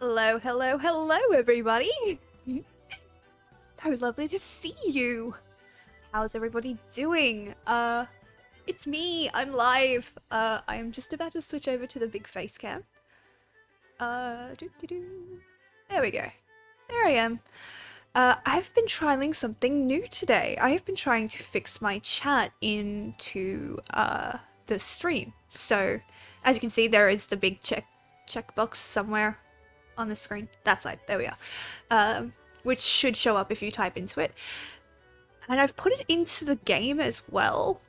Hello, hello, hello, everybody! How lovely to see you! How's everybody doing? It's me, I'm live. I'm just about to switch over to the big face cam. Doo-doo-doo. There we go. There I am. I've been trialing something new today. I have been trying to fix my chat into, the stream. So, as you can see, there is the big checkbox somewhere on the screen. That side, there we are. Which should show up if you type into it. And I've put it into the game as well,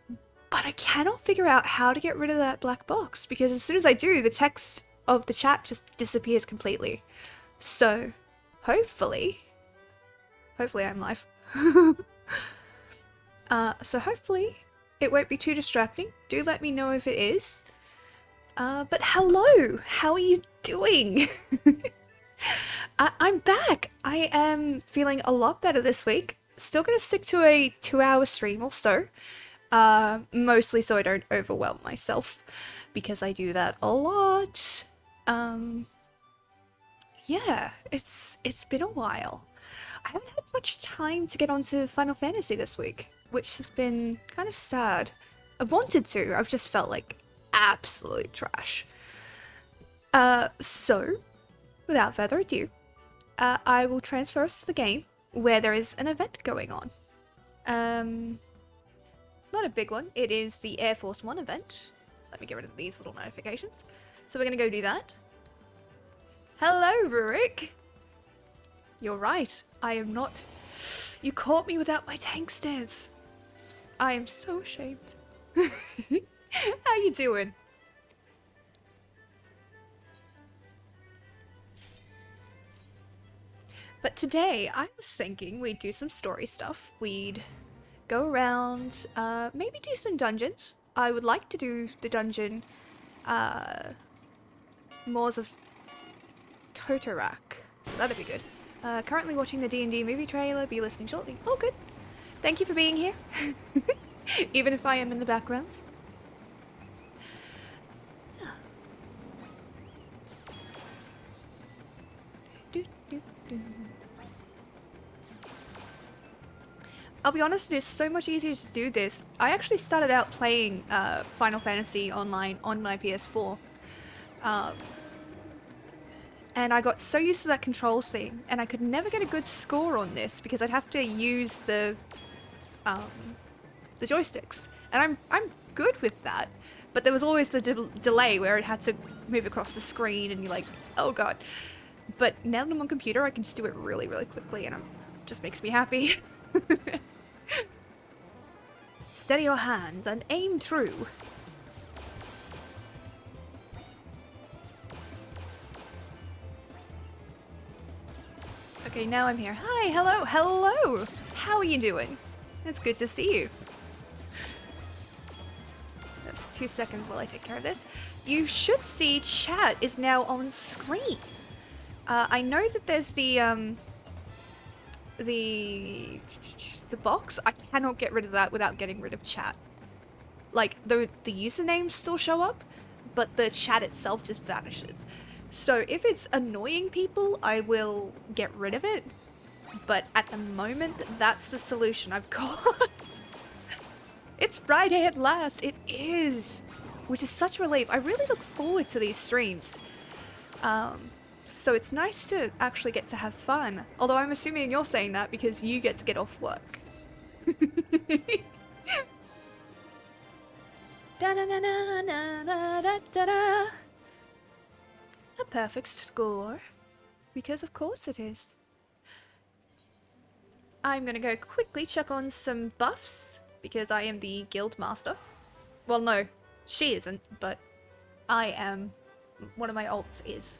but I cannot figure out how to get rid of that black box, because as soon as I do, the text of the chat just disappears completely. So, hopefully I'm live. So hopefully it won't be too distracting. Do let me know if it is. But hello! How are you doing? I'm back! I am feeling a lot better this week. Still gonna stick to a 2-hour stream or so. Mostly so I don't overwhelm myself, because I do that a lot. Yeah, it's been a while. I haven't had much time to get onto Final Fantasy this week, which has been kind of sad. I've wanted to, I've just felt like absolute trash. So, without further ado, I will transfer us to the game where there is an event going on. Not a big one, it is the Air Force One event. Let me get rid of these little notifications. So we're gonna go do that. Hello, Rurik! You're right, I am not... You caught me without my tank stance. I am so ashamed. How you doing? But today, I was thinking we'd do some story stuff. We'd go around, maybe do some dungeons. I would like to do the dungeon, Moors of Totorak. So that'd be good. Currently watching the D&D movie trailer, be listening shortly. Oh, good. Thank you for being here. Even if I am in the background. I'll be honest, it is so much easier to do this. I actually started out playing Final Fantasy Online on my PS4. And I got so used to that controls thing, and I could never get a good score on this because I'd have to use the joysticks. And I'm good with that, but there was always the delay where it had to move across the screen, and you're like, oh god. But now that I'm on computer, I can just do it really, really quickly, and it just makes me happy. Steady your hands and aim true. Okay, now I'm here. Hi, hello, hello! How are you doing? It's good to see you. That's 2 seconds while I take care of this. You should see chat is now on screen. I know that there's the box. I cannot get rid of that without getting rid of chat. Like, the usernames still show up, but the chat itself just vanishes. So if it's annoying people, I will get rid of it. But at the moment, that's the solution I've got. It's Friday at last. It is. Which is such a relief. I really look forward to these streams. So it's nice to actually get to have fun. Although I'm assuming you're saying that because you get to get off work. Da-na-na-na-na-na-da-da-da. A perfect score. Because of course it is. I'm gonna go quickly check on some buffs, because I am the guild master. Well, no, she isn't, but I am. One of my alts is.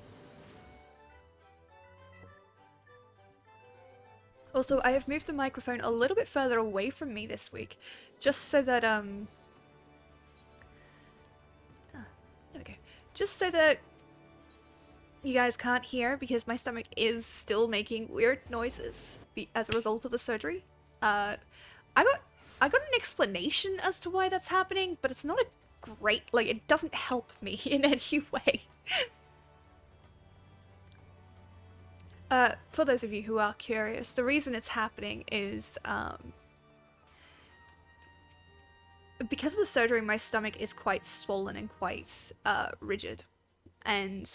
Also, I have moved the microphone a little bit further away from me this week, just so that, there we go. Just so that you guys can't hear, because my stomach is still making weird noises as a result of the surgery. I got an explanation as to why that's happening, but it's not a great, like, it doesn't help me in any way. For those of you who are curious, the reason it's happening is because of the surgery, my stomach is quite swollen and quite rigid, and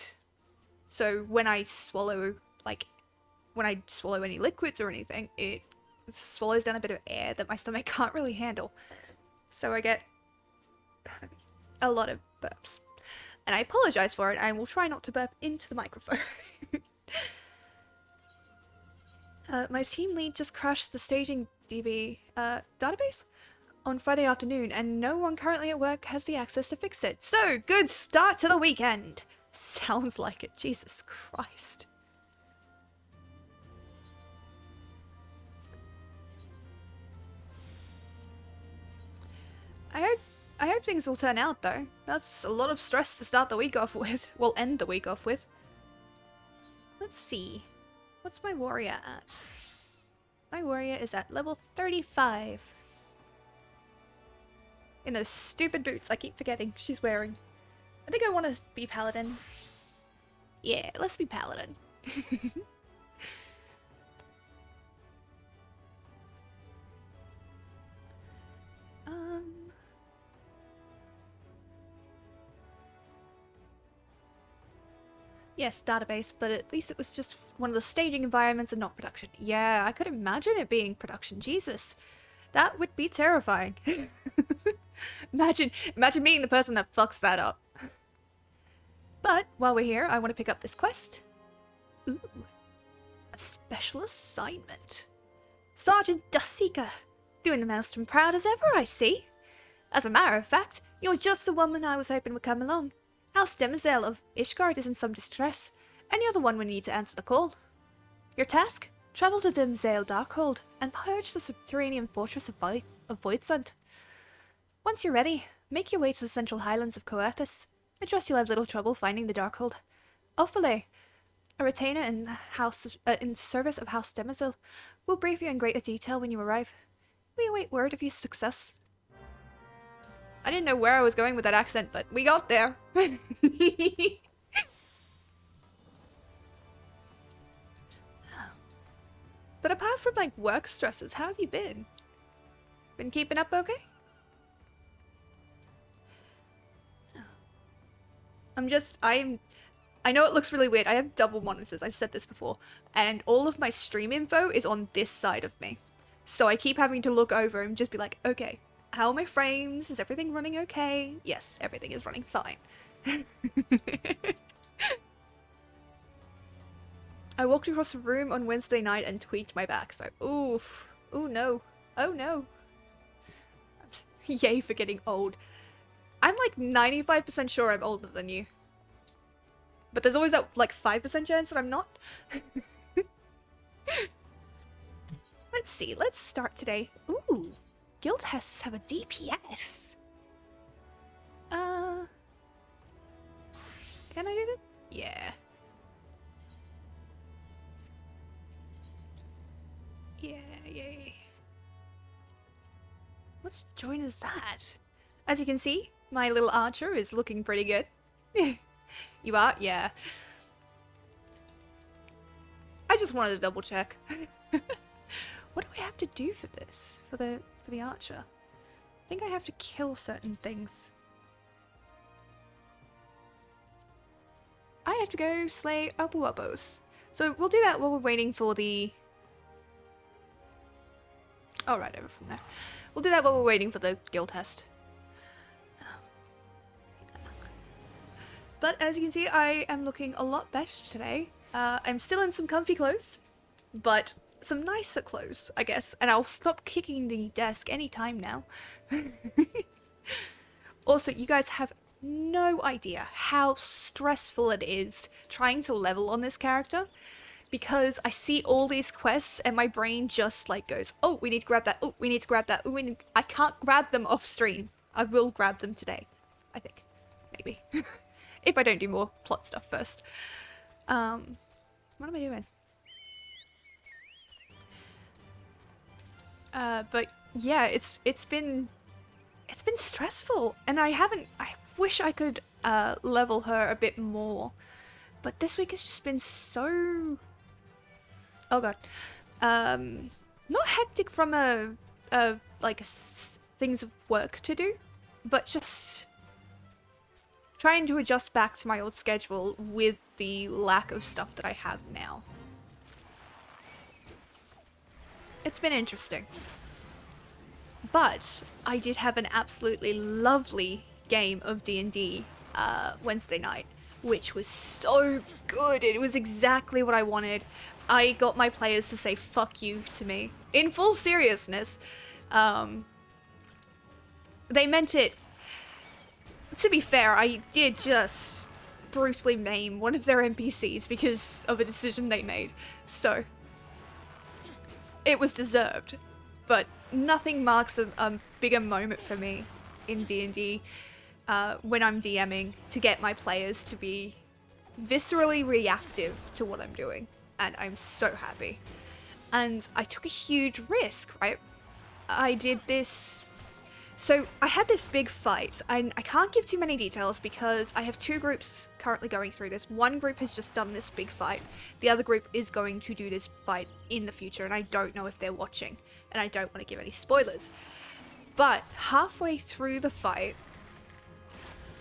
so when I swallow, any liquids or anything, it swallows down a bit of air that my stomach can't really handle. So I get a lot of burps. And I apologize for it. I will try not to burp into the microphone. My team lead just crashed the staging DB database on Friday afternoon, and no one currently at work has the access to fix it. So, good start to the weekend! Sounds like it. Jesus Christ. I hope things will turn out, though. That's a lot of stress to start the week off with. Well, end the week off with. Let's see. What's my warrior at? My warrior is at level 35. In those stupid boots I keep forgetting she's wearing. I think I want to be paladin. Yeah, let's be paladin. Yes, database, but at least it was just one of the staging environments and not production. Yeah, I could imagine it being production. Jesus. That would be terrifying. Imagine being the person that fucks that up. But while we're here, I want to pick up this quest. Ooh. A special assignment. Sergeant Dustseeker. Doing the maelstrom proud as ever, I see. As a matter of fact, you're just the woman I was hoping would come along. House Demoiselle of Ishgard is in some distress, and you're the one we need to answer the call. Your task? Travel to Demoiselle Darkhold and purge the subterranean fortress of Voidsund. Once you're ready, make your way to the central highlands of Coerthas. I trust you'll have little trouble finding the Darkhold. Ophelay, a retainer in the service of House Demoiselle, will brief you in greater detail when you arrive. We await word of your success. I didn't know where I was going with that accent, but we got there. But apart from, like, work stresses, how have you been? Been keeping up okay? I know it looks really weird. I have double monitors, I've said this before, and all of my stream info is on this side of me. So I keep having to look over and just be like, okay, how are my frames? Is everything running okay? Yes, everything is running fine. I walked across the room on Wednesday night and tweaked my back, so oof. Oh no. Oh no. Yay for getting old. I'm like 95% sure I'm older than you. But there's always that like 5% chance that I'm not. Let's see, let's start today. Ooh, guildhests have a DPS. Can I do that? Yeah. Yeah, yay. What join is that? As you can see, my little archer is looking pretty good. You are? Yeah. I just wanted to double check. What do I have to do for this? For the archer? I think I have to kill certain things. I have to go slay Ubu-Ubos. So we'll do that while we're waiting for the... Oh, right over from there. We'll do that while we're waiting for the guild test. But as you can see, I am looking a lot better today. I'm still in some comfy clothes, but some nicer clothes, I guess. And I'll stop kicking the desk anytime now. Also, you guys have no idea how stressful it is trying to level on this character. Because I see all these quests and my brain just like goes, oh, we need to grab that, oh, we need to grab that, oh, I can't grab them off stream. I will grab them today, I think. Maybe. If I don't do more plot stuff first. What am I doing? But yeah, it's been stressful, and I wish I could level her a bit more, but this week has just been so Oh god. Not hectic from things of work to do, but just trying to adjust back to my old schedule with the lack of stuff that I have now. It's been interesting. But I did have an absolutely lovely game of D&D Wednesday night, which was so good. It was exactly what I wanted. I got my players to say fuck you to me. In full seriousness. They meant it. To be fair, I did just brutally maim one of their NPCs because of a decision they made. So, it was deserved. But nothing marks a bigger moment for me in D&D when I'm DMing to get my players to be viscerally reactive to what I'm doing. And I'm so happy. And I took a huge risk, right? I did this... So I had this big fight. I can't give too many details because I have two groups currently going through this. One group has just done this big fight. The other group is going to do this fight in the future, and I don't know if they're watching. And I don't want to give any spoilers. But halfway through the fight,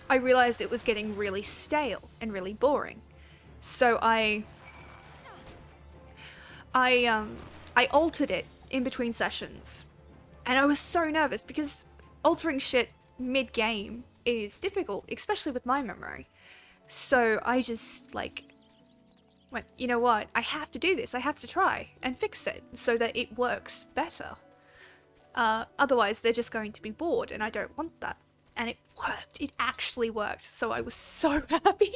I realized it was getting really stale and really boring. So I altered it in between sessions. And I was so nervous because altering shit mid-game is difficult, especially with my memory. So I just, like, went, you know what, I have to do this, I have to try and fix it so that it works better. Otherwise, they're just going to be bored, and I don't want that. And it worked, it actually worked, so I was so happy.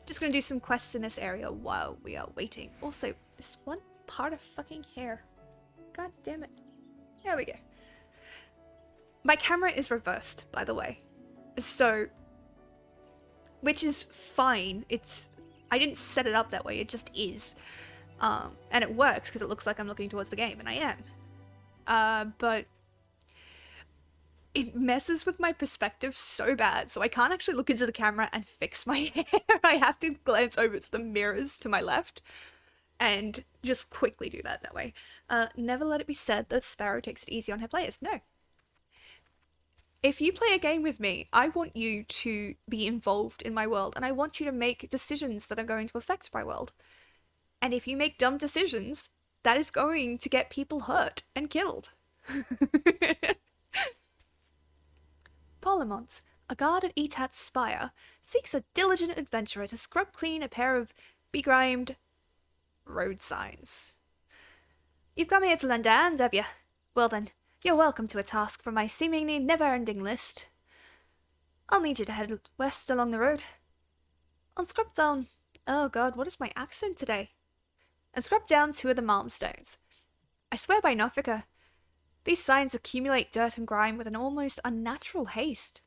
Just gonna do some quests in this area while we are waiting. Also, this one part of fucking hair. God damn it. There we go. My camera is reversed, by the way. So, which is fine. I didn't set it up that way, it just is. And it works because it looks like I'm looking towards the game, and I am. But it messes with my perspective so bad, so I can't actually look into the camera and fix my hair. I have to glance over to the mirrors to my left and just quickly do that way. Never let it be said that Sparrow takes it easy on her players. No. If you play a game with me, I want you to be involved in my world, and I want you to make decisions that are going to affect my world. And if you make dumb decisions, that is going to get people hurt and killed. Parlemont, a guard at Etat's spire, seeks a diligent adventurer to scrub clean a pair of begrimed road signs. You've come here to lend a hand, have you? Well then, you're welcome to a task from my seemingly never-ending list. I'll need you to head west along the road. And scrub down... Oh god, what is my accent today? And scrub down 2 of the malmstones. I swear by Nofika, these signs accumulate dirt and grime with an almost unnatural haste.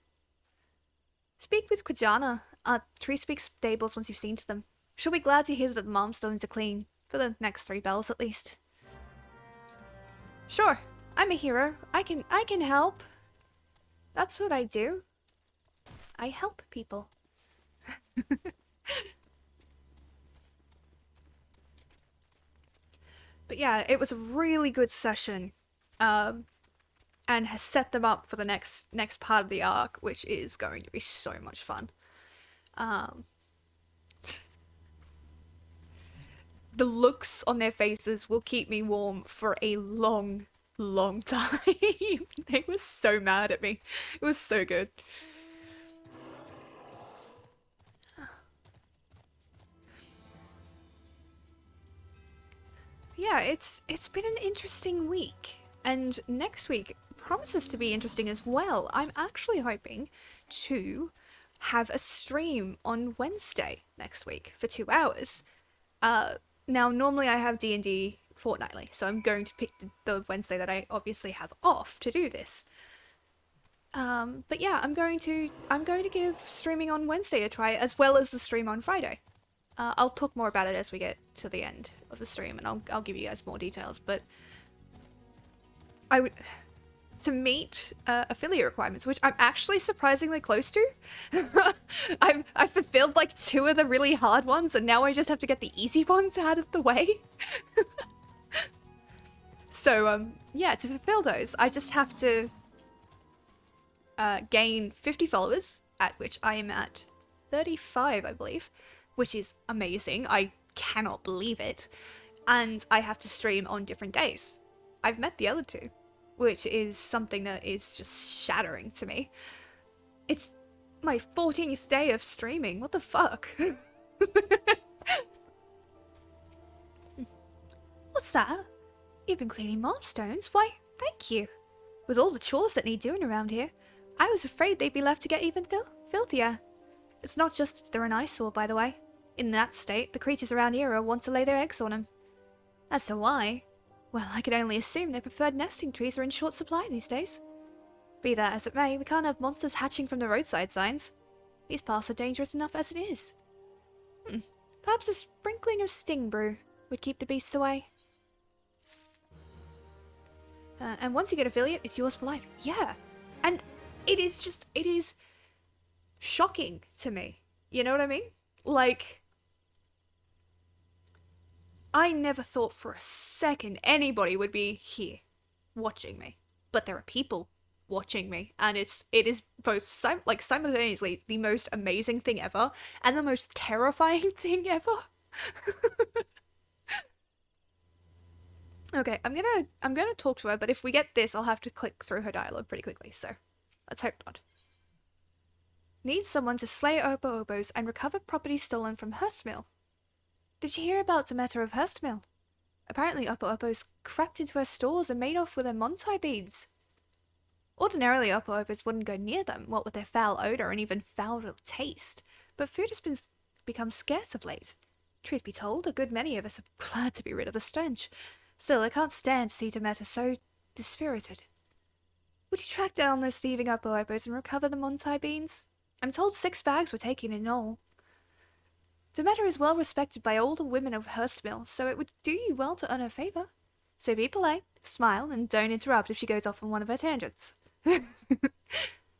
Speak with Quijana at Tree Speak stables once you've seen to them. She'll be glad to hear that the malmstones are clean, for the next 3 bells at least. Sure, I'm a hero. I can help. That's what I do. I help people. But yeah, it was a really good session. And has set them up for the next part of the arc, which is going to be so much fun. The looks on their faces will keep me warm for a long, long time. They were so mad at me. It was so good. Yeah, it's been an interesting week. And next week promises to be interesting as well. I'm actually hoping to have a stream on Wednesday next week for 2 hours. Now, normally I have D&D fortnightly, so I'm going to pick the Wednesday that I obviously have off to do this. But yeah, I'm going to give streaming on Wednesday a try, as well as the stream on Friday. I'll talk more about it as we get to the end of the stream, and I'll give you guys more details, but to meet affiliate requirements, which I'm actually surprisingly close to. I've fulfilled like 2 of the really hard ones, and now I just have to get the easy ones out of the way. So yeah, to fulfill those, I just have to gain 50 followers, at which I am at 35, I believe, which is amazing. I cannot believe it. And I have to stream on different days. I've met the other 2, which is something that is just shattering to me. It's my 14th day of streaming. What the fuck? What's that? You've been cleaning milestones? Why, thank you. With all the chores that need doing around here, I was afraid they'd be left to get even filthier. It's not just that they're an eyesore, by the way. In that state, the creatures around here want to lay their eggs on them. As to why, well, I can only assume their preferred nesting trees are in short supply these days. Be that as it may, we can't have monsters hatching from the roadside signs. These paths are dangerous enough as it is. Perhaps a sprinkling of sting brew would keep the beasts away. And once you get affiliate, it's yours for life. Yeah. And it is shocking to me. You know what I mean? Like, I never thought for a second anybody would be here watching me. But there are people watching me, and it is both simultaneously the most amazing thing ever and the most terrifying thing ever. Okay, I'm gonna talk to her, but if we get this, I'll have to click through her dialogue pretty quickly, so let's hope not. Need someone to slay Obo-Obos and recover property stolen from Hurstmill. Did you hear about the matter of Hurstmill? Apparently Obo-Obos crept into her stores and made off with her Montai beads. Ordinarily Obo-Obos wouldn't go near them, what with their foul odour and even fouler taste, but food has become scarce of late. Truth be told, a good many of us are glad to be rid of the stench. Still, I can't stand to see Demeter so dispirited. Would you track down those thieving Obo-Obos and recover the Montai beans? I'm told 6 bags were taken in all. Demeter is well respected by all the women of Hurstmill, so it would do you well to earn her favour. So be polite, smile, and don't interrupt if she goes off on one of her tangents.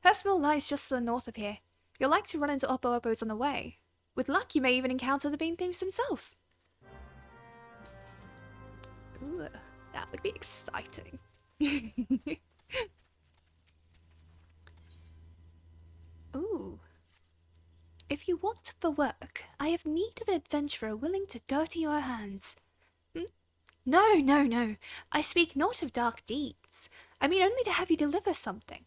Hurstmill lies just to the north of here. You'll like to run into Obo-Obos on the way. With luck, you may even encounter the bean thieves themselves. Ooh, that would be exciting. Ooh. If you want for work, I have need of an adventurer willing to dirty your hands. No, no, no. I speak not of dark deeds. I mean only to have you deliver something.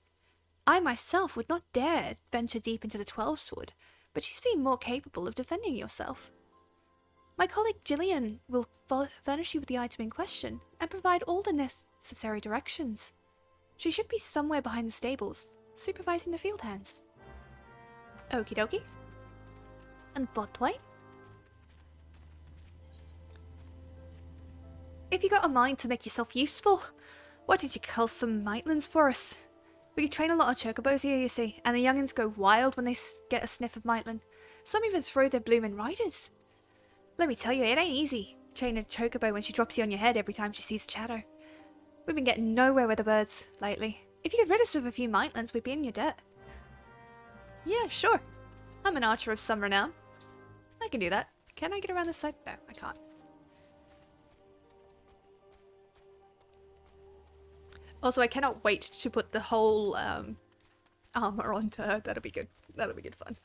I myself would not dare venture deep into the Twelveswood, but you seem more capable of defending yourself. My colleague Gillian will furnish you with the item in question and provide all the necessary directions. She should be somewhere behind the stables, supervising the field hands. Okie dokie. And Botway? If you got a mind to make yourself useful, why don't you cull some Maitlands for us? We could train a lot of chocobos here, you see, and the young'uns go wild when they get a sniff of Maitland. Some even throw their bloomin' riders. Let me tell you, it ain't easy training a chocobo when she drops you on your head every time she sees a shadow. We've been getting nowhere with the birds lately. If you could rid us of a few Maitlands, we'd be in your debt. Yeah, sure. I'm an archer of some renown. I can do that. Can I get around the side? No, I can't. Also, I cannot wait to put the whole armor onto her. That'll be good. That'll be good fun.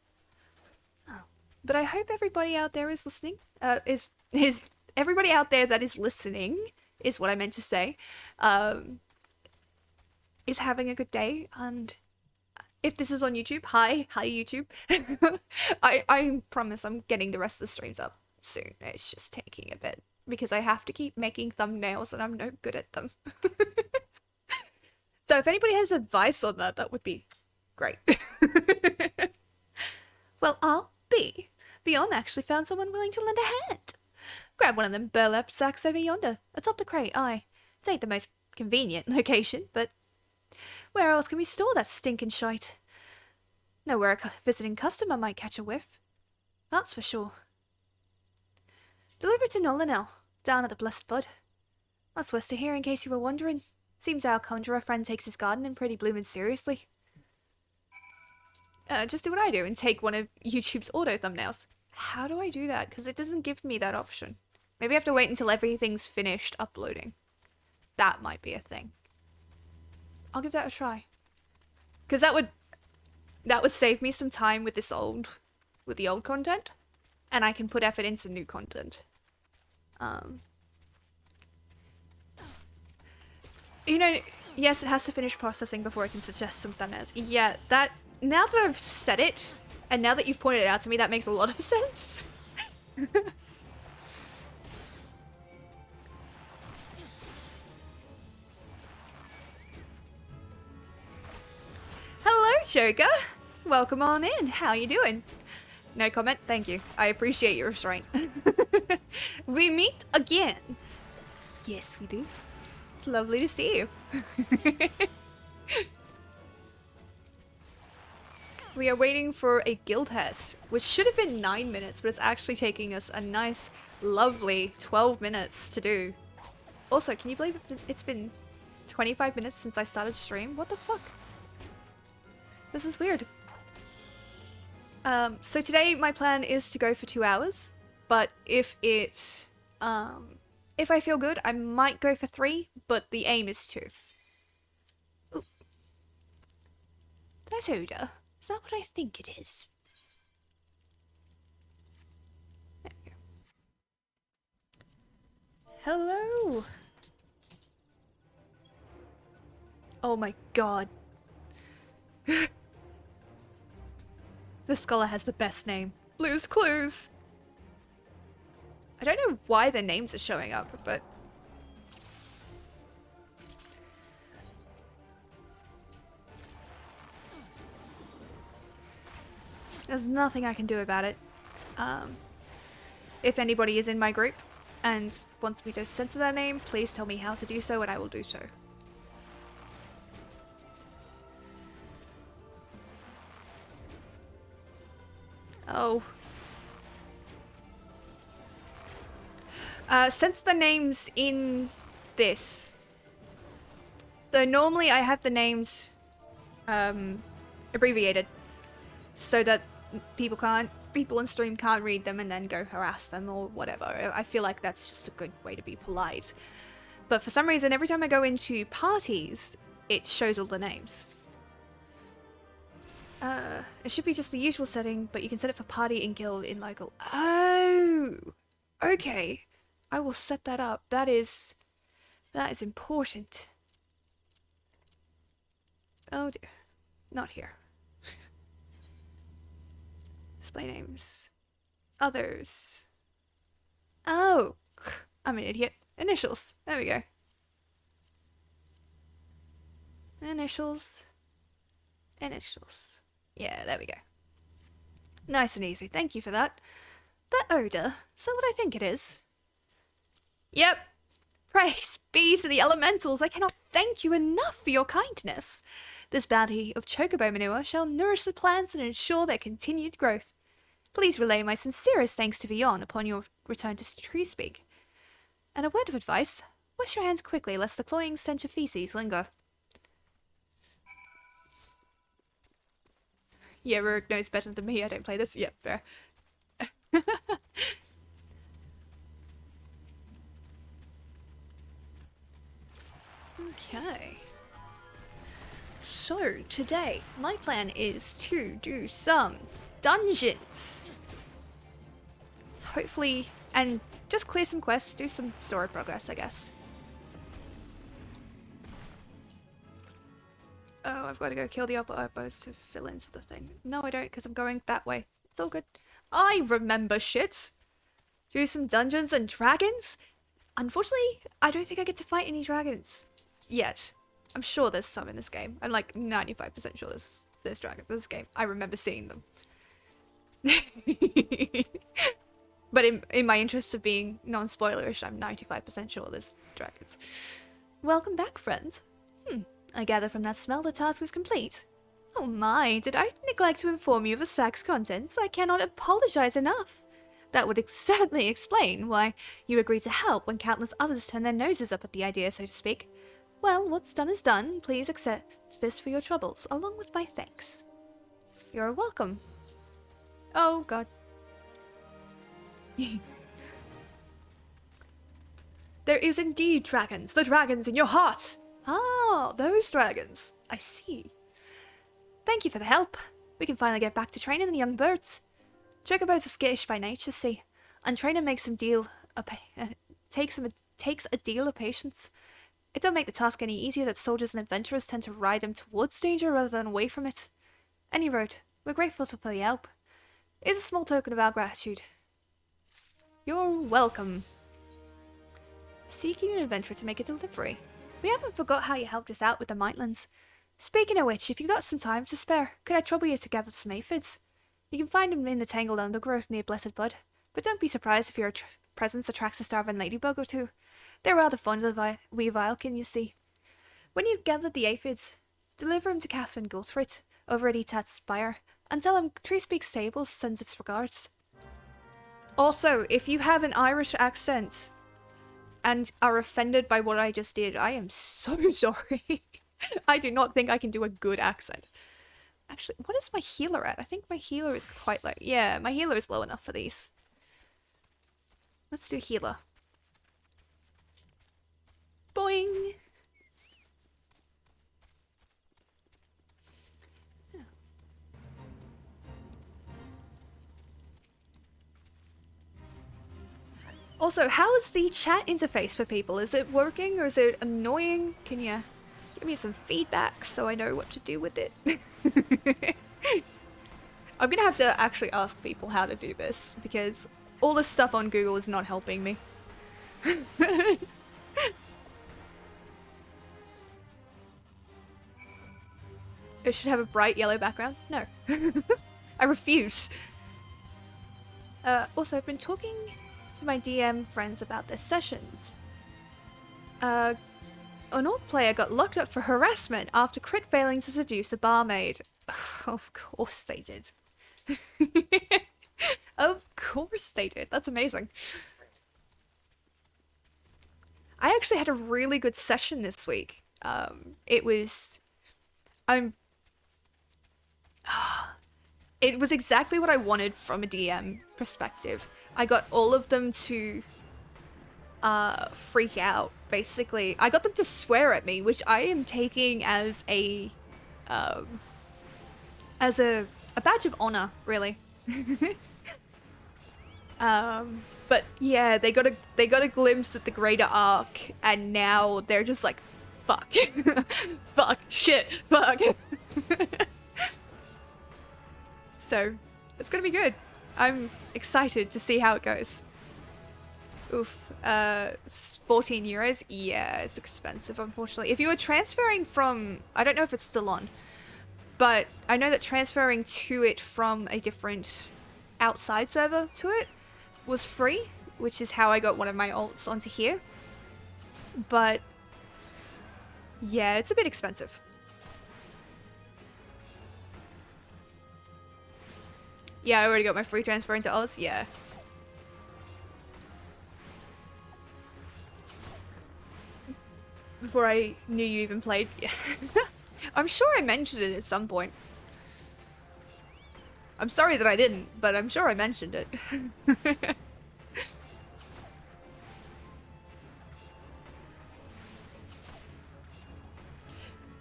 Oh. But I hope everybody out there is listening. Is everybody out there that is listening is what I meant to say. Is having a good day, and if this is on YouTube, hi YouTube. I promise I'm getting the rest of the streams up soon. It's just taking a bit because I have to keep making thumbnails and I'm no good at them. So if anybody has advice on that, that would be great. Well, I'll be. Beyond actually found someone willing to lend a hand. Grab one of them burlap sacks over yonder, atop the crate, aye. It ain't the most convenient location, but where else can we store that stinking shite? Nowhere a visiting customer might catch a whiff. That's for sure. Deliver to Nolanel, down at the Blessed Bud. That's west of here in case you were wondering. Seems our conjurer friend takes his garden and pretty bloomin' seriously. Just do what I do and take one of YouTube's auto thumbnails. How do I do that? Because it doesn't give me that option. Maybe I have to wait until everything's finished uploading. That might be a thing. I'll give that a try. Because that would save me some time with the old content. And I can put effort into new content. You know, yes, it has to finish processing before I can suggest some thumbnails. Yeah, now that I've said it, and now that you've pointed it out to me, that makes a lot of sense. Hello, Joker. Welcome on in. How you doing? No comment? Thank you. I appreciate your restraint. We meet again. Yes, we do. It's lovely to see you. We are waiting for a guild test, which should have been 9 minutes, but it's actually taking us a nice, lovely 12 minutes to do. Also, can you believe it's been 25 minutes since I started stream? What the fuck? This is weird. So today my plan is to go for 2 hours, but if I feel good, I might go for 3, but the aim is 2. Ooh. That odor. Is that what I think it is? There we go. Hello! Oh my god. The scholar has the best name. Blue's Clues! I don't know why their names are showing up, but... There's nothing I can do about it. If anybody is in my group and wants me to censor their name, please tell me how to do so and I will do so. Oh. Censor the names in this. So normally I have the names abbreviated so that people on stream can't read them and then go harass them or whatever. I feel like that's just a good way to be polite. But for some reason, every time I go into parties, it shows all the names. It should be just the usual setting, but you can set it for party and guild in local. Oh! Okay. I will set that up. That is important. Oh dear. Not here. Display names. Others. Oh! I'm an idiot. Initials. There we go. Initials. Initials. Yeah, there we go. Nice and easy. Thank you for that. That odor. Is that what I think it is? Yep. Praise be to the elementals. I cannot thank you enough for your kindness. This bounty of chocobo manure shall nourish the plants and ensure their continued growth. Please relay my sincerest thanks to Vion upon your return to Tree Speak. And a word of advice, wash your hands quickly lest the cloying stench of feces linger. Yeah, Rurik knows better than me, I don't play this. Yep, fair. Okay. So, today, my plan is to do some dungeons. Hopefully, and just clear some quests, do some story progress, I guess. Oh, I've got to go kill the upper oppos to fill into the thing. No, I don't, because I'm going that way. It's all good. I remember shit. Do some Dungeons and Dragons? Unfortunately, I don't think I get to fight any dragons. Yet. I'm sure there's some in this game. I'm like 95% sure there's dragons in this game. I remember seeing them. But in my interest of being non-spoilerish, I'm 95% sure there's dragons. Welcome back, friends. I gather from that smell the task is complete. Oh my, did I neglect to inform you of the sack's contents? I cannot apologize enough. That would certainly explain why you agreed to help when countless others turned their noses up at the idea, so to speak. Well, what's done is done. Please accept this for your troubles, along with my thanks. You're welcome. Oh, God. There is indeed dragons. The dragons in your hearts. Ah, those dragons. I see. Thank you for the help. We can finally get back to training the young birds. Chocobos are skittish by nature, see, and training takes a deal of patience. It don't make the task any easier that soldiers and adventurers tend to ride them towards danger rather than away from it. Any road, we're grateful for the help. It is a small token of our gratitude. You're welcome. Seeking an adventurer to make a delivery. We haven't forgot how you helped us out with the Mightlands. Speaking of which, if you got some time to spare, could I trouble you to gather some aphids? You can find them in the tangled undergrowth near Blessed Bud, but don't be surprised if your presence attracts a starving ladybug or two. They're rather fond of wee Vilekin, you see. When you've gathered the aphids, deliver them to Captain Guthrit over at Etat's Spire, and tell him Treespeak Stables sends its regards. Also, if you have an Irish accent and are offended by what I just did, I am so sorry. I do not think I can do a good accent. Actually, what is my healer at? I think my healer is quite low. Yeah, my healer is low enough for these. Let's do healer. Boing! Also, how is the chat interface for people? Is it working or is it annoying? Can you give me some feedback so I know what to do with it? I'm gonna have to actually ask people how to do this because all this stuff on Google is not helping me. It should have a bright yellow background? No. I refuse. Also, I've been talking to my DM friends about their sessions. An orc player got locked up for harassment after crit failing to seduce a barmaid. Of course they did. Of course they did. That's amazing. I actually had a really good session this week. It was exactly what I wanted from a DM perspective. I got all of them to freak out, basically. I got them to swear at me, which I am taking as a badge of honor, really. But yeah, they got a glimpse at the greater arc, and now they're just like, fuck. Fuck, shit, fuck. So, it's gonna be good. I'm excited to see how it goes. Oof, 14 euros? Yeah, it's expensive, unfortunately. If you were transferring from, I don't know if it's still on, but I know that transferring to it from a different outside server to it was free, which is how I got one of my alts onto here. But yeah, it's a bit expensive. Yeah, I already got my free transfer into Oz. Yeah. Before I knew you even played. Yeah. I'm sure I mentioned it at some point. I'm sorry that I didn't, but I'm sure I mentioned it.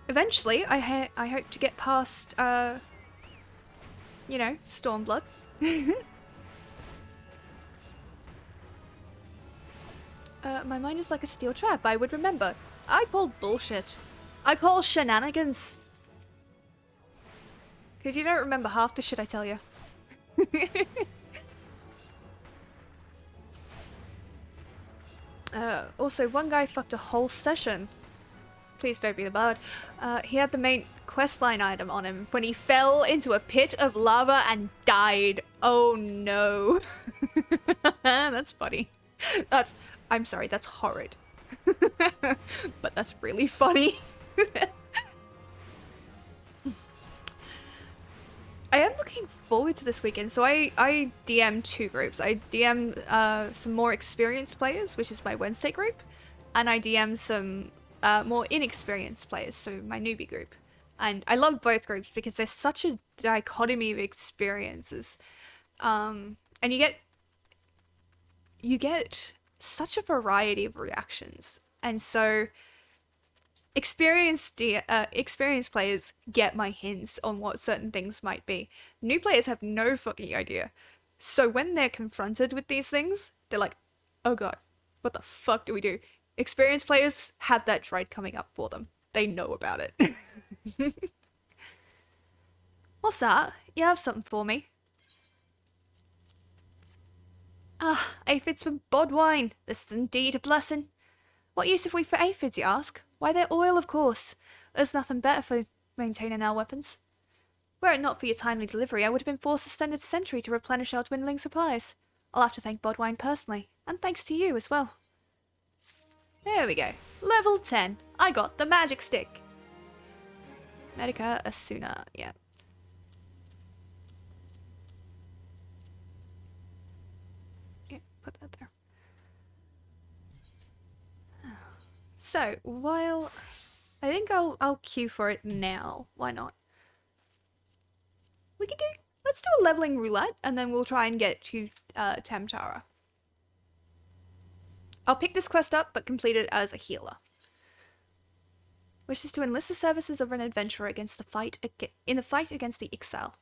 Eventually, I hope to get past, you know, Stormblood. My mind is like a steel trap, I would remember. I call bullshit. I call shenanigans. Because you don't remember half the shit I tell you. Also, one guy fucked a whole session. Please don't be the bard. He had the main questline item on him when he fell into a pit of lava and died. Oh no. That's funny. I'm sorry, that's horrid. But that's really funny. I am looking forward to this weekend. So I DM two groups. I DM some more experienced players, which is my Wednesday group, and I DM some more inexperienced players, so my newbie group. And I love both groups because there's such a dichotomy of experiences. And you get such a variety of reactions. And so experienced players get my hints on what certain things might be. New players have no fucking idea. So when they're confronted with these things, they're like, oh god, what the fuck do we do? Experienced players have that dread coming up for them. They know about it. What's that? You have something for me? Ah, aphids from Bodwine. This is indeed a blessing. What use have we for aphids, you ask? Why, they're oil, of course. There's nothing better for maintaining our weapons. Were it not for your timely delivery, I would have been forced to spend a century to replenish our dwindling supplies. I'll have to thank Bodwine personally, and thanks to you as well. There we go. Level 10. I got the magic stick. Medica Asuna, yeah. Yeah, put that there. So, while... I think I'll queue for it now. Why not? Let's do a leveling roulette, and then we'll try and get to Tamtara. I'll pick this quest up, but complete it as a healer. Wishes to enlist the services of an adventurer in the fight against the Ixal.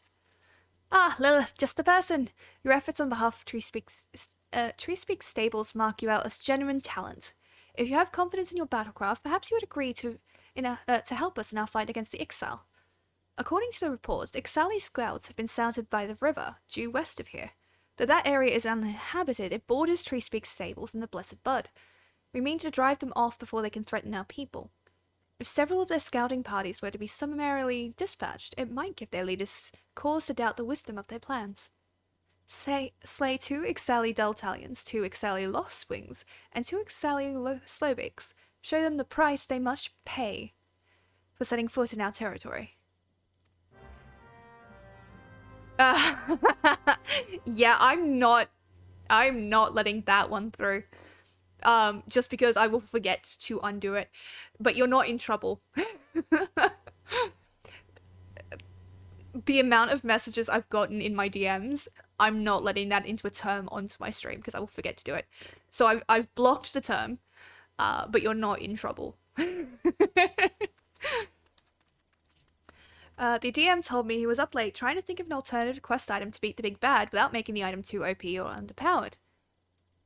Ah, Lilith, just the person. Your efforts on behalf of Treespeak Stables mark you out as genuine talent. If you have confidence in your battlecraft, perhaps you would agree to help us in our fight against the Ixal. According to the reports, Ixali scouts have been scouted by the river, due west of here. Though that area is uninhabited, it borders Treespeak Stables and the Blessed Bud. We mean to drive them off before they can threaten our people. If several of their scouting parties were to be summarily dispatched, it might give their leaders cause to doubt the wisdom of their plans. Slay 2 Ixali Deltalians, 2 Ixali Lost Wings, and 2 Ixali Slowbakes. Show them the price they must pay for setting foot in our territory. Yeah, I'm not letting that one through. Just because I will forget to undo it. But you're not in trouble. The amount of messages I've gotten in my DMs, I'm not letting that into a term onto my stream because I will forget to do it. So I've blocked the term, but you're not in trouble. The DM told me he was up late trying to think of an alternative quest item to beat the big bad without making the item too OP or underpowered.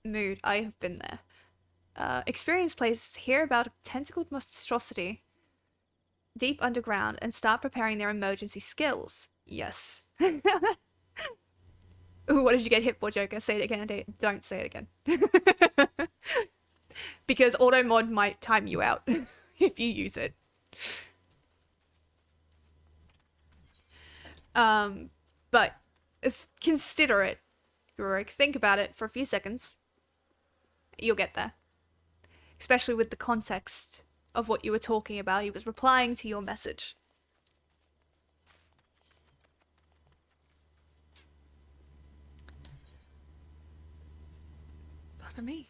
Mood, I have been there. Experienced players hear about a tentacled monstrosity deep underground and start preparing their emergency skills. Yes. Ooh, what did you get hit for, Joker? Say it again. Don't say it again. Because auto mod might time you out if you use it. But consider it. Think about it for a few seconds. You'll get there. Especially with the context of what you were talking about. He was replying to your message. Pardon me.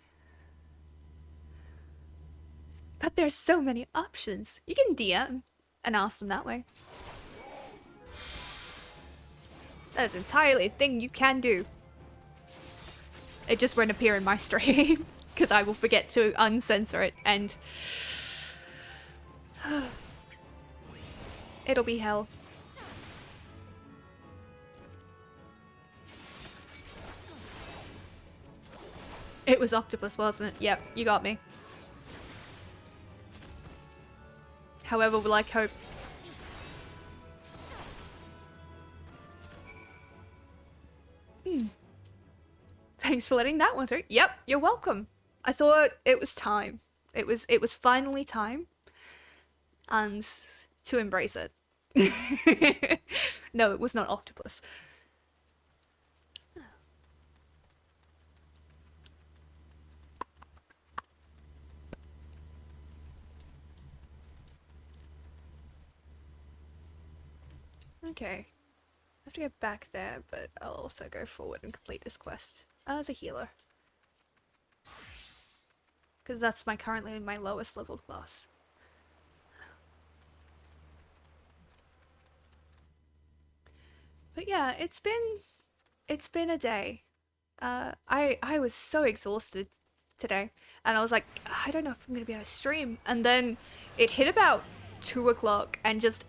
But there's so many options. You can DM and ask them that way. That is entirely a thing you can do. It just won't appear in my stream because I will forget to uncensor it and it'll be hell. It was octopus, wasn't it? Yep, you got me. However, will I cope? Thanks for letting that one through. Yep, you're welcome. I thought it was time. It was finally time. And to embrace it. No, it was not octopus. Okay. I have to go back there, but I'll also go forward and complete this quest as a healer. Because that's currently my lowest level class. yeah, it's been a day. I was so exhausted today, and I was like, I don't know if I'm gonna be able to stream. And then it hit about 2 o'clock, and just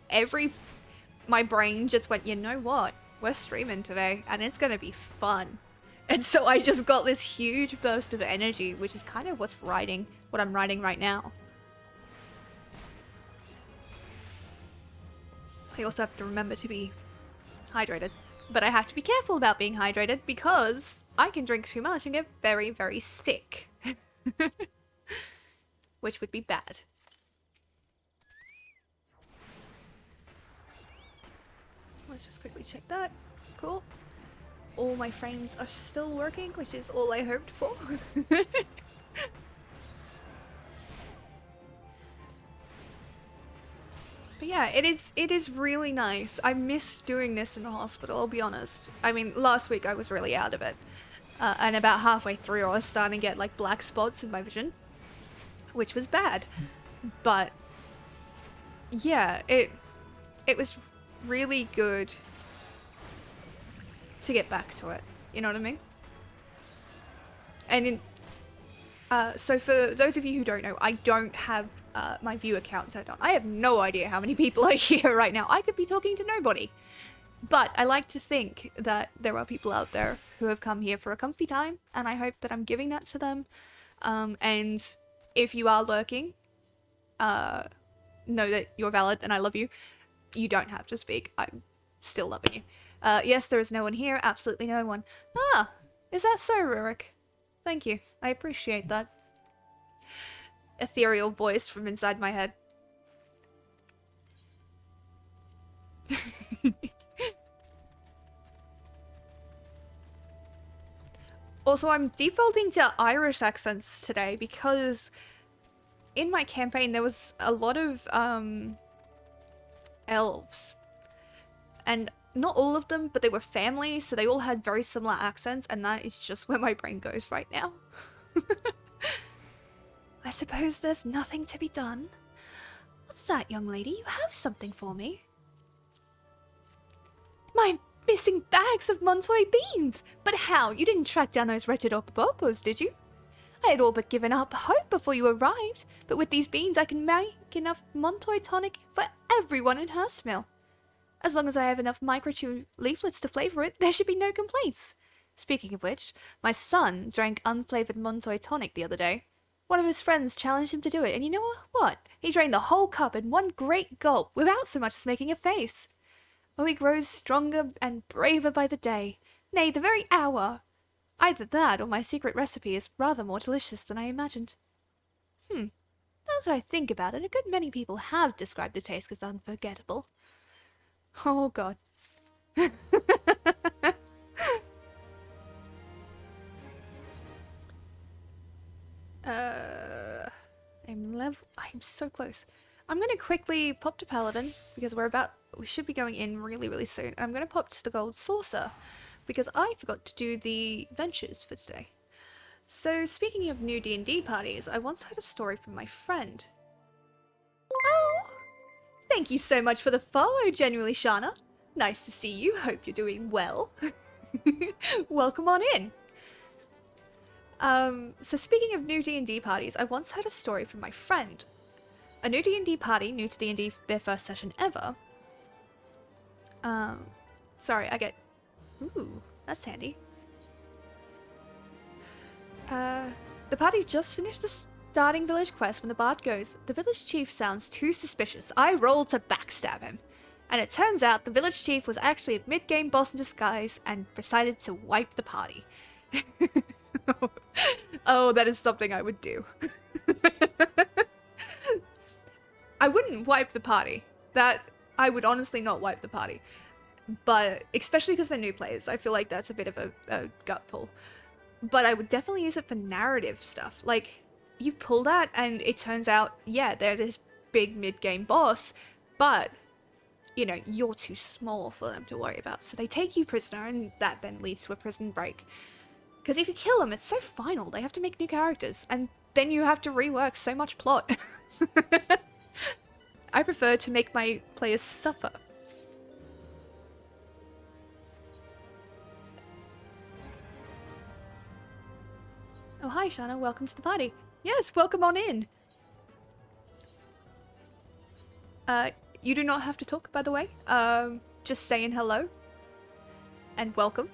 my brain just went, you know what? We're streaming today, and it's gonna be fun. And so I just got this huge burst of energy, which is kind of what I'm writing right now. I also have to remember to be hydrated. But I have to be careful about being hydrated because I can drink too much and get very, very sick. Which would be bad. Let's just quickly check that. Cool. All my frames are still working, which is all I hoped for. But yeah, it is really nice. I miss doing this in the hospital, I'll be honest. I mean, last week I was really out of it. And about halfway through I was starting to get like black spots in my vision. Which was bad. But yeah, it was really good to get back to it. You know what I mean? And so for those of you who don't know, I don't have my view account turned on. I have no idea how many people are here right now. I could be talking to nobody. But I like to think that there are people out there who have come here for a comfy time, and I hope that I'm giving that to them. And if you are lurking, know that you're valid and I love you. You don't have to speak. I'm still loving you. Yes, there is no one here. Absolutely no one. Ah, is that so, Rurik? Thank you. I appreciate that. Ethereal voice from inside my head. Also, I'm defaulting to Irish accents today because in my campaign there was a lot of elves. And not all of them, but they were family, so they all had very similar accents, and that is just where my brain goes right now. I suppose there's nothing to be done. What's that, young lady? You have something for me. My missing bags of Montoy beans! But how? You didn't track down those wretched Opopopos, did you? I had all but given up hope before you arrived, but with these beans I can make enough Montoy tonic for everyone in Hurstmill. As long as I have enough microchew leaflets to flavour it, there should be no complaints. Speaking of which, my son drank unflavoured Montoy tonic the other day. One of his friends challenged him to do it, and you know what? He drained the whole cup in one great gulp without so much as making a face. Oh, he grows stronger and braver by the day, nay, the very hour. Either that or my secret recipe is rather more delicious than I imagined. Now that I think about it, a good many people have described the taste as unforgettable. Oh god. I'm so close. I'm gonna quickly pop to Paladin because we should be going in really, really soon. I'm gonna pop to the Gold Saucer because I forgot to do the ventures for today. So speaking of new D&D parties, I once heard a story from my friend. Oh! Thank you so much for the follow, genuinely, Shana. Nice to see you. Hope you're doing well. Welcome on in. So speaking of new D&D parties, I once heard a story from my friend. A new D&D party, new to D&D, their first session ever. Sorry, I get... Ooh, that's handy. The party just finished the starting village quest when the bard goes, "The village chief sounds too suspicious. I rolled to backstab him." And it turns out the village chief was actually a mid-game boss in disguise and decided to wipe the party. Oh, that is something I would do. I wouldn't wipe the party. I would honestly not wipe the party. But, especially because they're new players, I feel like that's a bit of a gut pull. But I would definitely use it for narrative stuff. Like, you pull that and it turns out, yeah, they're this big mid-game boss, but, you know, you're too small for them to worry about. So they take you prisoner and that then leads to a prison break. Because if you kill them, it's so final. They have to make new characters. And then you have to rework so much plot. I prefer to make my players suffer. Hi, Shana. Welcome to the party. Yes, welcome on in. You do not have to talk, by the way. Just saying hello. And welcome.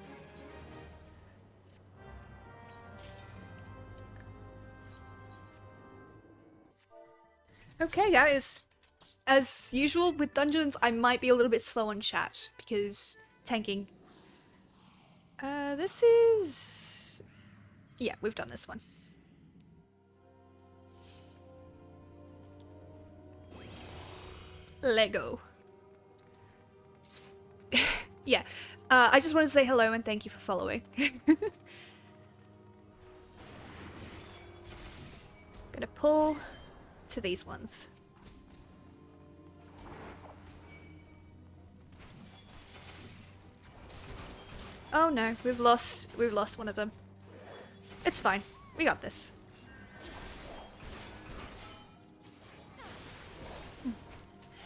Okay, guys. As usual with dungeons, I might be a little bit slow on chat because tanking. This is... Yeah, we've done this one. Lego. Yeah. I just wanted to say hello and thank you for following. Gonna pull to these ones. Oh no, we've lost one of them. It's fine. We got this.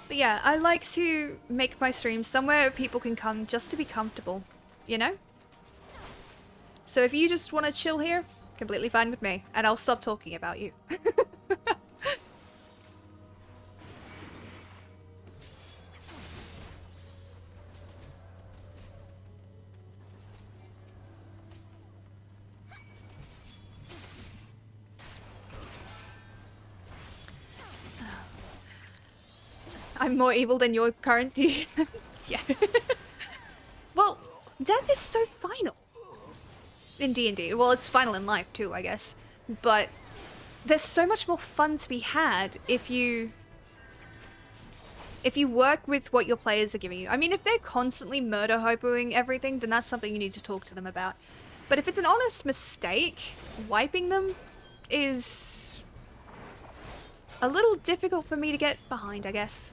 But yeah, I like to make my streams somewhere people can come just to be comfortable, you know? So if you just want to chill here, completely fine with me, and I'll stop talking about you. I'm more evil than your current DM. Yeah. Well, death is so final. In D&D. Well, it's final in life too, I guess. But there's so much more fun to be had if you work with what your players are giving you. I mean, if they're constantly murder hopoing everything, then that's something you need to talk to them about. But if it's an honest mistake, wiping them is a little difficult for me to get behind, I guess.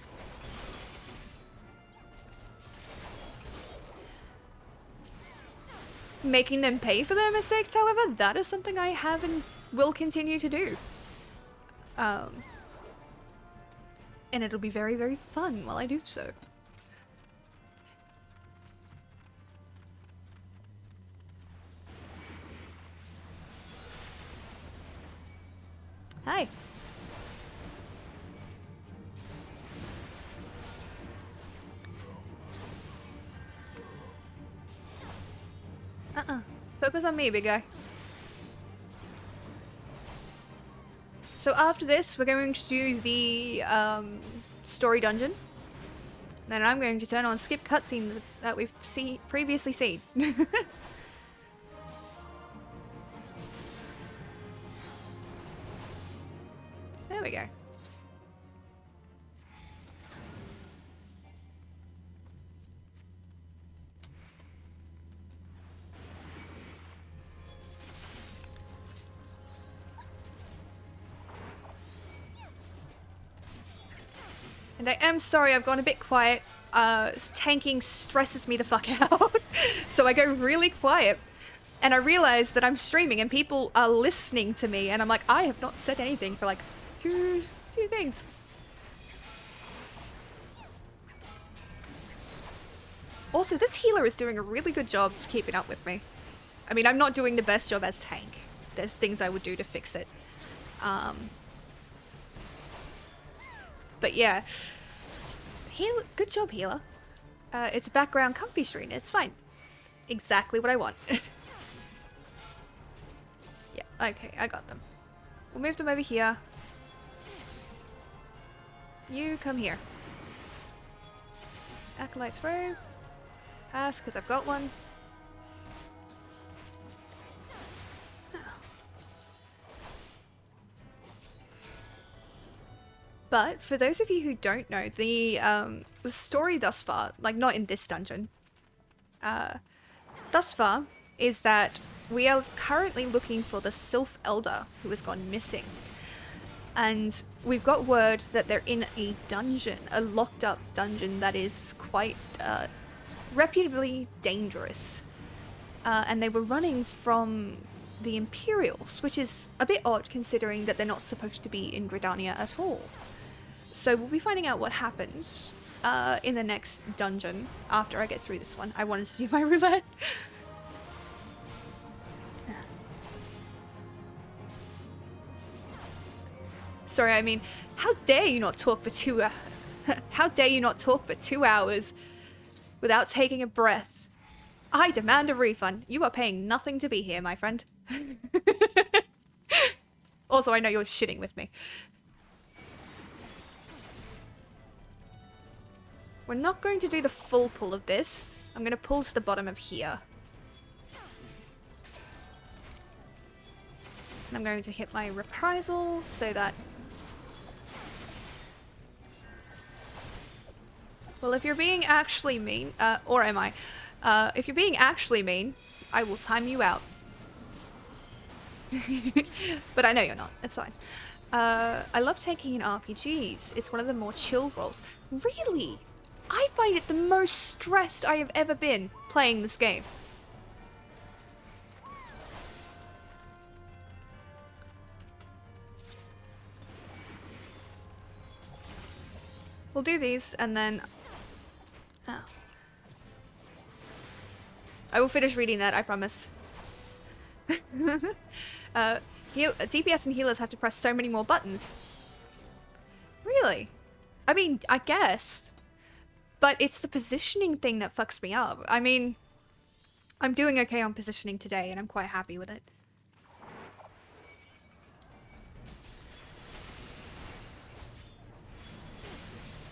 Making them pay for their mistakes, however, that is something I have and will continue to do. And it'll be very, very fun while I do so. Hi. Focus on me, big guy. So after this, we're going to do the story dungeon. Then I'm going to turn on skip cutscenes that we've previously seen. There we go. And I am sorry I've gone a bit quiet. Tanking stresses me the fuck out. So I go really quiet. And I realize that I'm streaming and people are listening to me. And I'm like, I have not said anything for like two things. Also, this healer is doing a really good job keeping up with me. I mean, I'm not doing the best job as tank. There's things I would do to fix it. But yeah, good job, healer. It's a background comfy screen. It's fine. Exactly what I want. Yeah, okay, I got them. We'll move them over here. You come here. Acolyte's robe. Pass, because I've got one. But for those of you who don't know, the story thus far, like not in this dungeon, thus far, is that we are currently looking for the Sylph Elder who has gone missing. And we've got word that they're in a dungeon, a locked up dungeon that is quite reputably dangerous. And they were running from the Imperials, which is a bit odd considering that they're not supposed to be in Gridania at all. So we'll be finding out what happens in the next dungeon after I get through this one. I wanted to do my roulette. Sorry, I mean, how dare you not talk for 2 hours? How dare you not talk for 2 hours without taking a breath? I demand a refund. You are paying nothing to be here, my friend. Also, I know you're shitting with me. We're not going to do the full pull of this. I'm going to pull to the bottom of here. And I'm going to hit my reprisal so that... Well, if you're being actually mean, or am I? If you're being actually mean, I will time you out. But I know you're not. It's fine. I love taking in RPGs. It's one of the more chill roles. Really? I find it the most stressed I have ever been playing this game. We'll do these and then... Oh. I will finish reading that, I promise. DPS and healers have to press so many more buttons. Really? I mean, I guess. But it's the positioning thing that fucks me up. I mean, I'm doing okay on positioning today and I'm quite happy with it.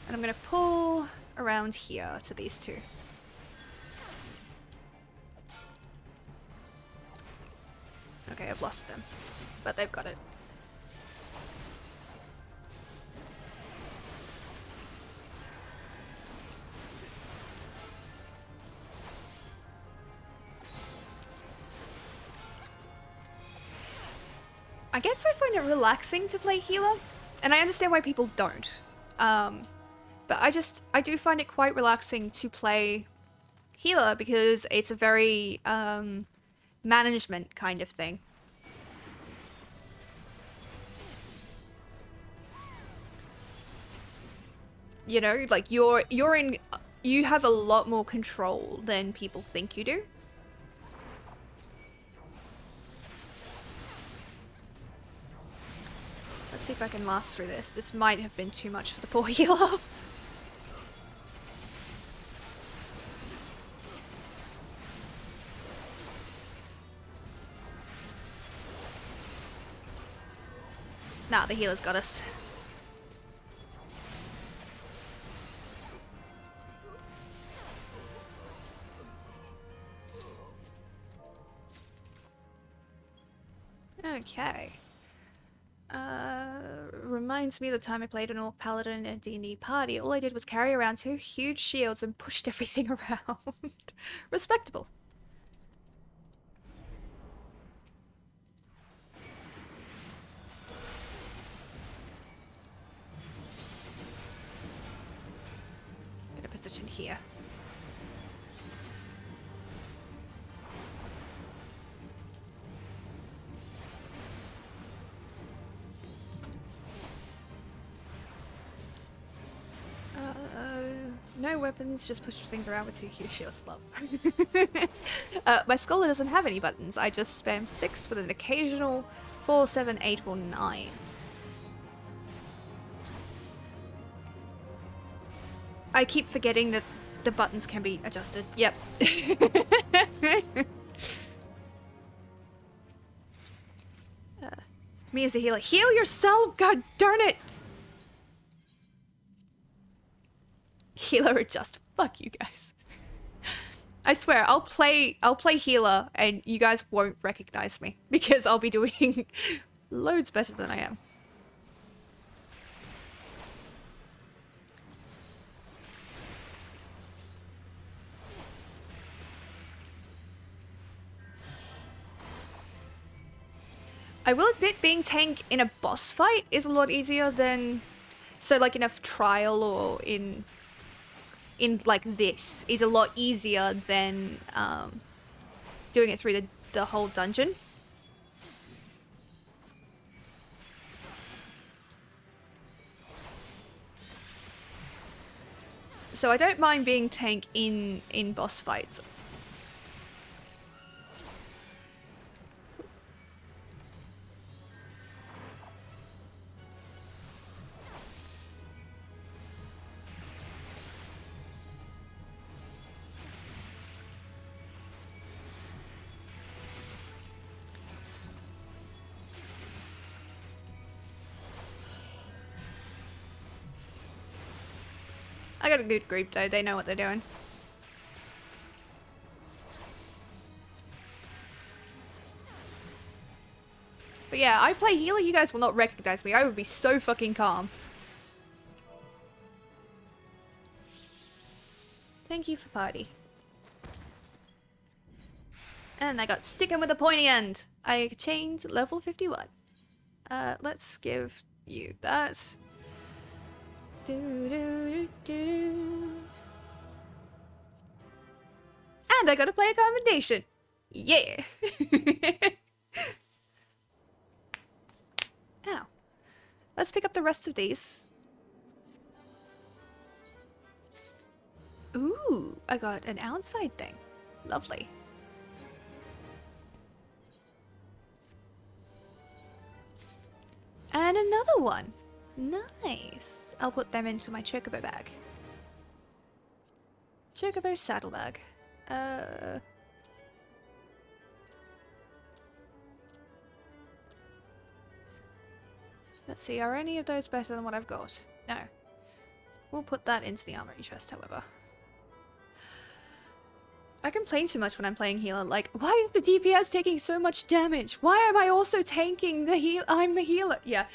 And I'm gonna pull around here to these two. Okay, I've lost them, but they've got it. I guess I find it relaxing to play healer, and I understand why people don't. But I do find it quite relaxing to play healer because it's a very, management kind of thing. You know, like you have a lot more control than people think you do. Let's see if I can last through this. This might have been too much for the poor healer. Nah, the healer's got us. Okay. Reminds me of the time I played an Orc Paladin in a D&D party. All I did was carry around 2 huge shields and pushed everything around. Respectable. Get a position here. No weapons, just push things around with 2 huge shields. Love. My scholar doesn't have any buttons. I just spam 6 with an occasional 4, 7, 8, or 9. I keep forgetting that the buttons can be adjusted. Yep. Me as a healer. Heal yourself! God darn it! Healer adjust. Fuck you guys. I swear, I'll play healer and you guys won't recognize me because I'll be doing loads better than I am. I will admit being tank in a boss fight is a lot easier than... So like in a trial or in like this is a lot easier than doing it through the whole dungeon. So I don't mind being tank in boss fights. I got a good group though, they know what they're doing. But yeah, I play healer, you guys will not recognize me. I would be so fucking calm. Thank you for party. And I got sticking with the pointy end. I chained level 51. Let's give you that. Do, do, do. And I got to play a commendation. Yeah. Ow. Let's pick up the rest of these. Ooh, I got an outside thing. Lovely. And another one. Nice. I'll put them into my chocobo bag. Chocobo saddlebag. Let's see, are any of those better than what I've got? No. We'll put that into the armory chest, however. I complain too much when I'm playing healer, like, why is the DPS taking so much damage? Why am I also tanking the heal? I'm the healer. Yeah,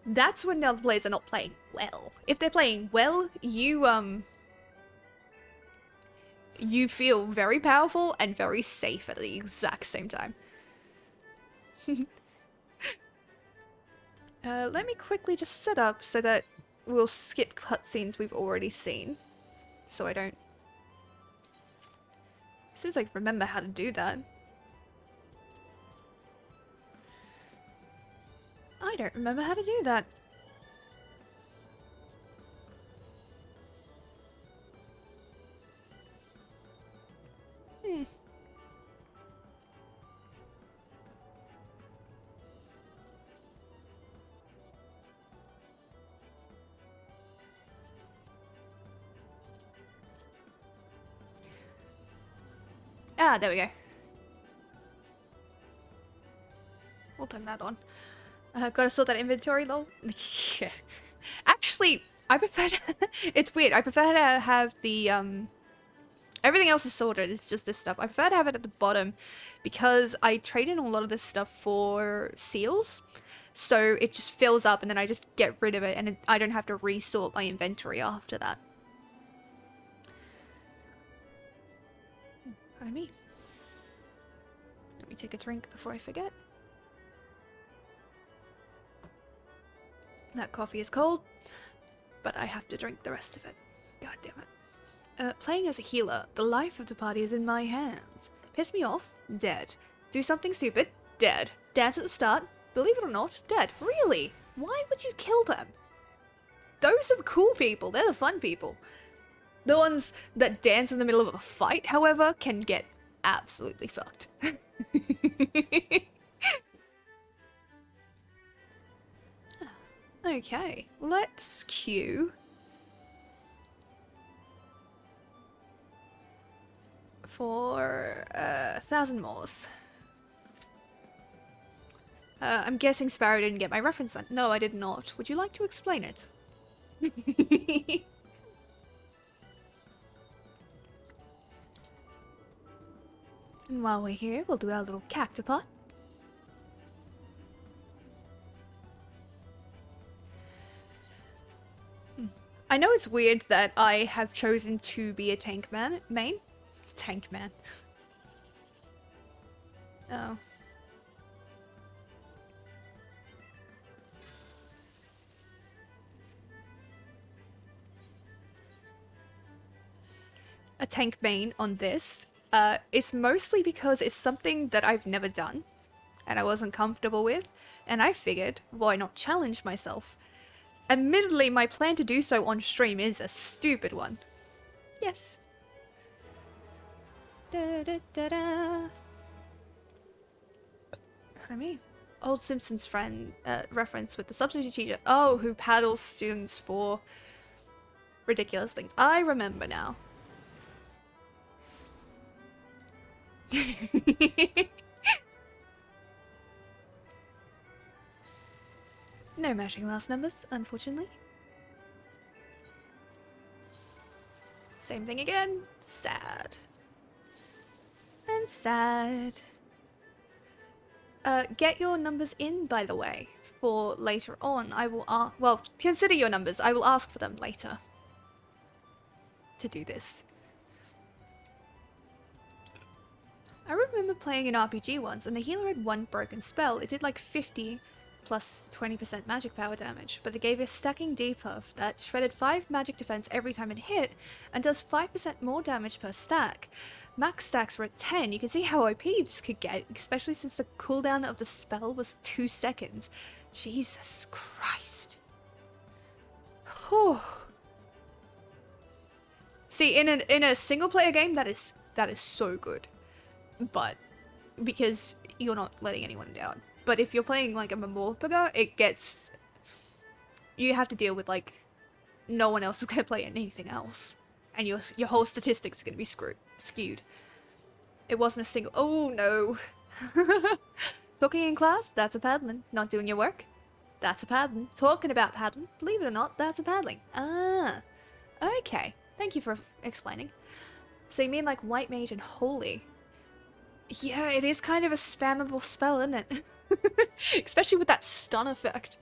that's when the other players are not playing well. If they're playing well, you feel very powerful and very safe at the exact same time. Let me quickly just set up so that we'll skip cutscenes we've already seen. So I don't... As soon as I remember how to do that. I don't remember how to do that. Ah, there we go. We'll turn that on. Gotta sort that inventory, lol. Yeah. Actually, I prefer to it's weird. I prefer to have the, everything else is sorted, it's just this stuff. I prefer to have it at the bottom because I trade in a lot of this stuff for seals. So it just fills up and then I just get rid of it and I don't have to resort my inventory after that. Pardon me. Let me take a drink before I forget. That coffee is cold, but I have to drink the rest of it. God damn it. Playing as a healer, the life of the party is in my hands. Piss me off? Dead. Do something stupid? Dead. Dance at the start? Believe it or not, dead. Really? Why would you kill them? Those are the cool people. They're the fun people. The ones that dance in the middle of a fight, however, can get absolutely fucked. Okay, let's queue for 1,000 mores. I'm guessing Sparrow didn't get my reference on. No, I did not. Would you like to explain it? And while we're here, we'll do our little cactopot. I know it's weird that I have chosen to be a tank main. Tank man. Oh. A tank main on this. It's mostly because it's something that I've never done and I wasn't comfortable with, and I figured, why not challenge myself? Admittedly, my plan to do so on stream is a stupid one. Yes. Da, da, da, da. Pardon me. Old Simpsons friend reference with the substitute teacher. Oh, who paddles students for ridiculous things. I remember now. No matching last numbers, unfortunately. Same thing again. Sad. And sad. Get your numbers in, by the way, for later on. I will well, consider your numbers. I will ask for them later. To do this. I remember playing an RPG once, and the healer had one broken spell. It did like 50 plus 20% magic power damage, but it gave a stacking debuff that shredded 5 magic defense every time it hit, and does 5% more damage per stack. Max stacks were at 10. You can see how OP this could get, especially since the cooldown of the spell was 2 seconds. Jesus Christ. Whew. See, in a single player game, that is so good. But because you're not letting anyone down. But if you're playing like a Mamorpaga, it gets, you have to deal with like no one else is gonna play anything else, and your whole statistics are gonna be skewed. It wasn't a single. Oh no. Talking in class, that's a paddling. Not doing your work, that's a paddling. Talking about paddling, believe it or not, that's a paddling. Ah, okay. Thank you for explaining. So you mean like White Mage and Holy? Yeah, it is kind of a spammable spell, isn't it? Especially with that stun effect.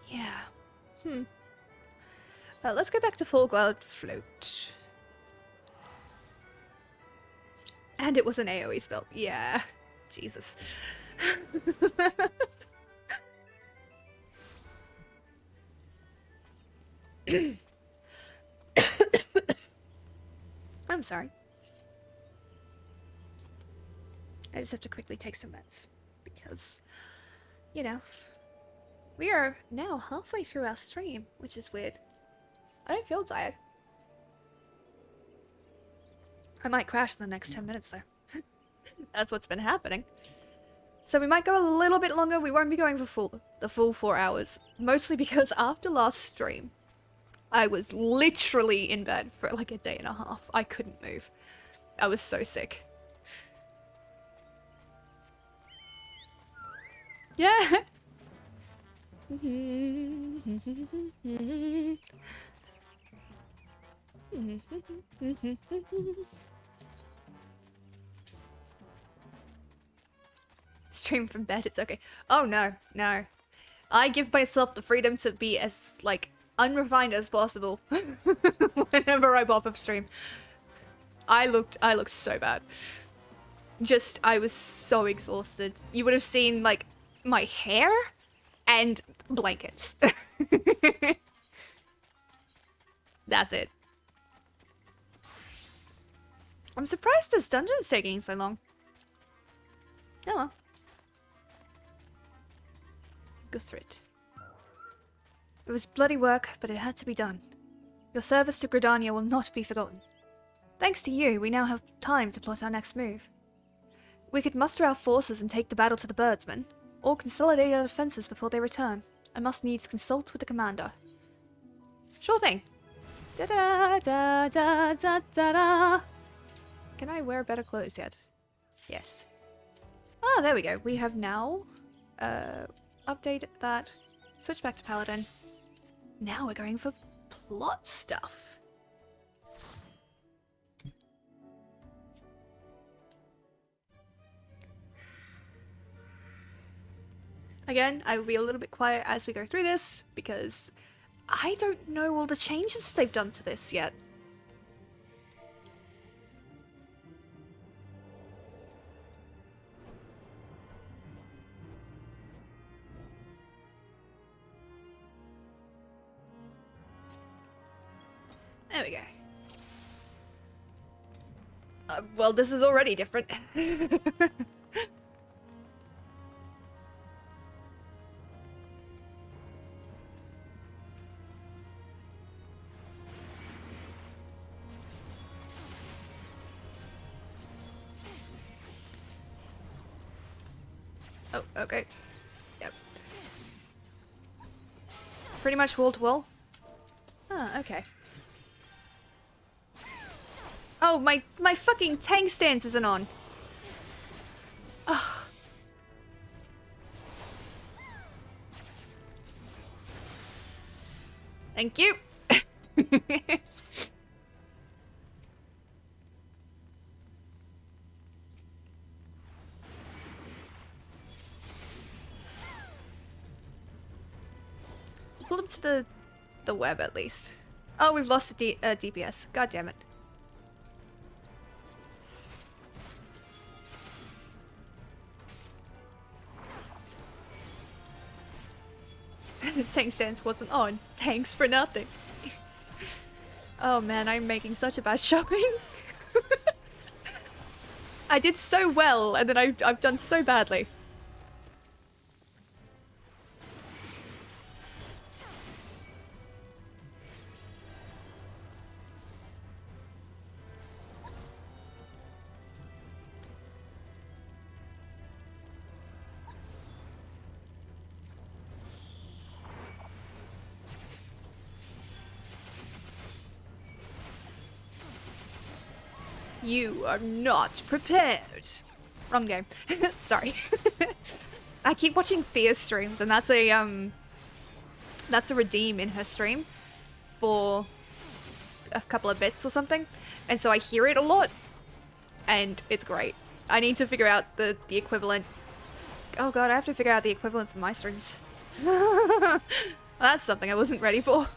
Yeah. Let's go back to Full Cloud Float. And it was an AoE spell. Yeah. Jesus. I'm sorry. I just have to quickly take some meds. Because, you know, we are now halfway through our stream, which is weird. I don't feel tired. I might crash in the next 10 minutes though. That's what's been happening. So we might go a little bit longer. We won't be going for the full 4 hours. Mostly because after last stream, I was literally in bed for like a day and a half. I couldn't move. I was so sick. Yeah. Stream from bed, it's okay. Oh no, no. I give myself the freedom to be as, like, unrefined as possible whenever I pop up stream. I looked so bad. Just, I was so exhausted. You would have seen, like, my hair and blankets. That's it. I'm surprised this dungeon's taking so long. Oh well. Go through it. It was bloody work, but it had to be done. Your service to Gridania will not be forgotten. Thanks to you, we now have time to plot our next move. We could muster our forces and take the battle to the birdsmen, or consolidate our defenses before they return. I must needs consult with the commander. Sure thing. Da da da da da da da. Can I wear better clothes yet? Yes. Ah, there we go. We have now updated that. Switch back to Paladin. Now we're going for plot stuff. Again, I will be a little bit quiet as we go through this, because I don't know all the changes they've done to this yet. There we go. Well, this is already different. Oh, okay. Yep. Pretty much wall to wall. Ah, okay. Oh, my fucking tank stance isn't on. Ugh. Thank you. Pull them to the web at least. Oh, we've lost a DPS. God damn it. Tank stance wasn't on. Tanks for nothing. Oh man, I'm making such a bad showing. I did so well, and then I've done so badly. You are not prepared. Wrong game. Sorry. I keep watching Fia streams, and that's a redeem in her stream for a couple of bits or something, and so I hear it a lot, and it's great. I need to figure out the equivalent. Oh god, I have to figure out the equivalent for my streams. Well, that's something I wasn't ready for.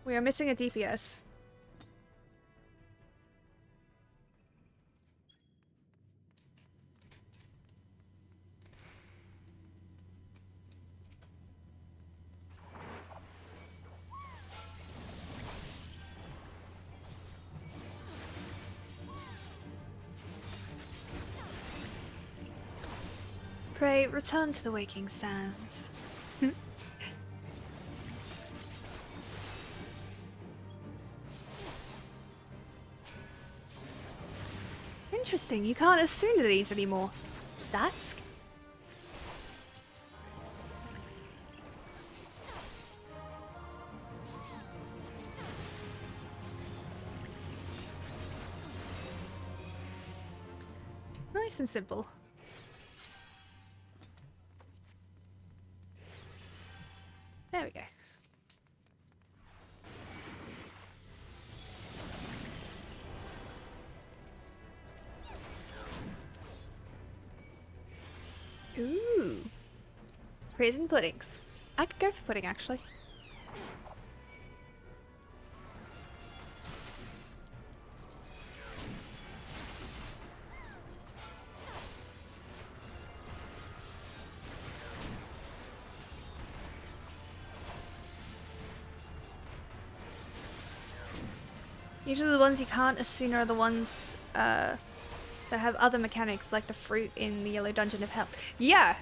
We are missing a DPS. Pray, return to the waking sands. Interesting, you can't assume these anymore. That's... nice and simple. There we go. Ooh. Prison puddings. I could go for pudding, actually. Usually the ones you can't assume are the ones that have other mechanics, like the fruit in the Yellow Dungeon of Hell. Yeah!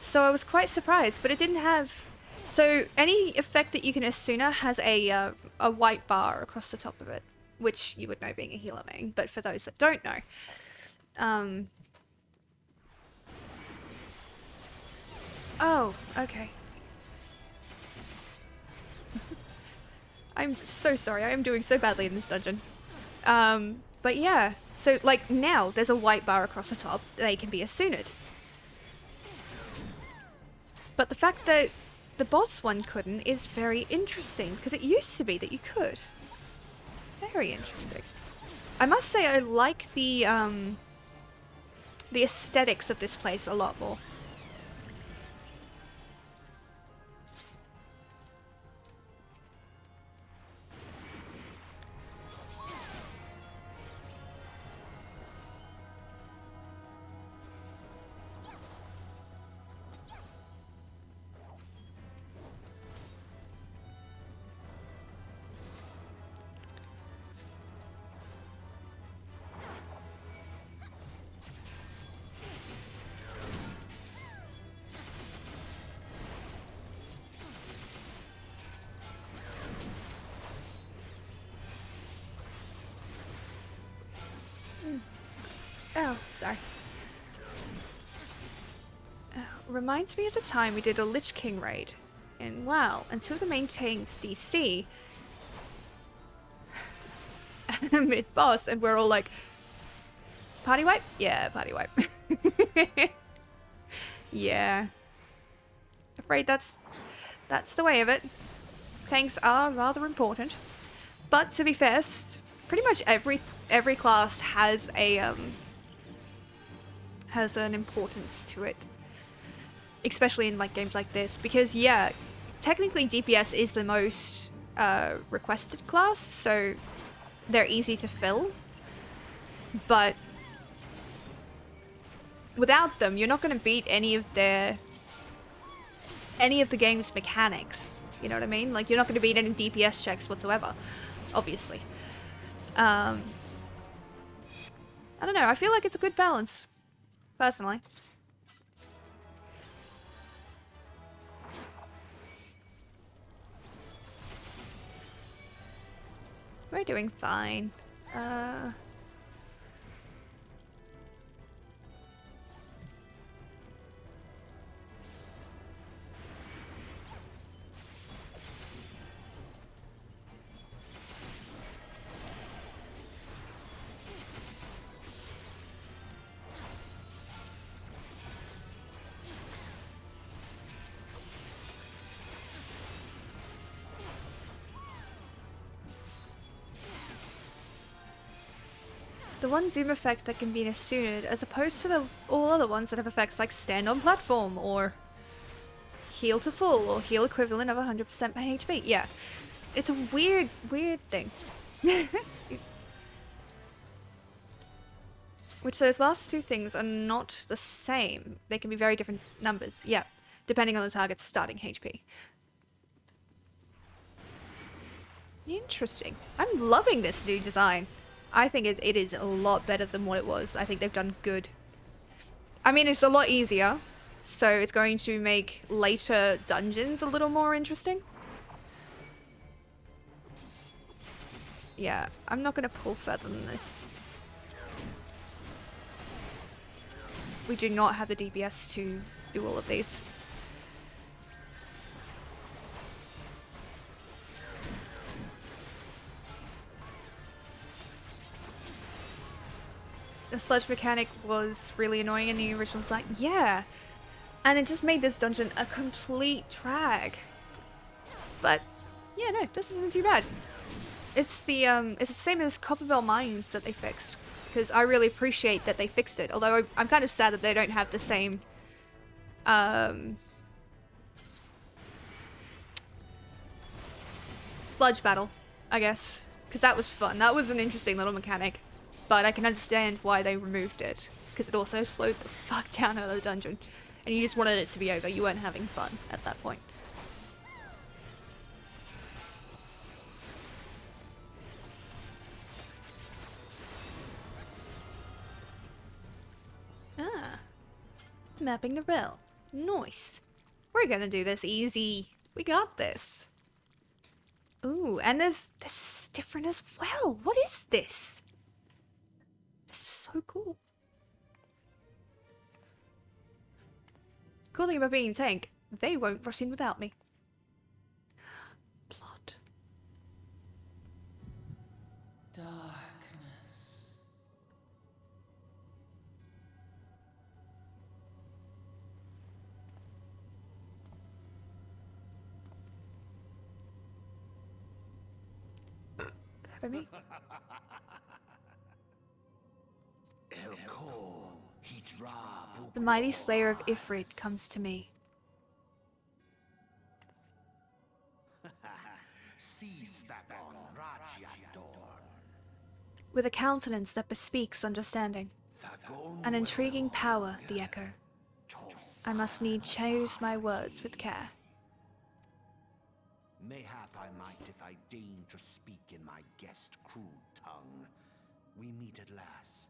So I was quite surprised, but it didn't have... So any effect that you can Asuna has a white bar across the top of it, which you would know being a healer main, but for those that don't know. Oh, okay. I'm so sorry, I am doing so badly in this dungeon. But yeah, so like now there's a white bar across the top, they can be Asuna'd. But the fact that the boss one couldn't is very interesting, because it used to be that you could. Very interesting. I must say I like the aesthetics of this place a lot more. Oh, sorry. Reminds me of the time we did a Lich King raid. And wow, until the main tanks DC mid-boss, and we're all like, Party wipe? Yeah, party wipe. Yeah. Afraid that's the way of it. Tanks are rather important. But to be fair, pretty much every class has a has an importance to it. Especially in like games like this, because yeah, technically DPS is the most requested class, so they're easy to fill. But without them, you're not going to beat any of the game's mechanics. You know what I mean? Like, you're not going to beat any DPS checks whatsoever, obviously. I don't know. I feel like it's a good balance, personally. We're doing fine. The one Doom effect that can be suited, as opposed to all other ones that have effects like stand on platform, or heal to full, or heal equivalent of 100% HP. Yeah, it's a weird thing. Which those last two things are not the same. They can be very different numbers, yeah, depending on the target's starting HP. Interesting. I'm loving this new design. I think it is a lot better than what it was. I think they've done good. I mean, it's a lot easier, so it's going to make later dungeons a little more interesting. Yeah, I'm not going to pull further than this. We do not have the DPS to do all of these. The sledge mechanic was really annoying in the original design. Yeah, and it just made this dungeon a complete drag. But yeah, no, this isn't too bad. It's the same as Copperbell Mines that they fixed, because I really appreciate that they fixed it. Although I'm kind of sad that they don't have the same sludge battle, I guess, because that was fun. That was an interesting little mechanic. But I can understand why they removed it, because it also slowed the fuck down out of the dungeon. And you just wanted it to be over. You weren't having fun at that point. Ah. Mapping the realm. Nice. We're gonna do this easy. We got this. Ooh, and this is different as well. What is this? This is so cool. Cool thing about being a tank, they won't rush in without me. Blood. Darkness. For me? The mighty slayer of Ifrit comes to me. With a countenance that bespeaks understanding. An intriguing power, the echo. I must need choose my words with care. Mayhap I might if I deign to speak in my guest crude tongue. We meet at last.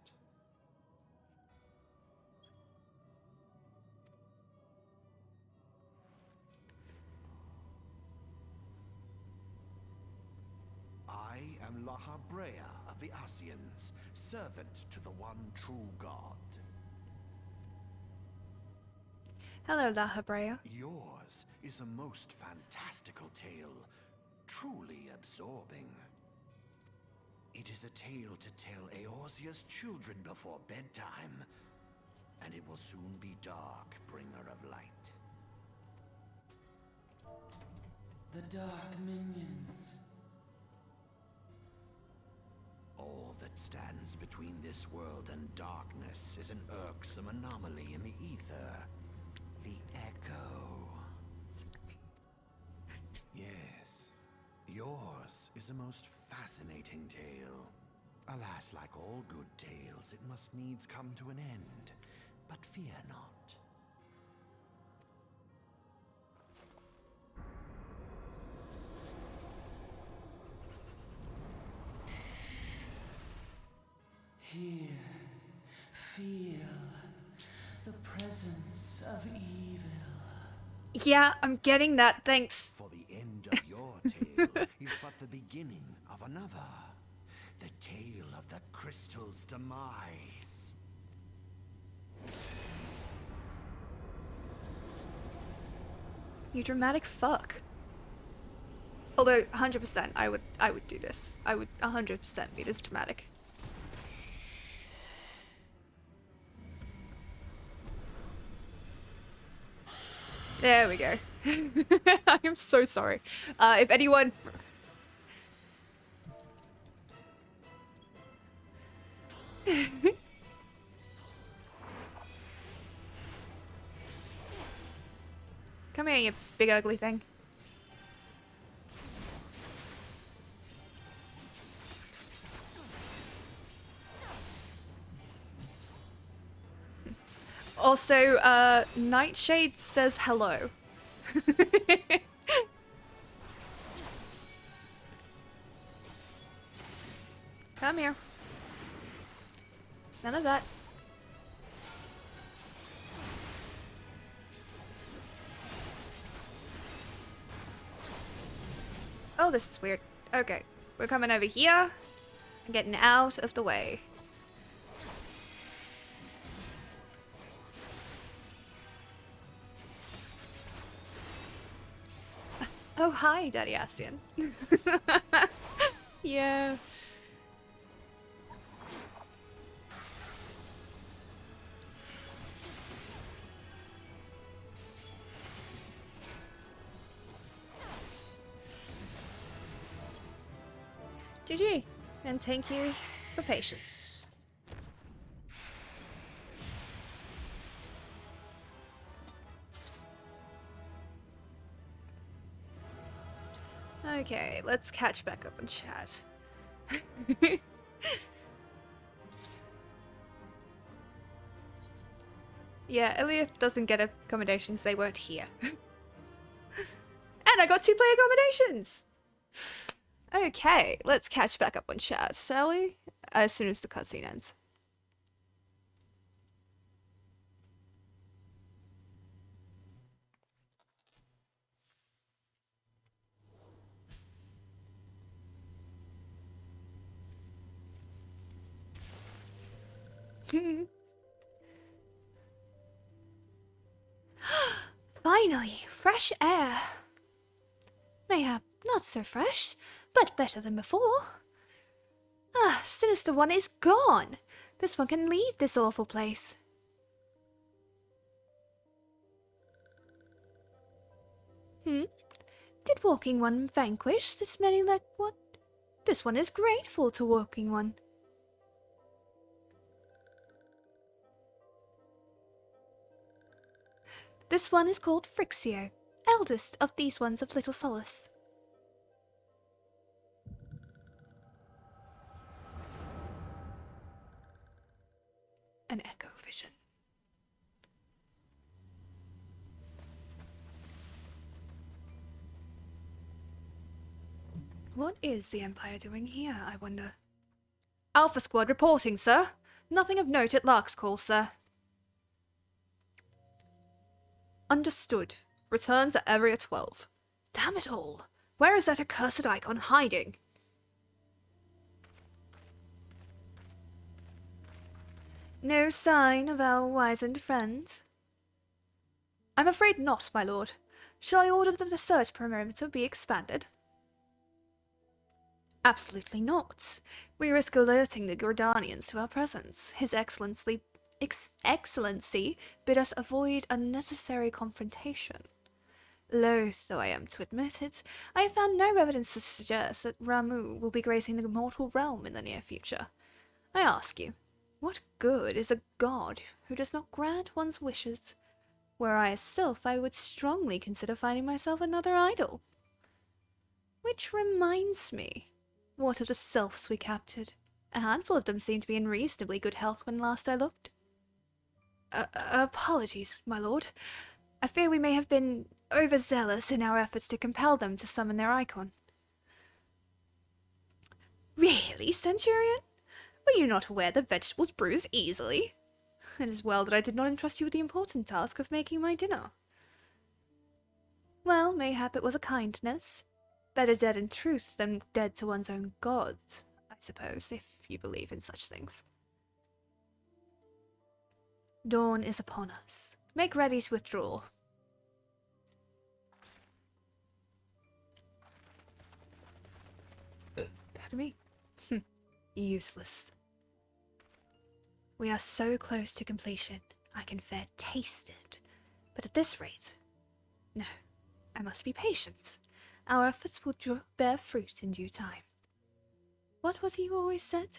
I am Lahabrea of the Asians, servant to the one true God. Hello, Lahabrea. Yours is a most fantastical tale, truly absorbing. It is a tale to tell Eorzea's children before bedtime, and it will soon be dark, bringer of light. The dark minions. All that stands between this world and darkness is an irksome anomaly in the ether. The Echo. Yes, yours is a most fascinating tale. Alas, like all good tales, it must needs come to an end. But fear not. Here, feel the presence of evil. Yeah, I'm getting that, thanks. For the end of your tale is but the beginning of another. The tale of the crystal's demise. You dramatic fuck. Although, 100%, I would do this. I would 100% be this dramatic. There we go. I am so sorry. If anyone... Come here, you big ugly thing. Also, Nightshade says hello. Come here. None of that. Oh, this is weird. Okay, we're coming over here and getting out of the way. Oh, hi, Daddy Ascian. Yeah. GG, and thank you for patience. Okay, let's catch back up on chat. Yeah, Elliot doesn't get accommodations, they weren't here. And I got 2 player accommodations! Okay, let's catch back up on chat, shall we? As soon as the cutscene ends. Finally, fresh air. Mayhap not so fresh, but better than before. Ah, Sinister One is gone. This one can leave this awful place. Did Walking One vanquish this many like one? This one is grateful to Walking One. This one is called Frixio, eldest of these ones of Little Solace. An echo vision. What is the Empire doing here, I wonder? Alpha Squad reporting, sir. Nothing of note at Lark's call, sir. Understood. Returns at Area 12. Damn it all. Where is that accursed icon hiding? No sign of our wizened friends? I'm afraid not, my lord. Shall I order that the search perimeter be expanded? Absolutely not. We risk alerting the Gordanians to our presence. His Excellency bid us avoid unnecessary confrontation. Loath though I am to admit it, I have found no evidence to suggest that Ramu will be gracing the mortal realm in the near future. I ask you, what good is a god who does not grant one's wishes? Were I a sylph, I would strongly consider finding myself another idol. Which reminds me, what of the sylphs we captured? A handful of them seemed to be in reasonably good health when last I looked. Apologies, my lord. I fear we may have been overzealous in our efforts to compel them to summon their icon. Really, Centurion? Were you not aware that vegetables bruise easily? It is well that I did not entrust you with the important task of making my dinner. Well, mayhap it was a kindness. Better dead in truth than dead to one's own gods, I suppose, if you believe in such things. Dawn is upon us. Make ready to withdraw. Pardon me. Useless. We are so close to completion, I can fair taste it. But at this rate, no, I must be patient. Our efforts will bear fruit in due time. What was it you always said?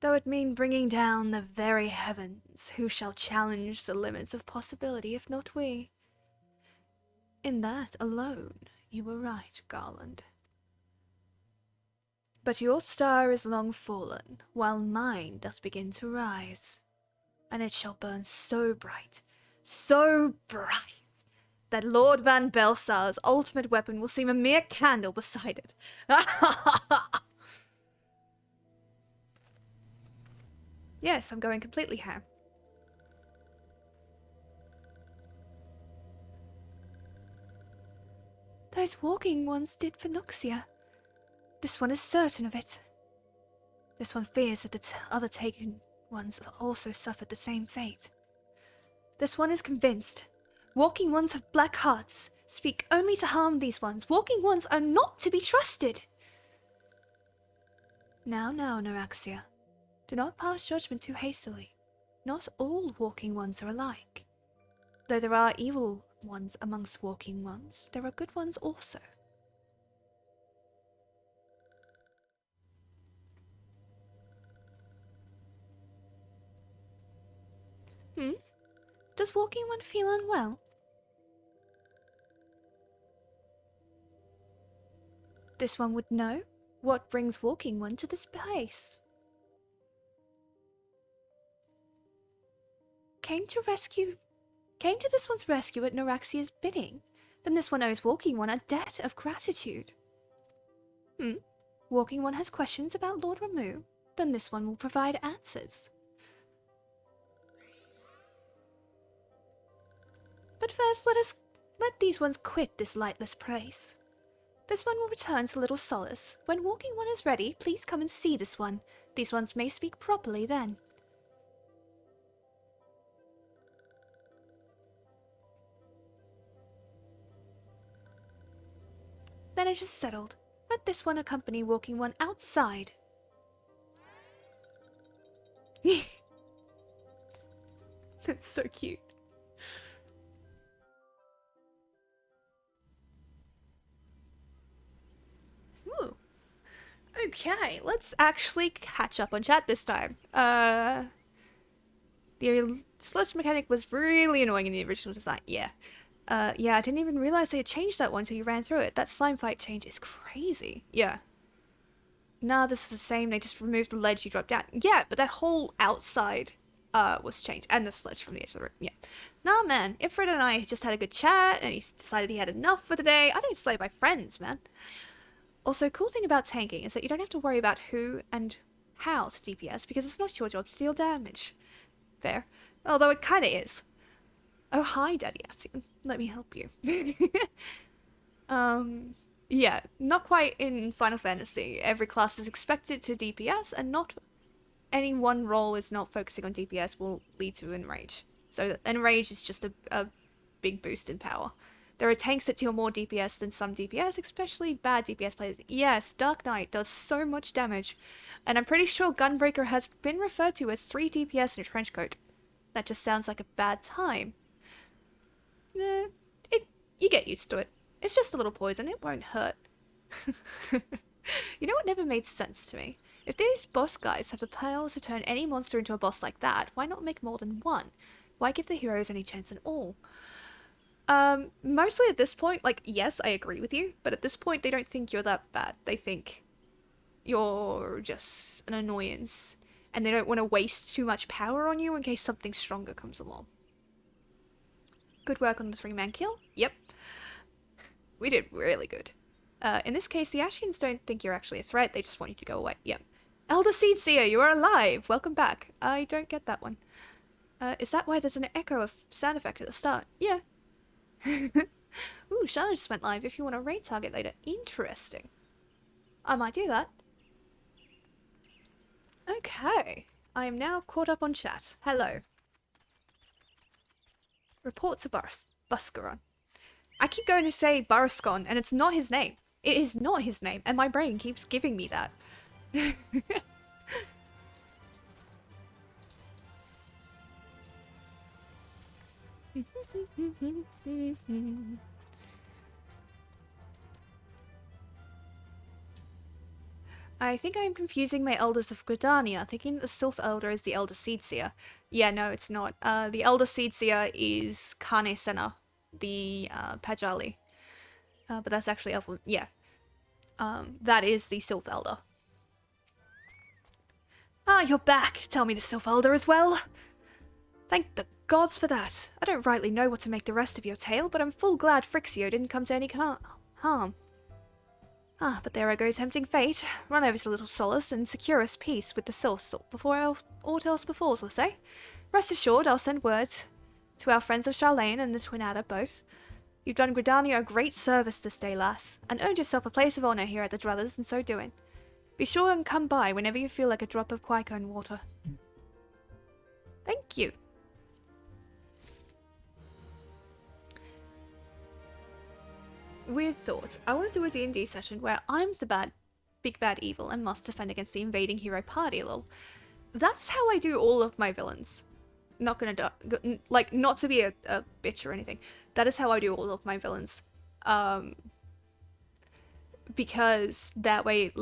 Though it mean bringing down the very heavens, who shall challenge the limits of possibility if not we? In that alone, you were right, Garland. But your star is long fallen, while mine doth begin to rise, and it shall burn so bright, that Lord Van Belsar's ultimate weapon will seem a mere candle beside it. Yes, I'm going completely ham. Those walking ones did for Noxia. This one is certain of it. This one fears that the other taken ones also suffered the same fate. This one is convinced. Walking ones have black hearts, speak only to harm these ones. Walking ones are not to be trusted. Now, Noraxia. Do not pass judgment too hastily. Not all walking ones are alike. Though there are evil ones amongst walking ones, there are good ones also. Does walking one feel unwell? This one would know what brings walking one to this place. Came to this one's rescue at Noraxia's bidding. Then this one owes walking one a debt of gratitude. Walking one has questions about Lord Ramu. Then this one will provide answers. But first, let these ones quit this lightless place. This one will return to little solace. When walking one is ready, please come and see this one. These ones may speak properly then. Then it is settled. Let this one accompany walking one outside. That's so cute. Ooh. Okay, let's actually catch up on chat this time. The sludge mechanic was really annoying in the original design. Yeah. Yeah, I didn't even realize they had changed that one until you ran through it. That slime fight change is crazy. Yeah. Nah, this is the same. They just removed the ledge you dropped down. Yeah, but that whole outside was changed. And the sludge from the edge of the room. Yeah. Nah, man. Ifrit and I just had a good chat, and he decided he had enough for today. I don't slay my friends, man. Also, cool thing about tanking is that you don't have to worry about who and how to DPS, because it's not your job to deal damage. Fair. Although it kinda is. Oh, hi, Daddy Asian. Let me help you. Yeah, not quite in Final Fantasy. Every class is expected to DPS, and not any one role is not focusing on DPS will lead to Enrage. So Enrage is just a big boost in power. There are tanks that deal more DPS than some DPS, especially bad DPS players. Yes, Dark Knight does so much damage. And I'm pretty sure Gunbreaker has been referred to as 3 DPS in a trench coat. That just sounds like a bad time. You get used to it. It's just a little poison, it won't hurt. You know what never made sense to me? If these boss guys have the power to turn any monster into a boss like that, why not make more than one? Why give the heroes any chance at all? Mostly at this point, like, yes, I agree with you, but at this point they don't think you're that bad. They think you're just an annoyance, and they don't want to waste too much power on you in case something stronger comes along. Good work on the 3-man kill. Yep. We did really good. In this case, the Ashians don't think you're actually a threat, they just want you to go away. Yep. Elder Seed Seer, you are alive! Welcome back. I don't get that one. Is that why there's an echo of sound effect at the start? Yeah. Ooh, Shana just went live if you want a raid target later. Interesting. I might do that. Okay. I am now caught up on chat. Hello. Report to Buscaron. I keep going to say Barascon, and it's not his name. It is not his name, and my brain keeps giving me that. I think I am confusing my Elders of Gridania, thinking that the Sylph Elder is the Elder Seedseer. Yeah, no, it's not. The Elder Seedseer is Kane Senna, the Pajali. But that's actually Elf. Yeah. That is the Sylph Elder. Ah, you're back. Tell me the Sylph Elder as well. Thank the gods for that. I don't rightly know what to make the rest of your tale, but I'm full glad Frixio didn't come to any harm. Ah, but there I go, tempting fate. Run over to Little Solace and secure us peace with the Sylphs before aught else befalls, let's say. Rest assured, I'll send word to our friends of Charlene and the Twin Adder both. You've done Gridania a great service this day, lass, and earned yourself a place of honour here at the Druthers in so doing. Be sure and come by whenever you feel like a drop of Quicone water. Thank you. Weird thought. I want to do a D&D session where I'm the big bad evil and must defend against the invading hero party, lol. That's how I do all of my villains. Not gonna like, not to be a bitch or anything. That is how I do all of my villains. Because that way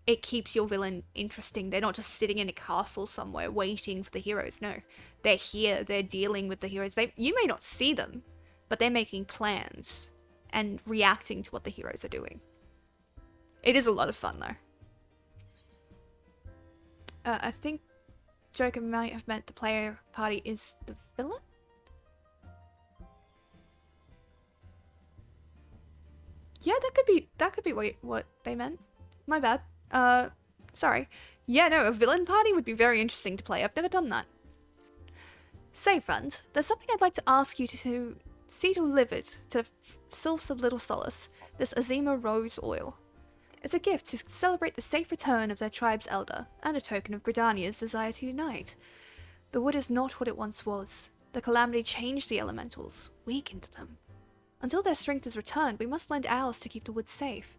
it keeps your villain interesting. They're not just sitting in a castle somewhere waiting for the heroes. No, they're here. They're dealing with the heroes. You may not see them, but they're making plans and reacting to what the heroes are doing. It is a lot of fun, though. I think Joker might have meant the player party is the villain? Yeah, that could be what they meant. My bad. Sorry. Yeah, no, a villain party would be very interesting to play. I've never done that. Say, friend, there's something I'd like to ask you to see delivered to Sylphs of Little Solace, this Azima Rose Oil. It's a gift to celebrate the safe return of their tribe's elder, and a token of Gridania's desire to unite. The wood is not what it once was. The calamity changed the elementals, weakened them. Until their strength is returned, we must lend ours to keep the wood safe.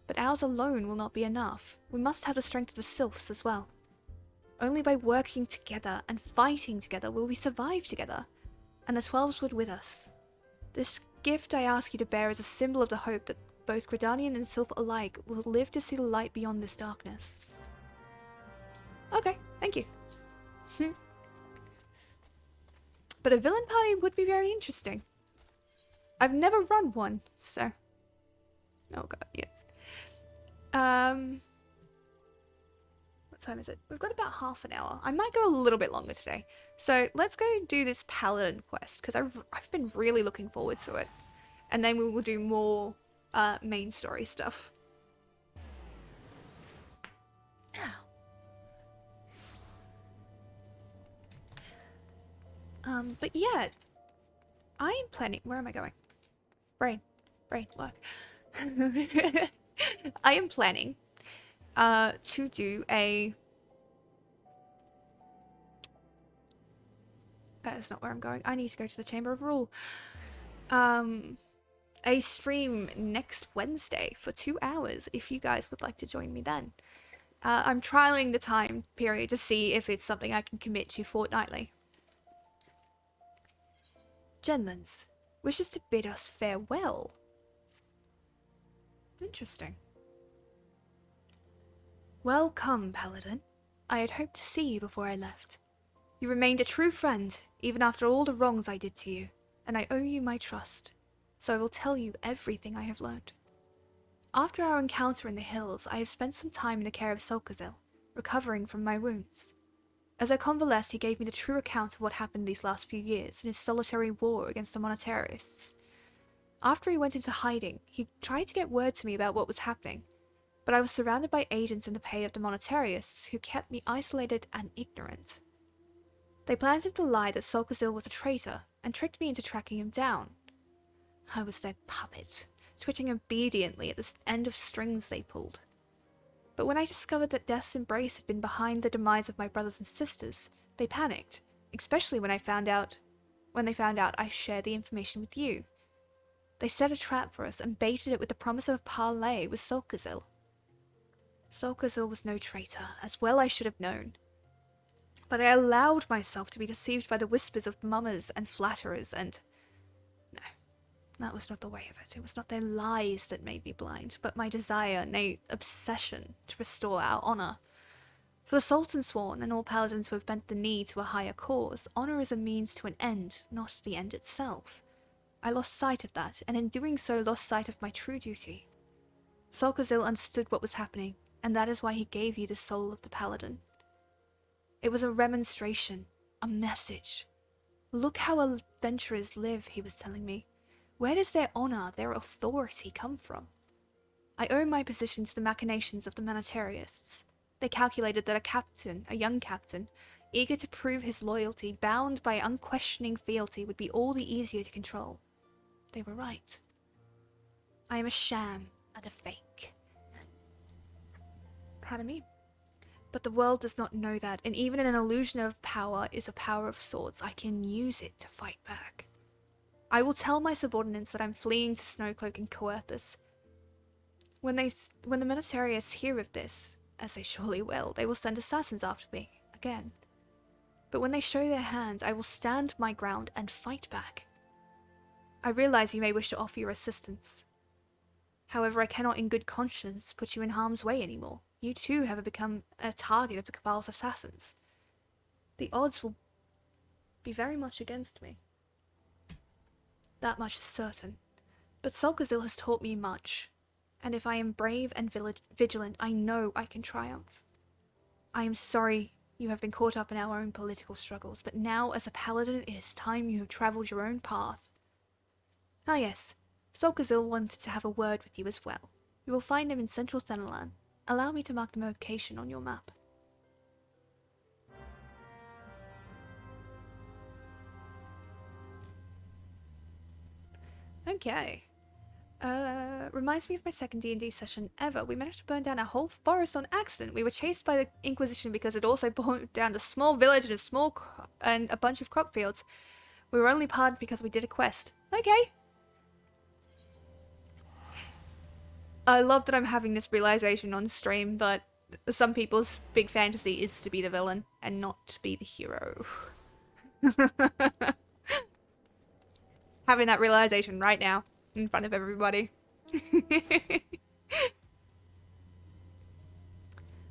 But ours alone will not be enough. We must have the strength of the Sylphs as well. Only by working together and fighting together will we survive together, and the 12s would with us. This gift I ask you to bear is a symbol of the hope that both Gridanian and Sylph alike will live to see the light beyond this darkness. Okay, thank you. But a villain party would be very interesting. I've never run one, so... Oh god, yeah. What time is it? We've got about half an hour. I might go a little bit longer today. So let's go do this Paladin quest, because I've been really looking forward to it. And then we will do more main story stuff. But yeah, I am planning. Where am I going? Brain, work. I am planning to do a. That is not where I'm going. I need to go to the Chamber of Rule. a stream next Wednesday for 2 hours if you guys would like to join me then. I'm trialing the time period to see if it's something I can commit to fortnightly. Genlands wishes to bid us farewell. Interesting. Welcome, Paladin. I had hoped to see you before I left. You remained a true friend, even after all the wrongs I did to you, and I owe you my trust, so I will tell you everything I have learned. After our encounter in the hills, I have spent some time in the care of Solkazil, recovering from my wounds. As I convalesced, he gave me the true account of what happened these last few years in his solitary war against the monetarists. After he went into hiding, he tried to get word to me about what was happening, but I was surrounded by agents in the pay of the monetarists who kept me isolated and ignorant. They planted the lie that Solkazil was a traitor and tricked me into tracking him down. I was their puppet, twitching obediently at the end of strings they pulled. But when I discovered that Death's Embrace had been behind the demise of my brothers and sisters, they panicked, especially when they found out I shared the information with you. They set a trap for us and baited it with the promise of a parley with Solkazil. Solkazil was no traitor, as well I should have known. But I allowed myself to be deceived by the whispers of mummers and flatterers, and... No, that was not the way of it. It was not their lies that made me blind, but my desire, nay, obsession, to restore our honour. For the Sultan Sworn, and all paladins who have bent the knee to a higher cause, honour is a means to an end, not the end itself. I lost sight of that, and in doing so lost sight of my true duty. Solkazil understood what was happening, and that is why he gave you the soul of the paladin. It was a remonstration, a message. Look how adventurers live, he was telling me. Where does their honour, their authority come from? I owe my position to the machinations of the monetarists. They calculated that a young captain, eager to prove his loyalty, bound by unquestioning fealty, would be all the easier to control. They were right. I am a sham and a fake. Pardon me. But the world does not know that, and even an illusion of power is a power of sorts. I can use it to fight back. I will tell my subordinates that I'm fleeing to Snowcloak and Coerthus. When the monetarists hear of this, as they surely will, they will send assassins after me, again. But when they show their hand, I will stand my ground and fight back. I realize you may wish to offer your assistance. However, I cannot in good conscience put you in harm's way anymore. You too have become a target of the Cabal's assassins. The odds will be very much against me. That much is certain. But Solkazil has taught me much, and if I am brave and vigilant, I know I can triumph. I am sorry you have been caught up in our own political struggles, but now, as a paladin, it is time you have travelled your own path. Ah yes, Solkazil wanted to have a word with you as well. You will find him in central Thanalan. Allow me to mark the location on your map. Okay. Reminds me of my second D&D session ever. We managed to burn down a whole forest on accident. We were chased by the Inquisition because it also burned down a small village and a bunch of crop fields. We were only pardoned because we did a quest. Okay. I love that I'm having this realization on stream that some people's big fantasy is to be the villain and not to be the hero. Having that realization right now in front of everybody. But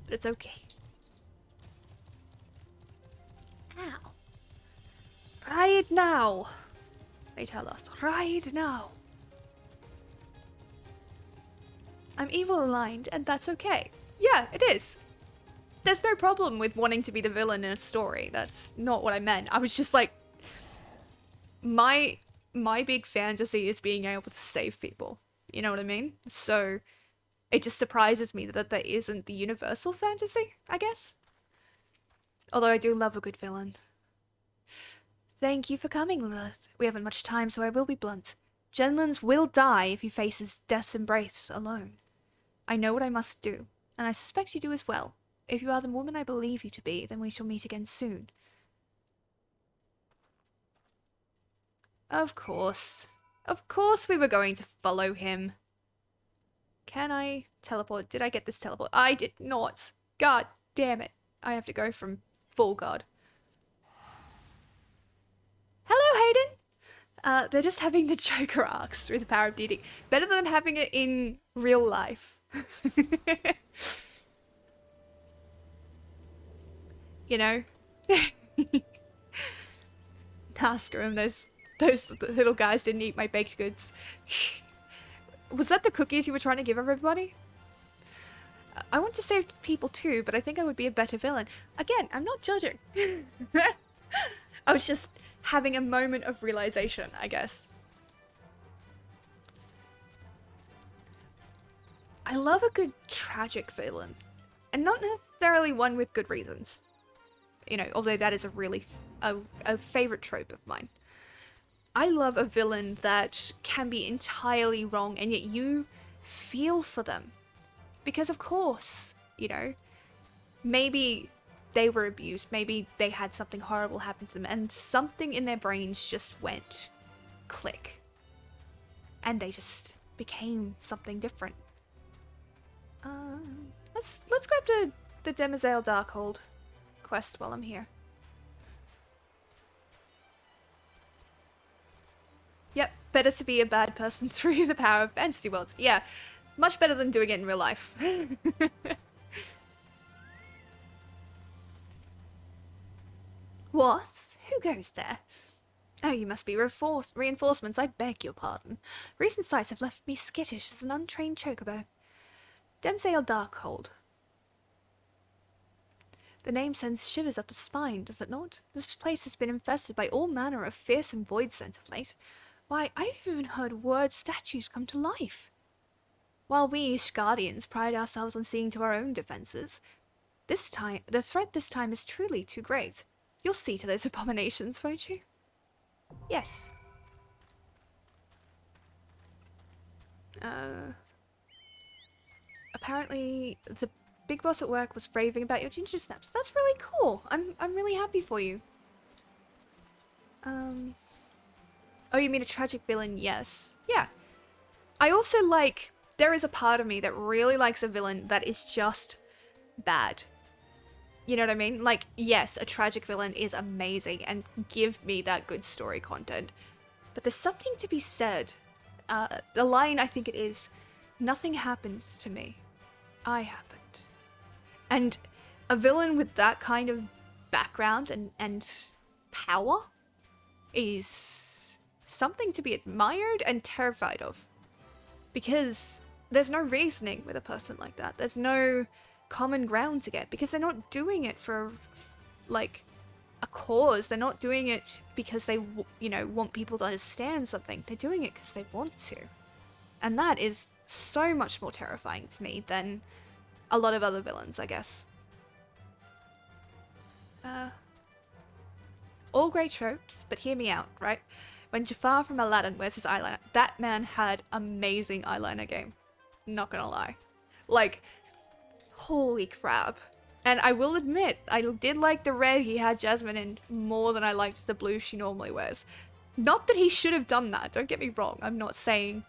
it's okay. Ow. Right now. They tell us. Right now. I'm evil aligned, and that's okay. Yeah, it is. There's no problem with wanting to be the villain in a story. That's not what I meant. I was just like... My big fantasy is being able to save people. You know what I mean? So, it just surprises me that there isn't the universal fantasy, I guess. Although I do love a good villain. Thank you for coming, Lilith. We haven't much time, so I will be blunt. Genlands will die if he faces Death's Embrace alone. I know what I must do, and I suspect you do as well. If you are the woman I believe you to be, then we shall meet again soon. Of course. Of course we were going to follow him. Can I teleport? Did I get this teleport? I did not. God damn it. I have to go from full god. Hello, Hayden. They're just having the Joker arcs through the power of DD. Better than having it in real life. You know? Nah, screw 'em. Those little guys didn't eat my baked goods. Was that the cookies you were trying to give everybody? I want to save people too, but I think I would be a better villain. Again, I'm not judging. I was just having a moment of realization, I guess. I love a good tragic villain. And not necessarily one with good reasons. You know, although that is a really a favorite trope of mine. I love a villain that can be entirely wrong and yet you feel for them. Because of course, you know, maybe they were abused, maybe they had something horrible happen to them and something in their brains just went click. And they just became something different. Let's grab the Demoiselle Darkhold quest while I'm here. Yep, better to be a bad person through the power of fantasy worlds. Yeah, much better than doing it in real life. What? Who goes there? Oh, you must be reinforcements, I beg your pardon. Recent sights have left me skittish as an untrained chocobo. Demoiselle Darkhold. The name sends shivers up the spine, does it not? This place has been infested by all manner of fearsome void scent of late. Why, I've even heard word statues come to life. While we Ishgardians pride ourselves on seeing to our own defences, the threat this time is truly too great. You'll see to those abominations, won't you? Yes. Apparently the big boss at work was raving about your ginger snaps. That's really cool. I'm really happy for you. Oh, you mean a tragic villain? Yes. Yeah. I also like, there is a part of me that really likes a villain that is just bad. You know what I mean? Like, yes, a tragic villain is amazing and give me that good story content. But there's something to be said. The line, I think it is, nothing happens to me. I happened. And a villain with that kind of background and power is something to be admired and terrified of. Because there's no reasoning with a person like that. There's no common ground to get because they're not doing it for like a cause. They're not doing it because they, you know, want people to understand something. They're doing it because they want to. And that is so much more terrifying to me than a lot of other villains, I guess. All great tropes, but hear me out, right? When Jafar from Aladdin wears his eyeliner, that man had amazing eyeliner game. Not gonna lie. Like, holy crap. And I will admit, I did like the red he had Jasmine in more than I liked the blue she normally wears. Not that he should have done that, don't get me wrong. I'm not saying,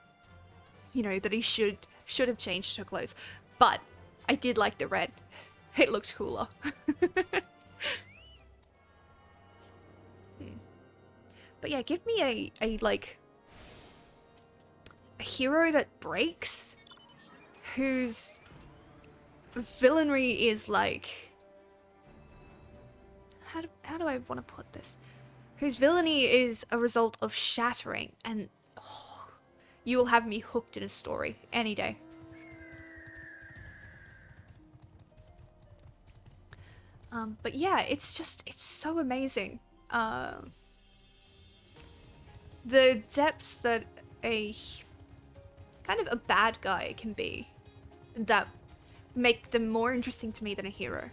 you know, that he should have changed her clothes. But I did like the red. It looked cooler. But yeah, give me a hero that breaks, whose villainy is like, how do I want to put this? Whose villainy is a result of shattering, and oh, you will have me hooked in a story any day. But yeah, it's so amazing. The depths that a kind of a bad guy can be that make them more interesting to me than a hero.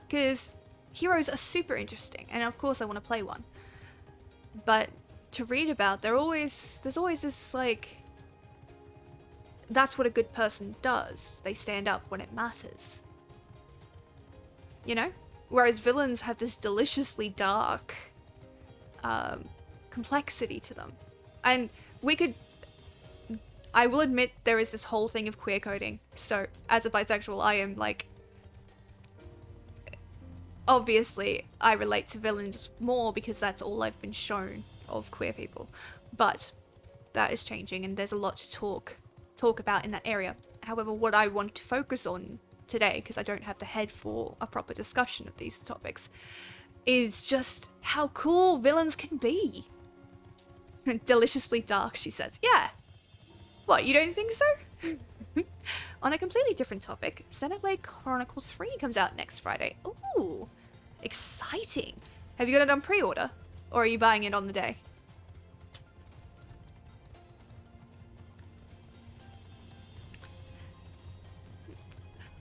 Because heroes are super interesting, and of course I want to play one. But to read about, there's always this like, that's what a good person does. They stand up when it matters. You know? Whereas villains have this deliciously dark complexity to them. And we could I will admit there is this whole thing of queer coding. So, as a bisexual, I am like... Obviously, I relate to villains more because that's all I've been shown of queer people. But that is changing and there's a lot to talk about in that area. However, what I want to focus on today, because I don't have the head for a proper discussion of these topics, is just how cool villains can be. Deliciously dark, she says. Yeah. What, you don't think so? On a completely different topic, Xenoblade Chronicles 3 comes out next Friday. Ooh, exciting. Have you got it on pre-order? Or are you buying it on the day?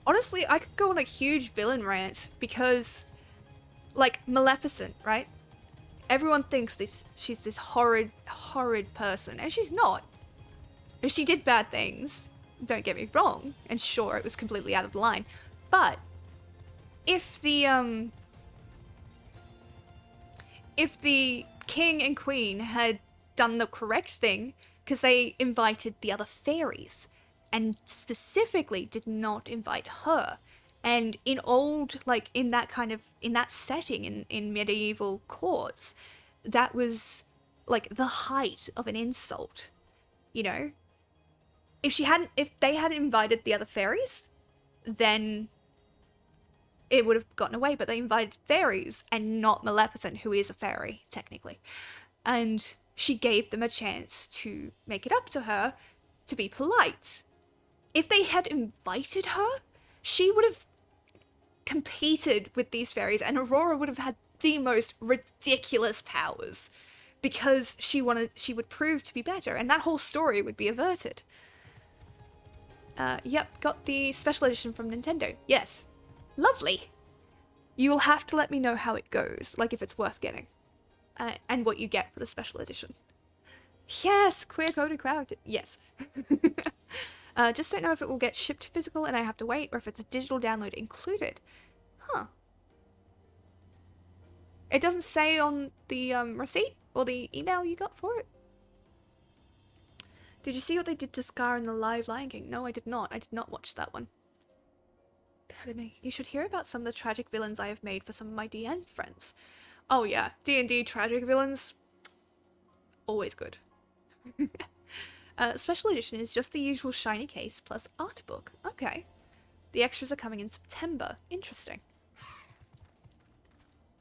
Honestly, I could go on a huge villain rant because, like, Maleficent, right? Everyone thinks she's this horrid person, and she's not. If she did bad things, don't get me wrong, and sure, it was completely out of line, but if the king and queen had done the correct thing, because they invited the other fairies, and specifically did not invite her, and in old, like, in that setting, in medieval courts, that was, like, the height of an insult, you know? If they hadn't invited the other fairies, then it would have gotten away, but they invited fairies and not Maleficent, who is a fairy, technically. And she gave them a chance to make it up to her, to be polite. If they had invited her, she would have competed with these fairies, and Aurora would have had the most ridiculous powers, because she would prove to be better, and that whole story would be averted. Yep, got the special edition from Nintendo. Yes. Lovely. You will have to let me know how it goes, like if it's worth getting. And what you get for the special edition. Yes, queer-coded crowd. Yes. Just don't know if it will get shipped physical and I have to wait, or if it's a digital download included. Huh. It doesn't say on the receipt or the email you got for it. Did you see what they did to Scar in the live Lion King? No, I did not. I did not watch that one. Pardon me. You should hear about some of the tragic villains I have made for some of my D&D friends. Oh yeah, D&D tragic villains. Always good. Special edition is just the usual shiny case plus art book. Okay. The extras are coming in September. Interesting.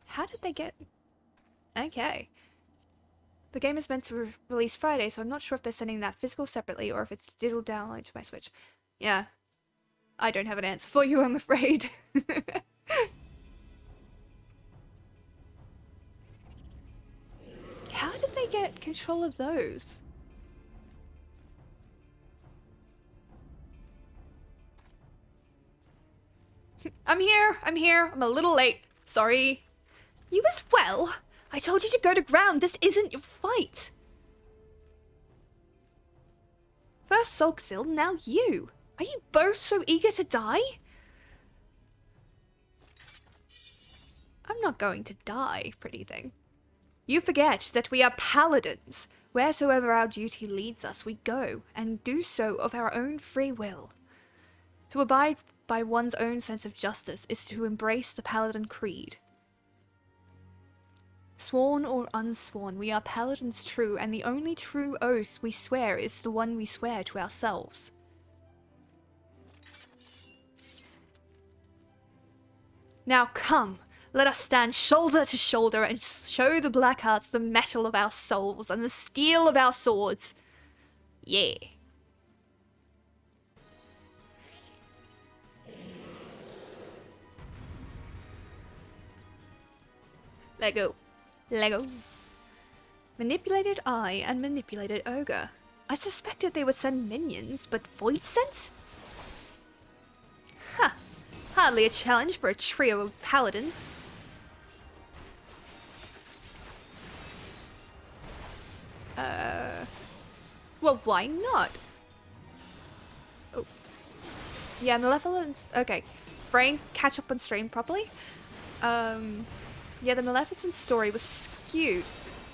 How did they get... Okay. The game is meant to release Friday, so I'm not sure if they're sending that physical separately or if it's digital download to my Switch. Yeah. I don't have an answer for you, I'm afraid. How did they get control of those? I'm here. I'm a little late. Sorry. You as well? I told you to go to ground. This isn't your fight. First Sulkzil, now you. Are you both so eager to die? I'm not going to die, pretty thing. You forget that we are paladins. Wheresoever our duty leads us, we go, and do so of our own free will. To abide by one's own sense of justice is to embrace the paladin creed. Sworn or unsworn, we are paladins true, and the only true oath we swear is the one we swear to ourselves. Now come, let us stand shoulder to shoulder and show the Blackhearts the metal of our souls and the steel of our swords. Yeah. Lego. Lego. Manipulated Eye and Manipulated Ogre. I suspected they would send minions, but Void sent? Huh. Hardly a challenge for a trio of paladins. Well, why not? Oh. Yeah, Maleficent's... Okay. Brain, catch up on stream properly. Yeah, the Maleficent story was skewed.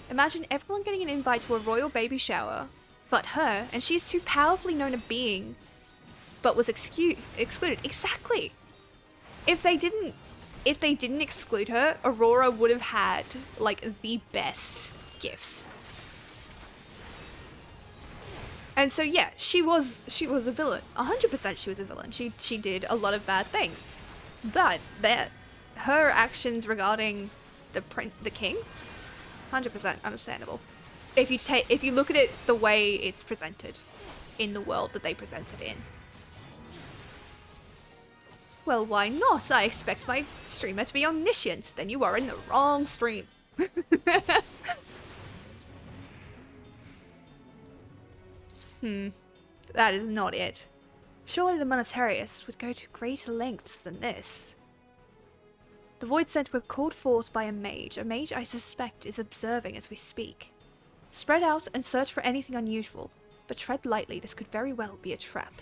Imagine everyone getting an invite to a royal baby shower, but her, and she's too powerfully known a being, but was excluded. Exactly. If they didn't exclude her, Aurora would have had like the best gifts. And so yeah, she was a villain. 100% she was a villain. She did a lot of bad things. But her actions regarding the king, 100% understandable. If you look at it the way it's presented in the world that they present it in. Well, why not? I expect my streamer to be omniscient. Then you are in the wrong stream. That is not it. Surely the Monetarius would go to greater lengths than this. The Void Scent were called forth by a mage I suspect is observing as we speak. Spread out and search for anything unusual, but tread lightly, this could very well be a trap.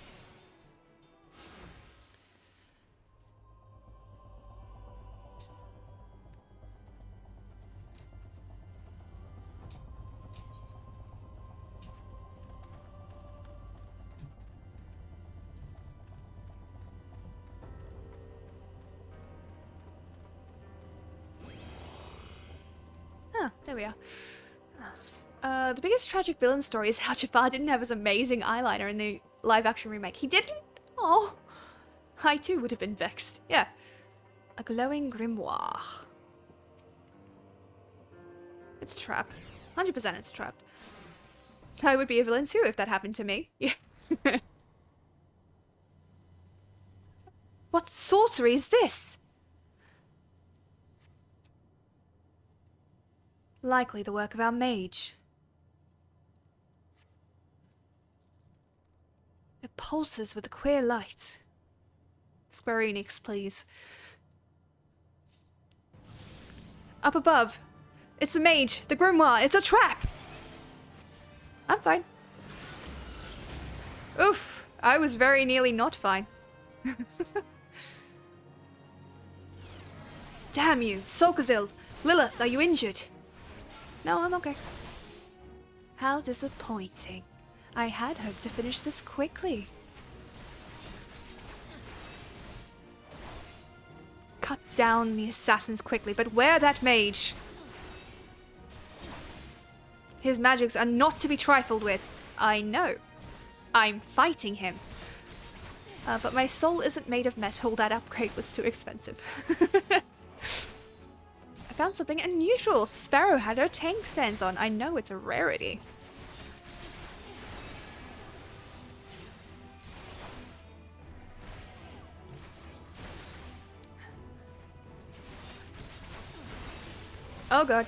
Ah, there we are. The biggest tragic villain story is how Jafar didn't have his amazing eyeliner in the live-action remake. He didn't? Oh, I too would have been vexed. Yeah. A glowing grimoire. It's a trap. 100% it's a trap. I would be a villain too if that happened to me. Yeah. What sorcery is this? Likely the work of our mage. It pulses with a queer light. Square Enix, please. Up above. It's a mage. The grimoire. It's a trap. I'm fine. Oof. I was very nearly not fine. Damn you. Solkazil. Lilith, are you injured? No, I'm okay. How disappointing. I had hoped to finish this quickly. Cut down the assassins quickly, but where that mage? His magics are not to be trifled with. I know. I'm fighting him. But my soul isn't made of metal. That upgrade was too expensive. I found something unusual. Sparrow had her tank stands on. I know it's a rarity. Oh god.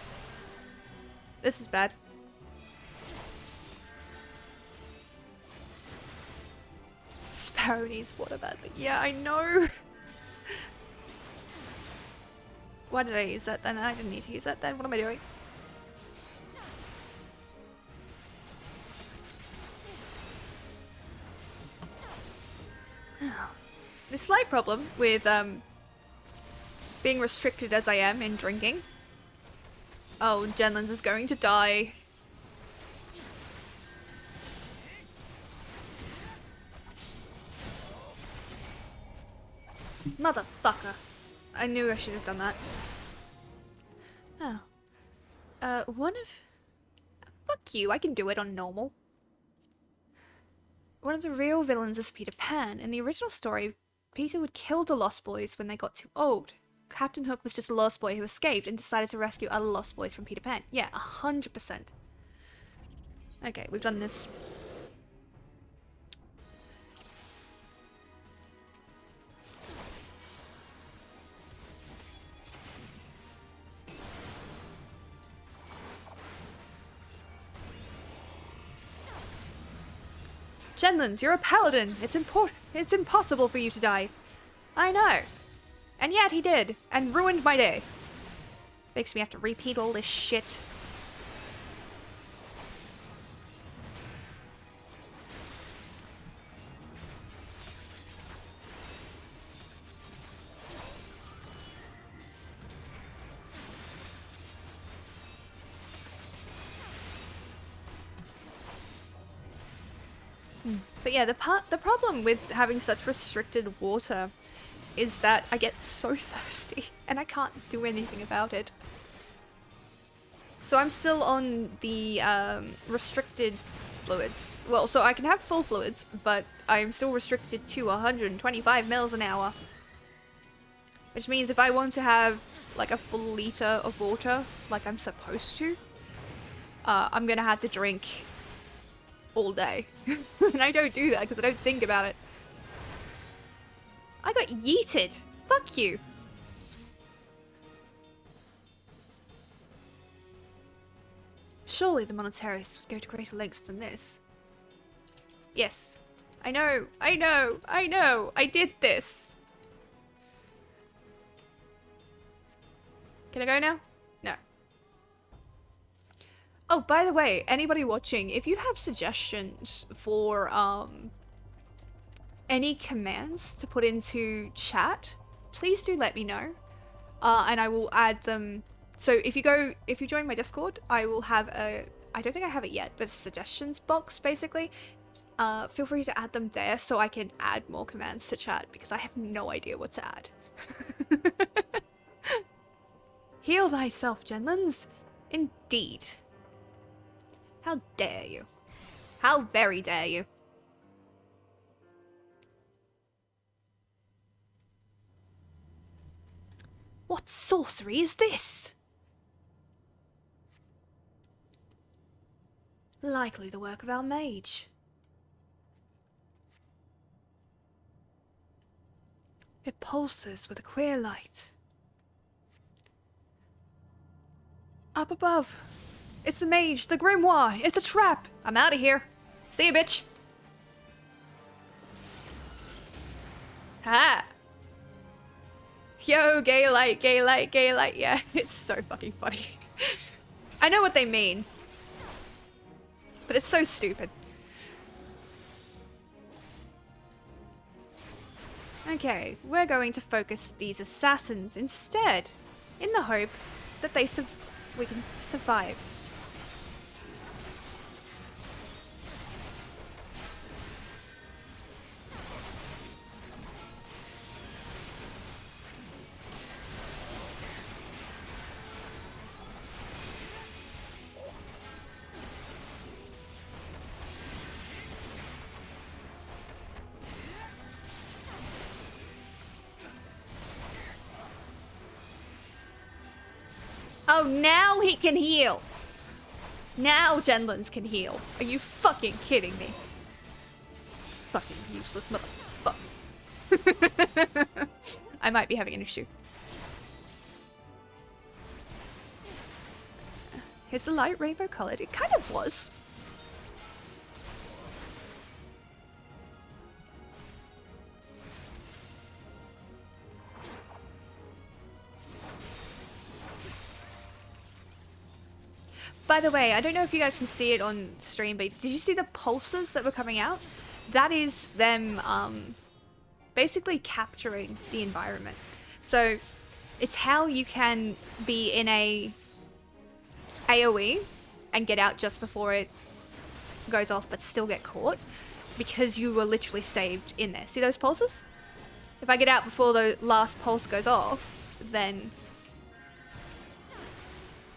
This is bad. Sparrow needs water badly. Yeah, I know. Why did I use that then? I didn't need to use that then. What am I doing? The slight problem with being restricted as I am in drinking. Oh, Jenlins is going to die. Motherfucker. I knew I should have done that. Oh. Fuck you, I can do it on normal. One of the real villains is Peter Pan. In the original story, Peter would kill the Lost Boys when they got too old. Captain Hook was just a lost boy who escaped and decided to rescue other lost boys from Peter Pan. Yeah, 100%. Okay, we've done this. Jenlins, you're a paladin. It's impossible for you to die. I know. And yet he did, and ruined my day. Makes me have to repeat all this shit. But yeah, the problem with having such restricted water is that I get so thirsty and I can't do anything about it. So I'm still on the restricted fluids. Well, so I can have full fluids, but I'm still restricted to 125 mils an hour. Which means if I want to have like a full liter of water, like I'm supposed to, I'm gonna have to drink all day. And I don't do that because I don't think about it. I got yeeted. Fuck you. Surely the monetarists would go to greater lengths than this. Yes. I know. I did this. Can I go now? No. Oh, by the way, anybody watching, if you have suggestions for any commands to put into chat, please do let me know. And I will add them. So if you join my Discord, I will have I don't think I have it yet, but a suggestions box basically. Feel free to add them there so I can add more commands to chat because I have no idea what to add. Heal thyself, Genlands. Indeed. How dare you? How very dare you? What sorcery is this? Likely the work of our mage. It pulses with a queer light. Up above. It's the mage, the grimoire, it's a trap. I'm out of here. See ya, bitch. Ha! Yo, gay light, gay light, gay light. Yeah, it's so fucking funny. I know what they mean. But it's so stupid. Okay, we're going to focus these assassins instead, in the hope that we can survive. Oh, now he can heal. Now Genlands can heal. Are you fucking kidding me? Fucking useless motherfucker. I might be having an issue. Is the light rainbow colored? It kind of was. By the way, I don't know if you guys can see it on stream, but did you see the pulses that were coming out? That is them basically capturing the environment. So it's how you can be in a AoE and get out just before it goes off but still get caught because you were literally saved in there. See those pulses? If I get out before the last pulse goes off, then...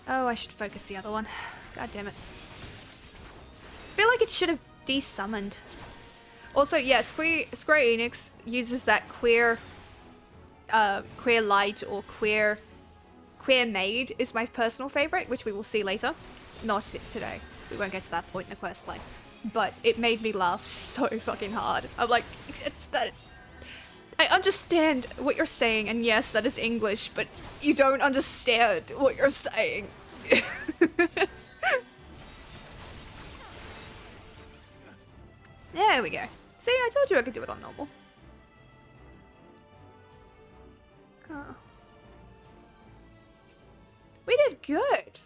Oh, I should focus the other one. God damn it. I feel like it should have de-summoned. Also, yeah, Square Enix uses that queer light or queer maid is my personal favorite, which we will see later. Not today. We won't get to that point in the quest line. But it made me laugh so fucking hard. I'm like, it's that... I understand what you're saying, and yes, that is English, but you don't understand what you're saying. There we go. See, I told you I could do it on normal. Oh. We did good.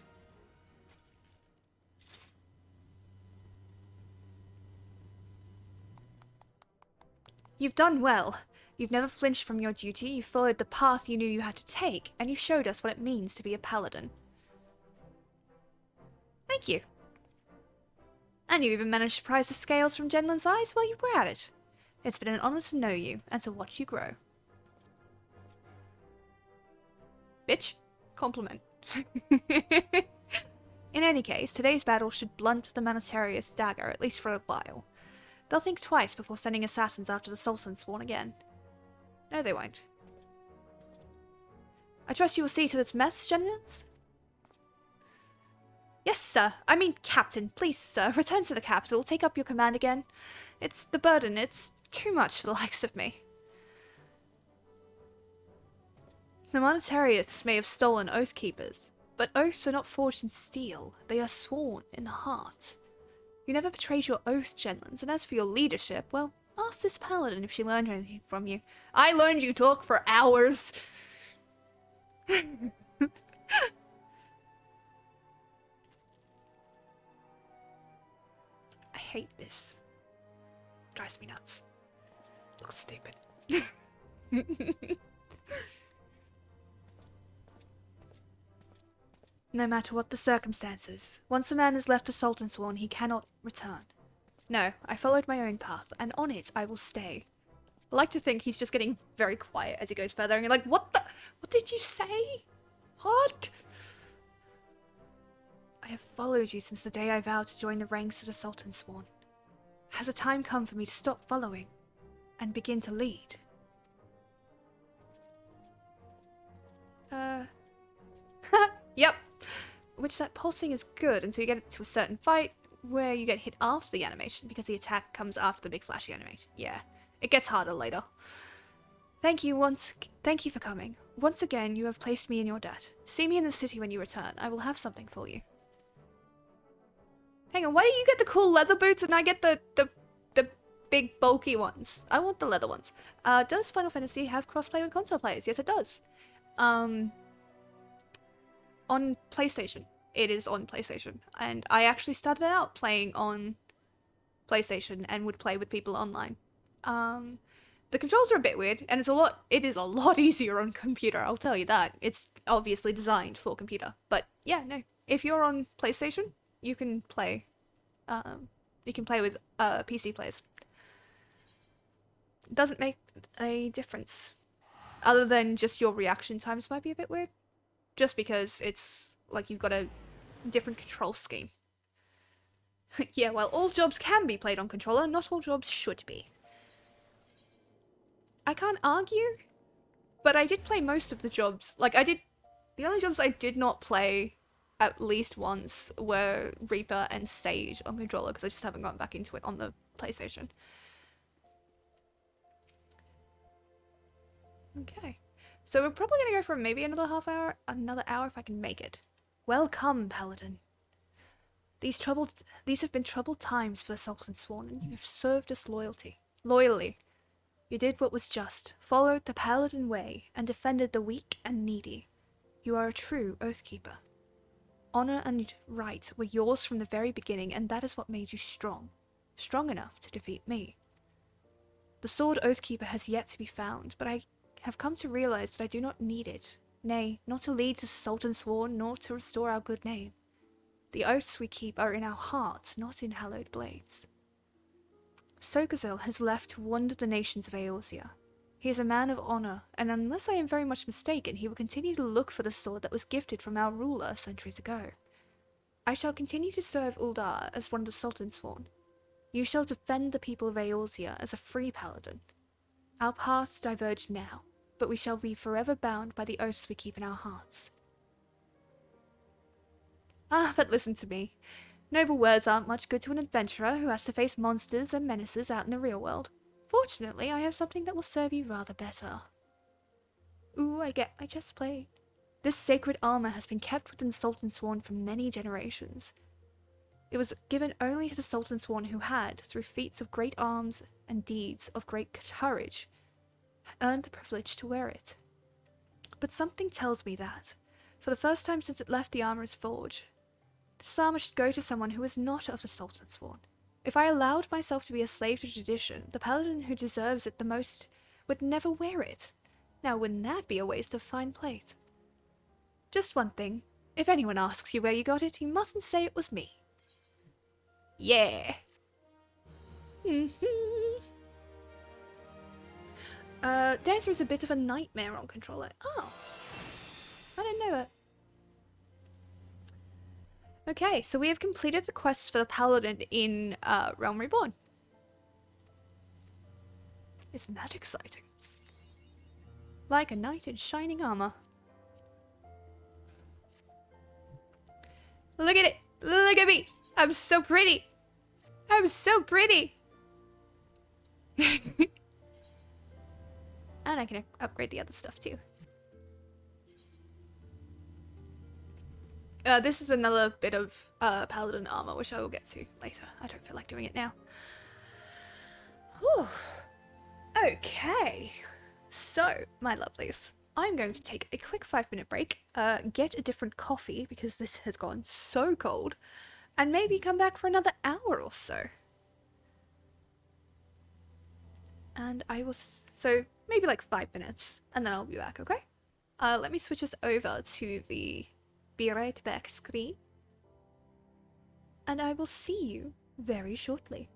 You've done well. You've never flinched from your duty, you followed the path you knew you had to take, and you showed us what it means to be a paladin. Thank you. And you even managed to prize the scales from Jenlin's eyes while you were at it. It's been an honor to know you and to watch you grow. Bitch. Compliment. In any case, today's battle should blunt the Monetarius' dagger, at least for a while. They'll think twice before sending assassins after the Sultan Sworn again. No, they won't. I trust you will see to this mess, Jenlins? Yes, sir. I mean, Captain. Please, sir, return to the capital. Take up your command again. It's the burden. It's too much for the likes of me. The Monetarius may have stolen oath keepers, but oaths are not forged in steel. They are sworn in the heart. You never betrayed your oath, Jenlins, and as for your leadership, well, ask this paladin if she learned anything from you. I learned you talk for hours! I hate this. Drives me nuts. Looks stupid. No matter what the circumstances, once a man has left the Sultansworn, he cannot return. No, I followed my own path, and on it I will stay. I like to think he's just getting very quiet as he goes further, and you're like, what the? What did you say? What? I have followed you since the day I vowed to join the ranks of the Sultansworn. Has a time come for me to stop following and begin to lead? Yep. Which that pulsing is good until you get to a certain fight where you get hit after the animation because the attack comes after the big flashy animation. Yeah, it gets harder later. Thank you for coming. Once again, you have placed me in your debt. See me in the city when you return. I will have something for you. Hang on, why do you get the cool leather boots and I get the big bulky ones? I want the leather ones. Does Final Fantasy have crossplay with console players? Yes, it does. On PlayStation. It is on PlayStation. And I actually started out playing on PlayStation and would play with people online. The controls are a bit weird, and it is a lot easier on computer, I'll tell you that. It's obviously designed for computer. But yeah, no. If you're on PlayStation, you can play with PC players. It doesn't make a difference. Other than just your reaction times might be a bit weird. Just because it's like you've got a different control scheme. Yeah, well, all jobs can be played on controller, not all jobs should be. I can't argue, but I did play most of the jobs. The only jobs I did not play at least once were Reaper and Sage on controller, because I just haven't gone back into it on the PlayStation. Okay. So we're probably going to go for maybe another hour if I can make it. Welcome, Paladin. These have been troubled times for the Sultansworn, and you have served us loyally. You did what was just, followed the Paladin way, and defended the weak and needy. You are a true Oathkeeper. Honor and right were yours from the very beginning, and that is what made you strong. Strong enough to defeat me. The sword Oathkeeper has yet to be found, but I have come to realize that I do not need it. Nay, not to lead to Sultansworn, nor to restore our good name. The oaths we keep are in our hearts, not in hallowed blades. Sogazil has left to wander the nations of Eorzea. He is a man of honor, and unless I am very much mistaken, he will continue to look for the sword that was gifted from our ruler centuries ago. I shall continue to serve Uldar as one of the Sultansworn. You shall defend the people of Eorzea as a free paladin. Our paths diverge now, but we shall be forever bound by the oaths we keep in our hearts. Ah, but listen to me. Noble words aren't much good to an adventurer who has to face monsters and menaces out in the real world. Fortunately, I have something that will serve you rather better. Ooh, I just played. This sacred armor has been kept within Sultansworn for many generations. It was given only to the Sultansworn who had, through feats of great arms and deeds of great courage, earned the privilege to wear it. But something tells me that, for the first time since it left the armorer's forge, this armor should go to someone who is not of the Sultansworn. If I allowed myself to be a slave to tradition, the paladin who deserves it the most would never wear it. Now, wouldn't that be a waste of fine plate? Just one thing. If anyone asks you where you got it, you mustn't say it was me. Yeah. Dancer is a bit of a nightmare on controller. Oh, I didn't know that. Okay, so we have completed the quest for the paladin in Realm Reborn. Isn't that exciting? Like a knight in shining armor. Look at it! Look at me! I'm so pretty! I'm so pretty! And I can upgrade the other stuff too. This is another bit of paladin armor, which I will get to later. I don't feel like doing it now. Whew. Okay. So, my lovelies, I'm going to take a quick 5-minute break, get a different coffee because this has gone so cold, and maybe come back for another hour or so. And I will, so maybe like 5 minutes, and then I'll be back, okay? Let me switch us over to the be right back screen, and I will see you very shortly.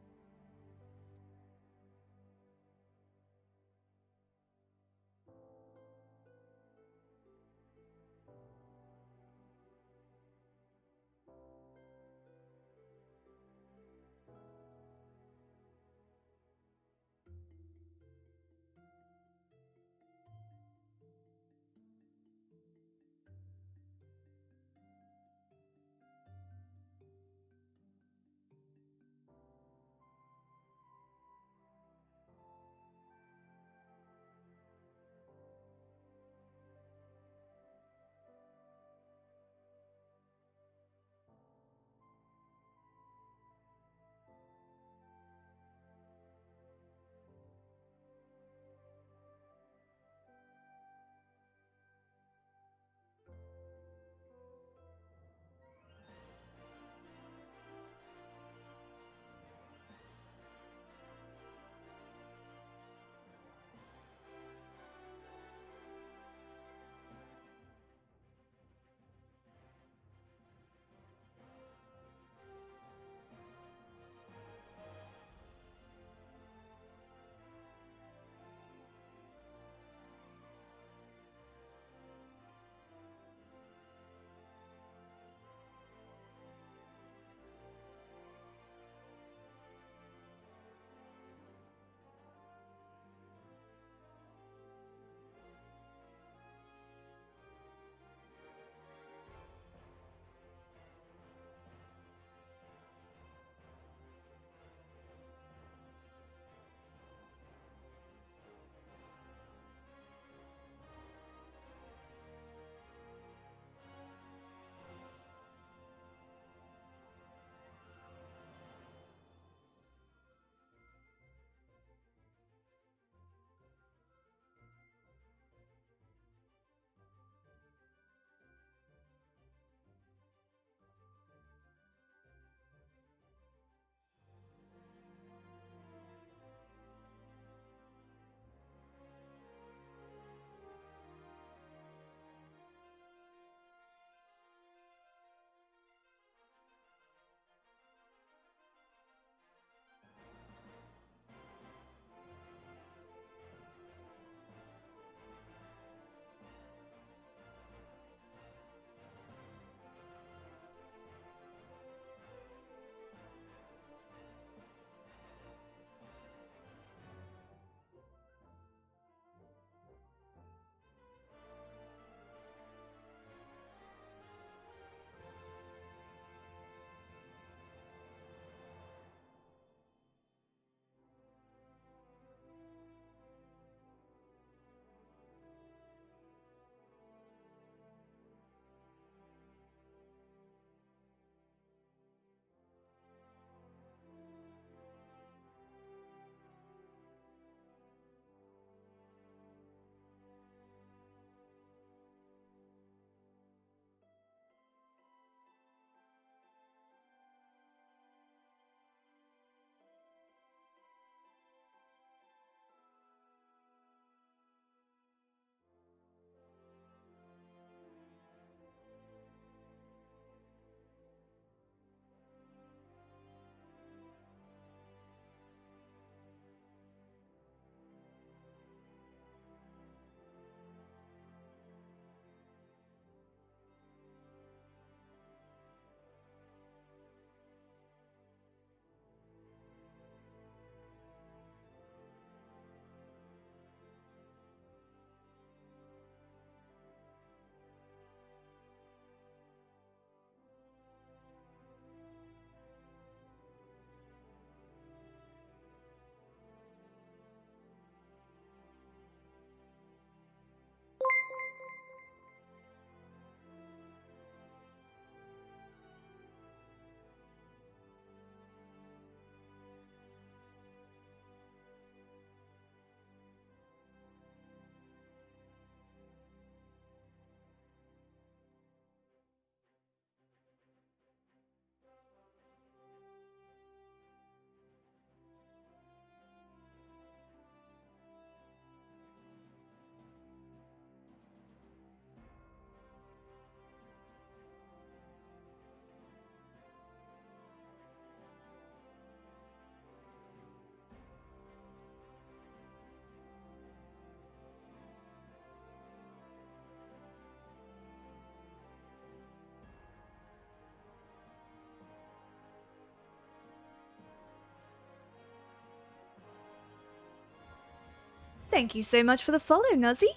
Thank you so much for the follow, Nuzzy.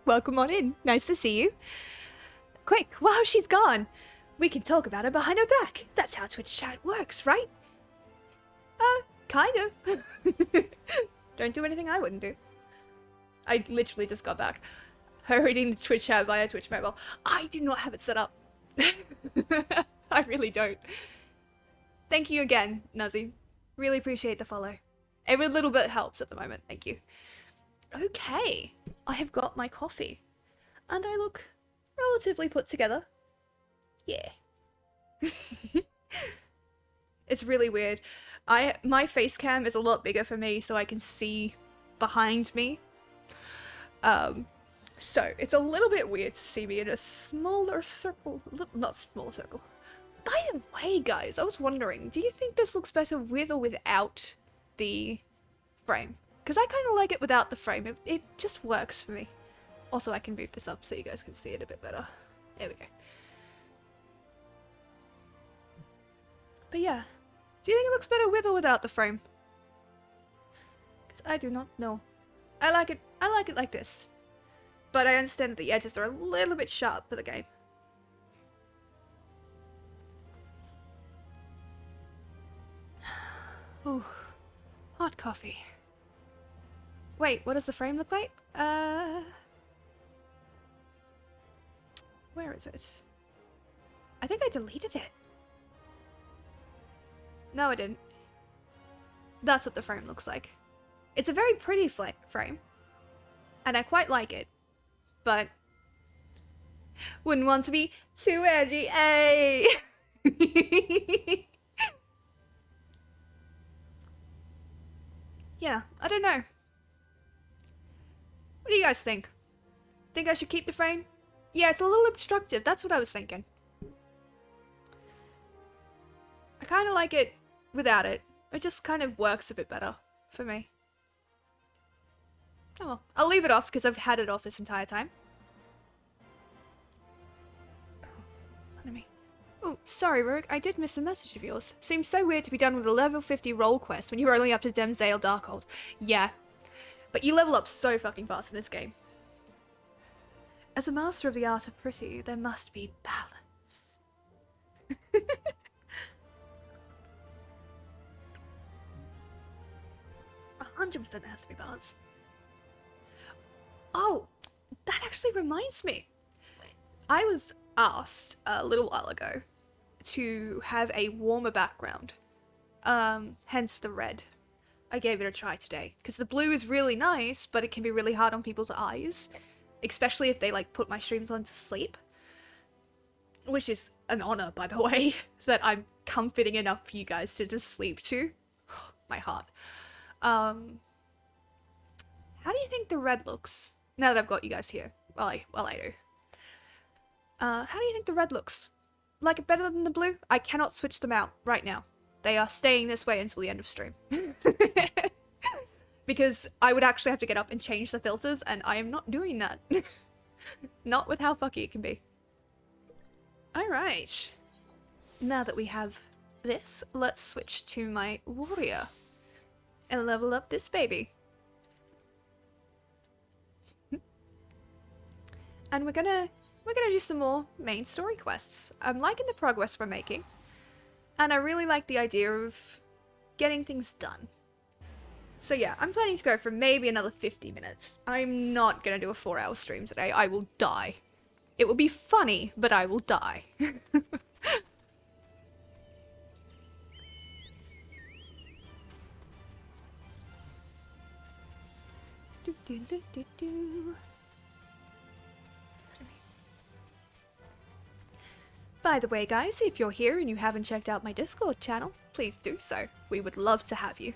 Welcome on in. Nice to see you. Quick, wow, she's gone. We can talk about her behind her back. That's how Twitch chat works, right? Kind of. Don't do anything I wouldn't do. I literally just got back. Her reading the Twitch chat via Twitch mobile. I do not have it set up. I really don't. Thank you again, Nuzzy. Really appreciate the follow. Every little bit helps at the moment. Thank you. Okay, I have got my coffee. And I look relatively put together. Yeah. It's really weird. My face cam is a lot bigger for me, so I can see behind me. So it's a little bit weird to see me in a smaller circle. Not small circle. By the way, guys, I was wondering, do you think this looks better with or without the frame? Because I kind of like it without the frame. It just works for me. Also, I can move this up so you guys can see it a bit better. There we go. But yeah, do you think it looks better with or without the frame? Because I do not know. I like it like this. But I understand that the edges are a little bit sharp for the game. Ooh, hot coffee. Wait, what does the frame look like? Where is it? I think I deleted it. No, I didn't. That's what the frame looks like. It's a very pretty frame. And I quite like it. But wouldn't want to be too edgy. Ay! Yeah, I don't know. What do you guys think? Think I should keep the frame? Yeah, it's a little obstructive. That's what I was thinking. I kind of like it without it. It just kind of works a bit better for me. Oh well, I'll leave it off because I've had it off this entire time. Oh, sorry, Rogue. I did miss a message of yours. Seems so weird to be done with a level 50 roll quest when you were only up to Demsdale Darkhold. Yeah. But you level up so fucking fast in this game. As a master of the art of pretty, there must be balance. 100% there has to be balance. Oh, that actually reminds me. I was asked a little while ago to have a warmer background. Hence the red. I gave it a try today. Because the blue is really nice, but it can be really hard on people's eyes. Especially if they, like, put my streams on to sleep. Which is an honor, by the way. That I'm comforting enough for you guys to just sleep to. My heart. How do you think the red looks? Now that I've got you guys here. Well, I do. How do you think the red looks? Like it better than the blue? I cannot switch them out right now. They are staying this way until the end of stream. Because I would actually have to get up and change the filters, and I am not doing that. Not with how fucky it can be. Alright. Now that we have this, let's switch to my warrior. And level up this baby. And we're gonna do some more main story quests. I'm liking the progress we're making. And I really like the idea of getting things done. So yeah, I'm planning to go for maybe another 50 minutes. I'm not gonna do a 4-hour stream today. I will die. It will be funny, but I will die. By the way, guys, if you're here and you haven't checked out my Discord channel, please do so. We would love to have you.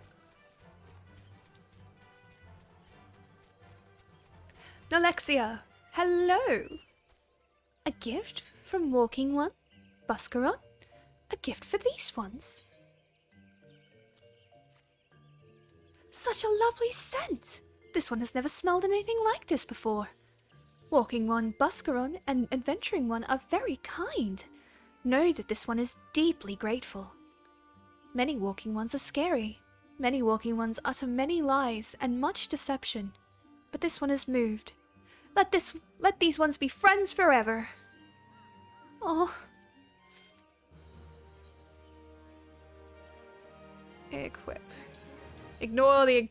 Nalexia, hello! A gift from Walking One? Buscaron? A gift for these ones? Such a lovely scent! This one has never smelled anything like this before. Walking One, Buscaron, and Adventuring One are very kind. Know that this one is deeply grateful. Many Walking Ones are scary, Many walking ones utter many lies and much deception, but this one is moved. Let these ones be friends forever. Oh. Equip. Ignore the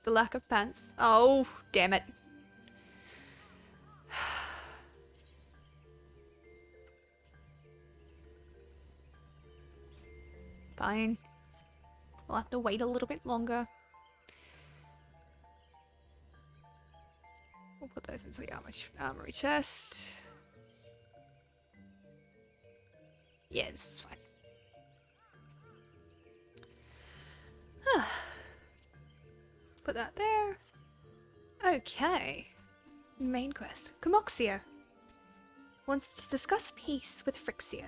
lack of pants. Oh, damn it. Fine. We'll have to wait a little bit longer. We'll put those into the armory chest. Yeah, this is fine. Put that there. Okay. Main quest. Comoxia wants to discuss peace with Phrixia.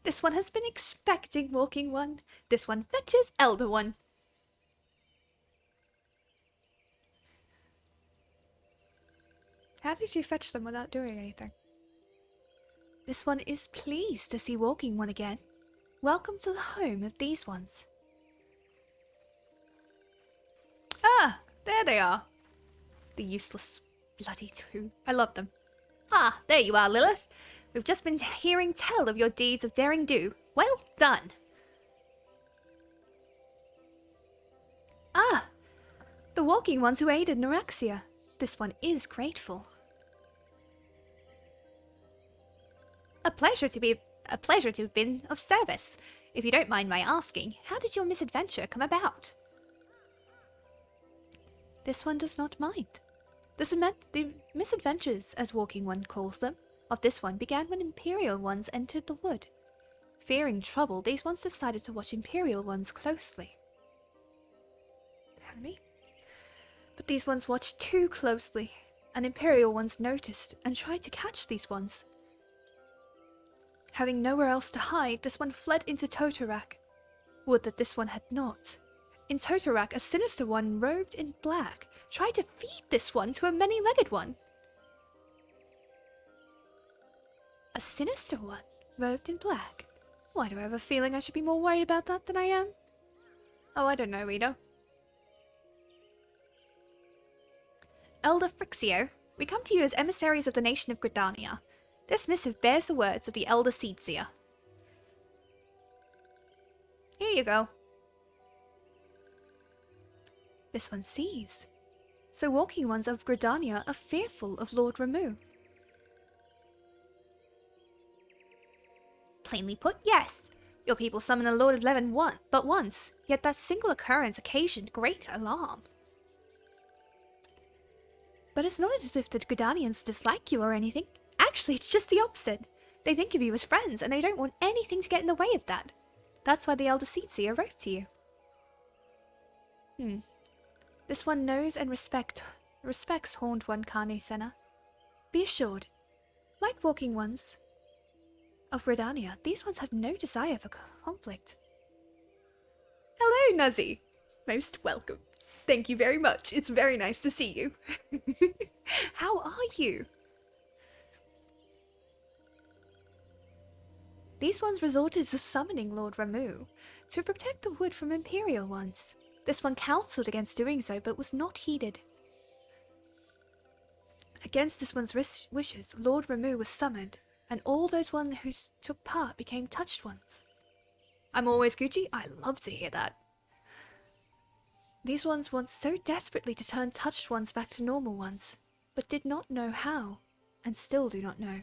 This one has been expecting Walking One. This one fetches Elder One. How did you fetch them without doing anything? This one is pleased to see Walking One again. Welcome to the home of these ones. Ah, there they are. The useless bloody two. I love them. Ah, there you are, Lilith. We've just been hearing tell of your deeds of daring do. Well done. Ah, the walking ones who aided Norexia. This one is grateful. A pleasure to have been of service. If you don't mind my asking, how did your misadventure come about? This one does not mind. The misadventures, as Walking One calls them, of this one began when Imperial ones entered the wood. Fearing trouble, these ones decided to watch Imperial ones closely. Pardon me? But these ones watched too closely, and Imperial ones noticed and tried to catch these ones. Having nowhere else to hide, this one fled into Totorak. Would that this one had not. In Totorak, a sinister one robed in black tried to feed this one to a many-legged one. A sinister one, robed in black. Why do I have a feeling I should be more worried about that than I am? Oh, I don't know, Rita. Elder Phrixio, we come to you as emissaries of the nation of Gridania. This missive bears the words of the Elder Seedseer. Here you go. This one sees. So walking ones of Gridania are fearful of Lord Ramu. Plainly put, yes. Your people summon a Lord of Leven but once, yet that single occurrence occasioned great alarm. But it's not as if the Gridanians dislike you or anything. Actually, it's just the opposite. They think of you as friends, and they don't want anything to get in the way of that. That's why the Elder Seedseer wrote to you. This one knows and respects Horned One Kane Senna. Be assured, like walking ones of Redania, these ones have no desire for conflict. Hello, Nuzzy. Most welcome. Thank you very much. It's very nice to see you. How are you? These ones resorted to summoning Lord Ramu to protect the wood from Imperial ones. This one counseled against doing so, but was not heeded. Against this one's wishes, Lord Ramu was summoned, and all those ones who took part became touched ones. I'm always Gucci? I love to hear that. These ones want so desperately to turn touched ones back to normal ones, but did not know how, and still do not know.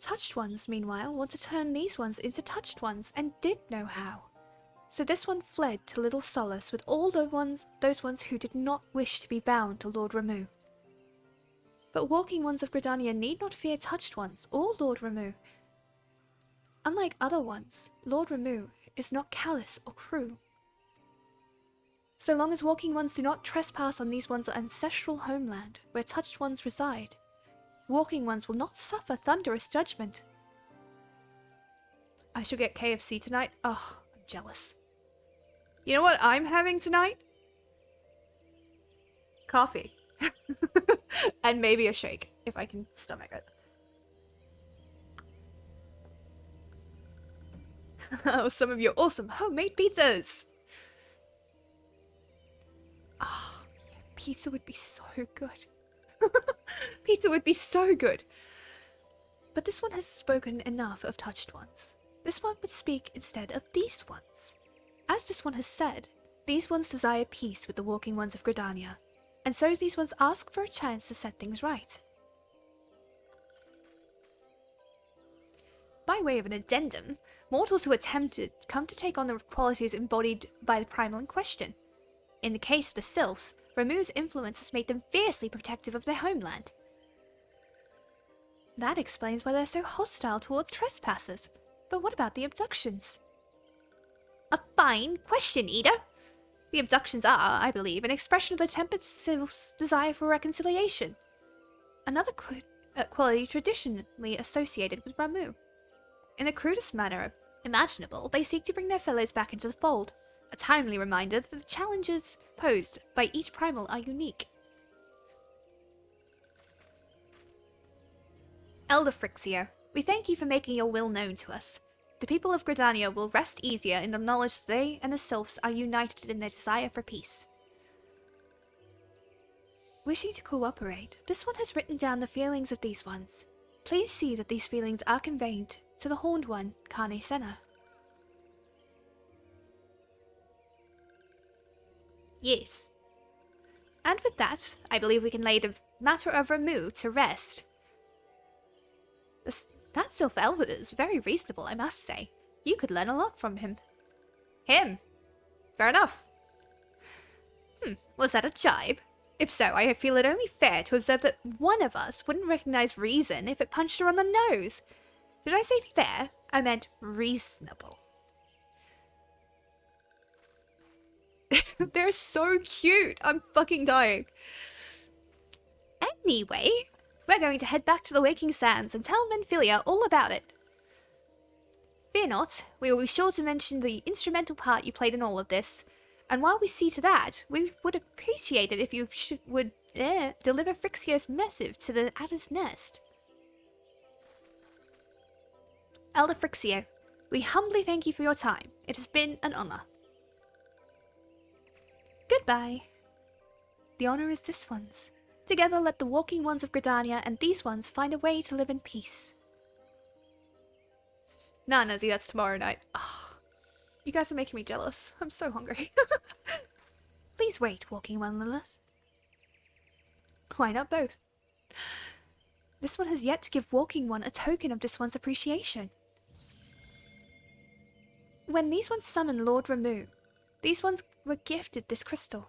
Touched ones, meanwhile, want to turn these ones into touched ones, and did know how. So this one fled to Little Solace with all those ones who did not wish to be bound to Lord Ramu. But walking ones of Gridania need not fear touched ones or Lord Ramu. Unlike other ones, Lord Ramu is not callous or cruel. So long as walking ones do not trespass on these ones' ancestral homeland, where touched ones reside, walking ones will not suffer thunderous judgment. I shall get KFC tonight. Oh, I'm jealous. You know what I'm having tonight? Coffee. And maybe a shake, if I can stomach it. Oh, some of your awesome homemade pizzas! Oh, pizza would be so good. Pizza would be so good. But this one has spoken enough of touched ones. This one would speak instead of these ones. As this one has said, these ones desire peace with the walking ones of Gridania, and so these ones ask for a chance to set things right. By way of an addendum, mortals who attempted come to take on the qualities embodied by the primal in question. In the case of the sylphs, Ramu's influence has made them fiercely protective of their homeland. That explains why they're so hostile towards trespassers. But what about the abductions? A fine question, Ida. The abductions are, I believe, an expression of the tempered sylph's desire for reconciliation. Another quality traditionally associated with Ramu. In the crudest manner imaginable, they seek to bring their fellows back into the fold, a timely reminder that the challenges posed by each primal are unique. Elder Frixio, we thank you for making your will known to us. The people of Gridania will rest easier in the knowledge that they and the sylphs are united in their desire for peace. Wishing to cooperate, this one has written down the feelings of these ones. Please see that these feelings are conveyed to the Horned One, Kane Senna. Yes. And with that, I believe we can lay the matter of Ramu to rest. That Sylph Elwood is very reasonable, I must say. You could learn a lot from him. Him? Fair enough. Was that a jibe? If so, I feel it only fair to observe that one of us wouldn't recognize reason if it punched her on the nose. Did I say fair? I meant reasonable. They're so cute. I'm fucking dying. Anyway, we're going to head back to the Waking Sands and tell Menphilia all about it. Fear not, we will be sure to mention the instrumental part you played in all of this. And while we see to that, we would appreciate it if you would deliver Frixio's missive to the Adder's Nest. Elder Frixio, we humbly thank you for your time. It has been an honor. Goodbye. The honor is this one's. Together let the walking ones of Gridania and these ones find a way to live in peace. Nah, Nuzzy, that's tomorrow night. Oh, you guys are making me jealous. I'm so hungry. Please wait, walking one Lilith. Why not both? This one has yet to give walking one a token of this one's appreciation. When these ones summoned Lord Ramu, these ones were gifted this crystal.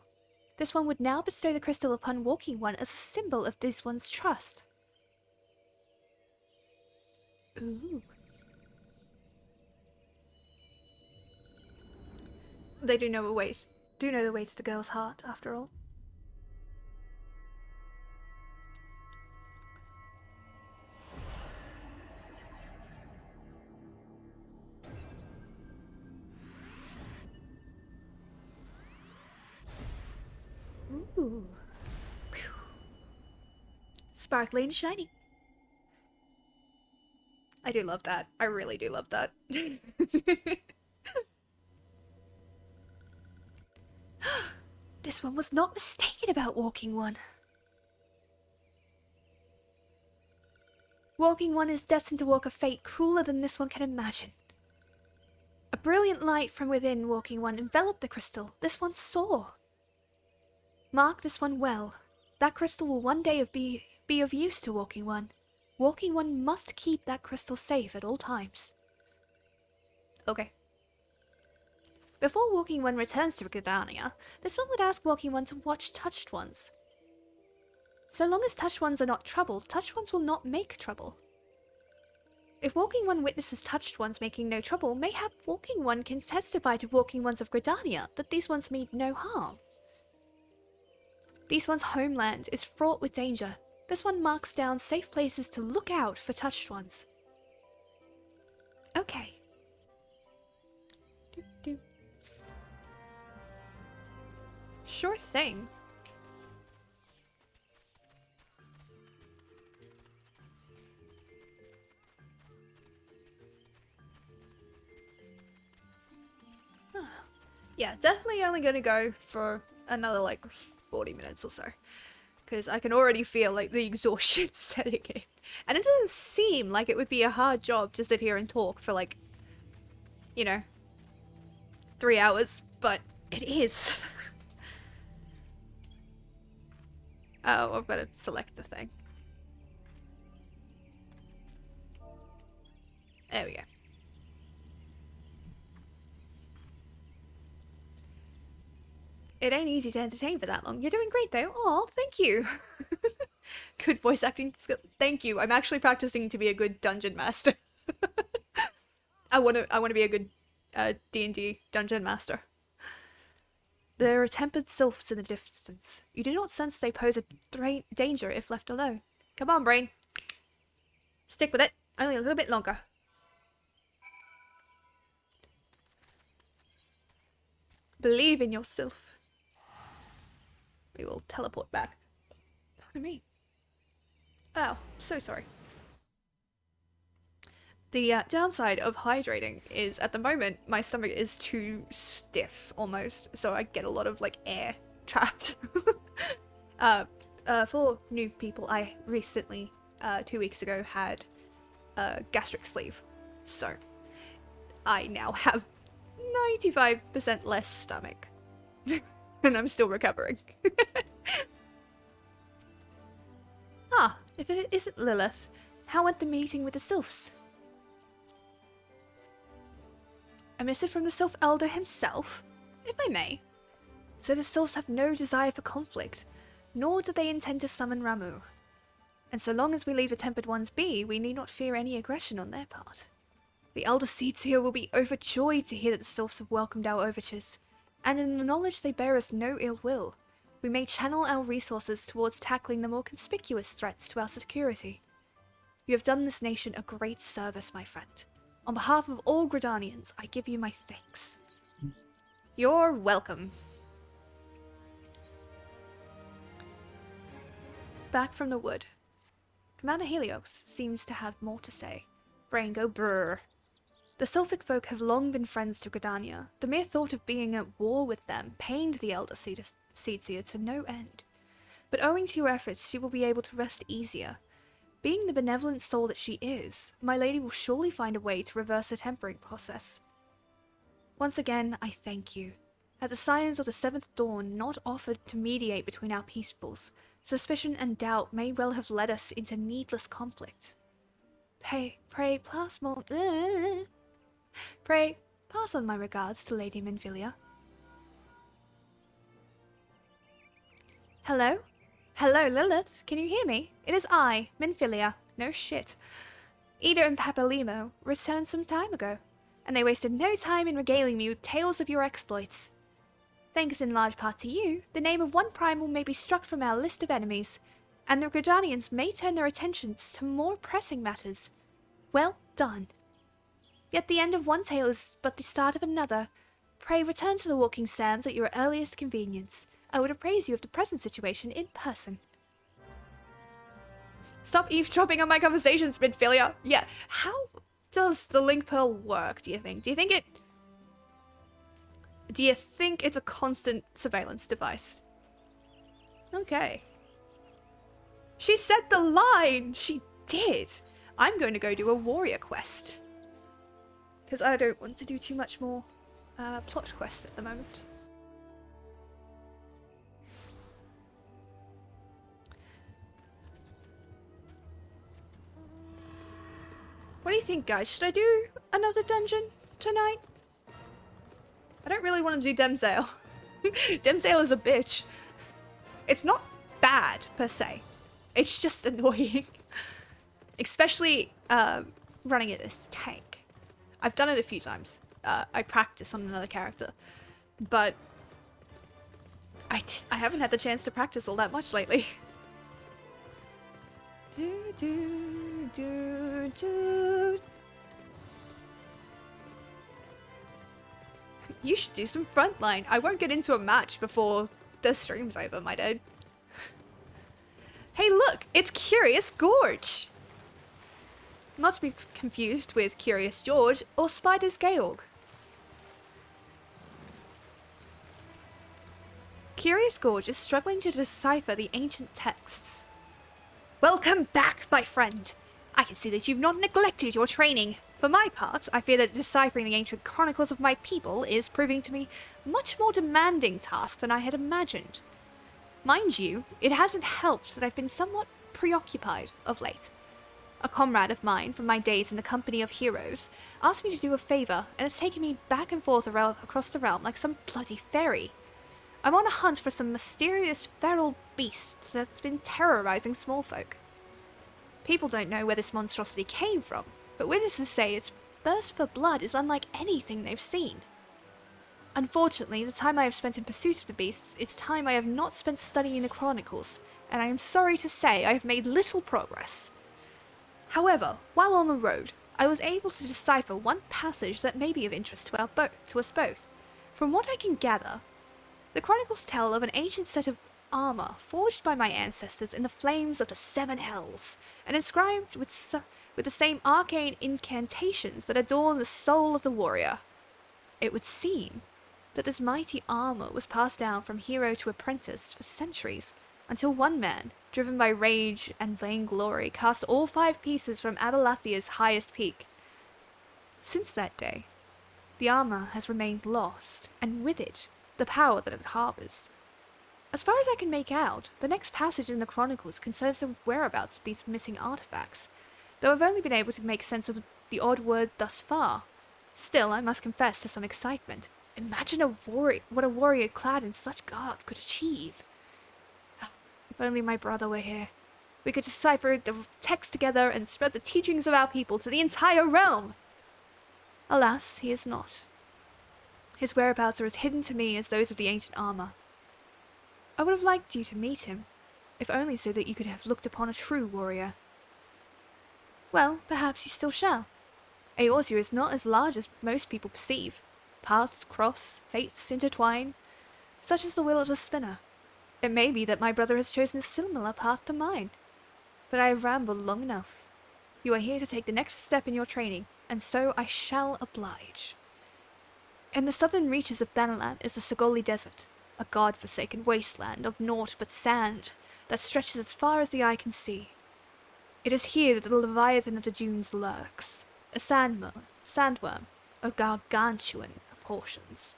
This one would now bestow the crystal upon walking one as a symbol of this one's trust. Ooh. They do know the way to the girl's heart, after all. Ooh. Whew. Sparkly and shiny. I do love that. I really do love that. This one was not mistaken about Walking One. Walking One is destined to walk a fate crueler than this one can imagine. A brilliant light from within Walking One enveloped the crystal. This one saw. Mark this one well. That crystal will one day be of use to Walking One. Walking One must keep that crystal safe at all times. Okay. Before Walking One returns to Gridania, this one would ask Walking One to watch Touched Ones. So long as Touched Ones are not troubled, Touched Ones will not make trouble. If Walking One witnesses Touched Ones making no trouble, mayhap Walking One can testify to Walking Ones of Gridania that these ones mean no harm. These ones' homeland is fraught with danger. This one marks down safe places to look out for Touched Ones. Okay. Sure thing. Yeah, definitely only gonna go for another like 40 minutes or so. Because I can already feel like the exhaustion setting in. And it doesn't seem like it would be a hard job to sit here and talk for like, you know, 3 hours, but it is. Oh, I've got to select the thing. There we go. It ain't easy to entertain for that long. You're doing great though. Aw, thank you. Good voice acting skill. Thank you. I'm actually practicing to be a good dungeon master. I wanna be a good D&D dungeon master. There are tempered sylphs in the distance. You do not sense they pose a danger if left alone. Come on, brain. Stick with it. Only a little bit longer. Believe in yourself. We will teleport back. Pardon me. Oh, so sorry. The downside of hydrating is, at the moment, my stomach is too stiff, almost, so I get a lot of, like, air trapped. For new people, I recently, 2 weeks ago, had a gastric sleeve, so I now have 95% less stomach, and I'm still recovering. Ah, if it isn't Lilith, how went the meeting with the sylphs? A missive from the Sylph Elder himself, if I may. So the Sylphs have no desire for conflict, nor do they intend to summon Ramu. And so long as we leave the Tempered Ones be, we need not fear any aggression on their part. The Elder Seedseer will be overjoyed to hear that the Sylphs have welcomed our overtures, and in the knowledge they bear us no ill will, we may channel our resources towards tackling the more conspicuous threats to our security. You have done this nation a great service, my friend. On behalf of all Gridanians, I give you my thanks. You're welcome. Back from the wood. Commander Helios seems to have more to say. Brain go brrr. The Sylphic folk have long been friends to Gridania. The mere thought of being at war with them pained the Elder Seedseer to no end. But owing to your efforts, she will be able to rest easier. Being the benevolent soul that she is, my lady will surely find a way to reverse the tempering process. Once again, I thank you. Had the Scions of the Seventh Dawn not offered to mediate between our peoples, suspicion and doubt may well have led us into needless conflict. Pray pass on my regards to Lady Minfilia. Hello? Hello, Lilith. Can you hear me? It is I, Minfilia. No shit. Ida and Papalimo returned some time ago, and they wasted no time in regaling me with tales of your exploits. Thanks in large part to you, the name of one primal may be struck from our list of enemies, and the Gridanians may turn their attentions to more pressing matters. Well done. Yet the end of one tale is but the start of another. Pray return to the walking sands at your earliest convenience. I would appraise you of the present situation in person. Stop eavesdropping on my conversations, Midfilia. Yeah, how does the link pearl work, do you think? Do you think it's a constant surveillance device? Okay. She said the line! She did! I'm going to go do a warrior quest. Because I don't want to do too much more plot quests at the moment. What do you think, guys? Should I do another dungeon tonight? I don't really want to do Demsale. Demsale is a bitch. It's not bad, per se. It's just annoying. Especially running it as tank. I've done it a few times. I practice on another character. But I haven't had the chance to practice all that much lately. You should do some frontline. I won't get into a match before the stream's over, my dude. Hey look, it's Curious Gorge! Not to be confused with Curious George or Spider's Georg. curious gorges struggling to decipher the ancient texts. Welcome back, my friend! I can see that you've not neglected your training. For my part, I fear that deciphering the ancient chronicles of my people is proving to be a much more demanding task than I had imagined. Mind you, it hasn't helped that I've been somewhat preoccupied of late. A comrade of mine from my days in the company of heroes asked me to do a favour, and it's taken me back and forth across the realm like some bloody fairy. I'm on a hunt for some mysterious feral beast that's been terrorising small folk. People don't know where this monstrosity came from, but witnesses say its thirst for blood is unlike anything they've seen. Unfortunately, the time I have spent in pursuit of the beasts is time I have not spent studying the chronicles, and I am sorry to say I have made little progress. However, while on the road, I was able to decipher one passage that may be of interest to us both. From what I can gather, the chronicles tell of an ancient set of armor forged by my ancestors in the flames of the Seven Hells, and inscribed with the same arcane incantations that adorn the soul of the warrior. It would seem that this mighty armor was passed down from hero to apprentice for centuries, until one man, driven by rage and vainglory, cast all 5 pieces from Abalathia's highest peak. Since that day, the armor has remained lost, and with it, the power that it harbours. As far as I can make out, the next passage in the Chronicles concerns the whereabouts of these missing artifacts, though I've only been able to make sense of the odd word thus far. Still, I must confess to some excitement. Imagine what a warrior clad in such garb could achieve. If only my brother were here. We could decipher the text together and spread the teachings of our people to the entire realm. Alas, he is not. His whereabouts are as hidden to me as those of the ancient armor. I would have liked you to meet him, if only so that you could have looked upon a true warrior. Well, perhaps you still shall. Eorzea is not as large as most people perceive. Paths cross, fates intertwine. Such is the will of the spinner. It may be that my brother has chosen a similar path to mine. But I have rambled long enough. You are here to take the next step in your training, and so I shall oblige. In the southern reaches of Thanalan is the Sagoli Desert, a god-forsaken wasteland of naught but sand that stretches as far as the eye can see. It is here that the Leviathan of the dunes lurks, a sandworm of gargantuan proportions.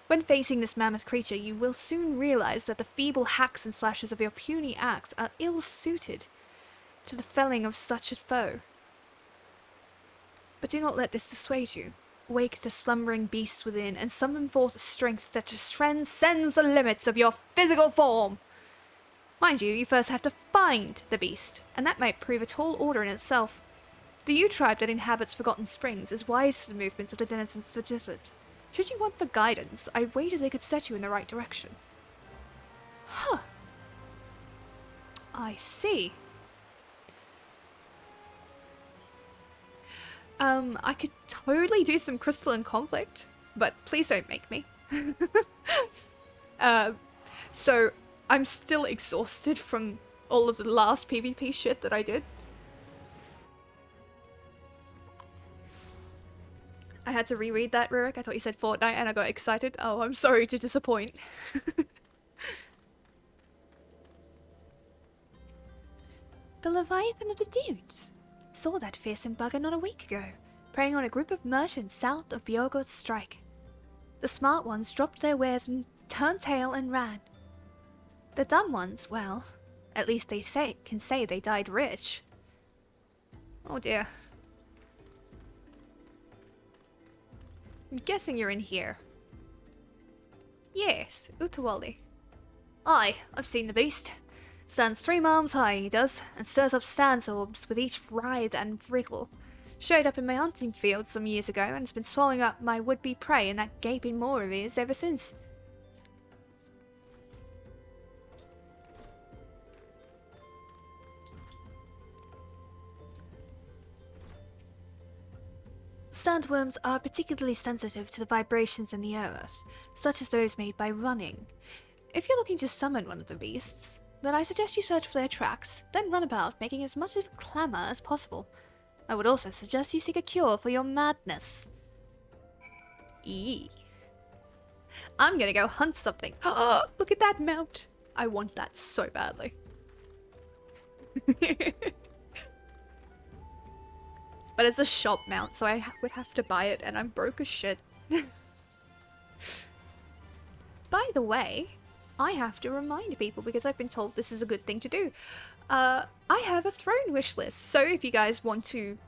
When facing this mammoth creature, you will soon realize that the feeble hacks and slashes of your puny axe are ill-suited to the felling of such a foe. But do not let this dissuade you. Wake the slumbering beasts within, and summon forth a strength that transcends the limits of your physical form. Mind you first have to find the beast, and that might prove a tall order in itself. The Yew tribe that inhabits Forgotten Springs is wise to the movements of the denizens of the desert. Should you want for guidance, I wager they could set you in the right direction. Huh. I see. I could totally do some crystalline conflict, but please don't make me. So I'm still exhausted from all of the last PvP shit that I did. I had to reread that, Rurik. I thought you said Fortnite and I got excited. Oh, I'm sorry to disappoint. The Leviathan of the Dunes. Saw that fearsome bugger not a week ago, preying on a group of merchants south of Bjorgot's Strike. The smart ones dropped their wares and turned tail and ran. The dumb ones, well, at least they can say they died rich. Oh dear. I'm guessing you're in here. Yes, Utawali. Aye, I've seen the beast. Stands 3 arms high, he does, and stirs up sandstorms with each writhe and wriggle. Showed up in my hunting field some years ago and has been swallowing up my would-be prey in that gaping maw of his ever since. Sandworms are particularly sensitive to the vibrations in the earth, such as those made by running. If you're looking to summon one of the beasts, then I suggest you search for their tracks, then run about making as much of a clamour as possible. I would also suggest you seek a cure for your madness. Eee. I'm gonna go hunt something. Oh, look at that mount. I want that so badly. But it's a shop mount, so I would have to buy it, and I'm broke as shit. By the way, I have to remind people because I've been told this is a good thing to do. I have a throne wish list, so if you guys want to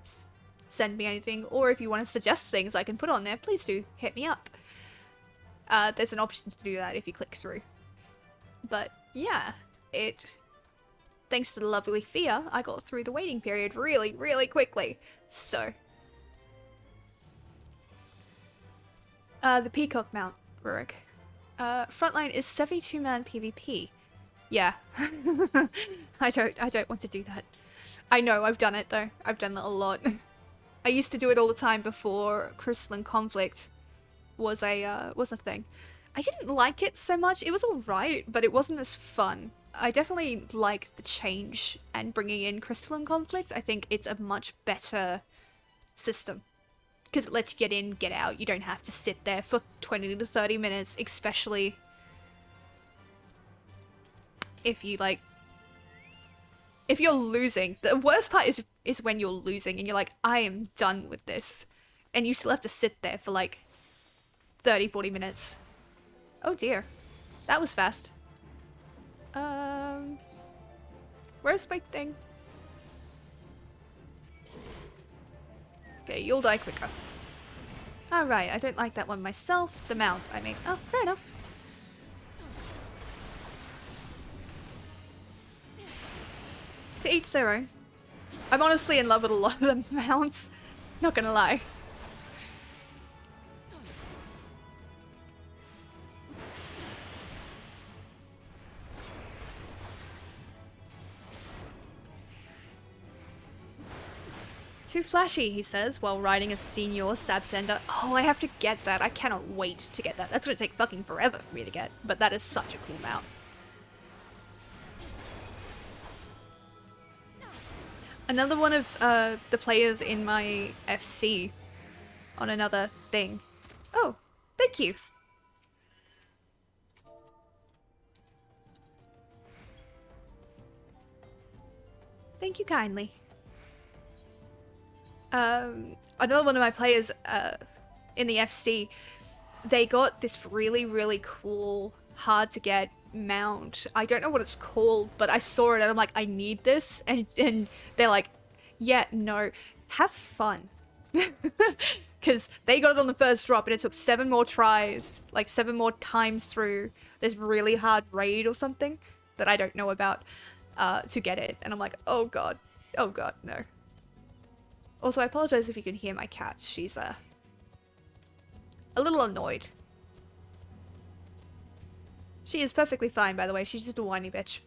send me anything, or if you want to suggest things I can put on there, please do hit me up. There's an option to do that if you click through. But yeah, thanks to the lovely Fia, I got through the waiting period really, really quickly. So, the Peacock mount, Rurik. Frontline is 72-man PvP. Yeah. I don't want to do that. I know, I've done it though. I've done that a lot. I used to do it all the time before Crystalline Conflict was a thing. I didn't like it so much. It was alright, but it wasn't as fun. I definitely like the change and bringing in Crystalline Conflict. I think it's a much better system. Because it lets you get in, get out. You don't have to sit there for 20 to 30 minutes, especially if you if you're losing. The worst part is when you're losing and you're like, I am done with this. And you still have to sit there for like 30, 40 minutes. Oh dear. That was fast. Where's my thing? Okay, you'll die quicker. Alright, I don't like that one myself. The mount, I mean. Oh, fair enough. To each their own. I'm honestly in love with a lot of the mounts. Not gonna lie. Too flashy, he says, while riding a senior Sabtender. Oh, I have to get that. I cannot wait to get that. That's gonna take fucking forever for me to get, but that is such a cool mount. Another one of the players in my FC on another thing. Oh, thank you. Thank you kindly. Another one of my players in the FC, they got this really, really cool, hard to get mount. I don't know what it's called, but I saw it and I'm like, I need this. And they're like, yeah, no, have fun. Because they got it on the first drop and it took 7 more tries, like 7 more times through this really hard raid or something that I don't know about to get it. And I'm like, oh god, no. Also, I apologize if you can hear my cat. She's a little annoyed. She is perfectly fine, by the way. She's just a whiny bitch.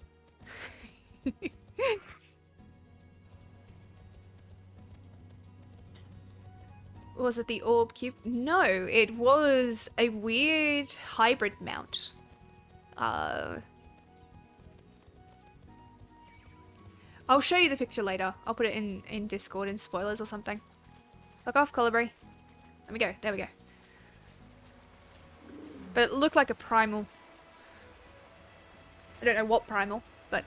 Was it the orb cube? No, it was a weird hybrid mount. I'll show you the picture later. I'll put it in Discord in spoilers or something. Fuck off, Colibri. Let me go. There we go. But it looked like a primal. I don't know what primal, but...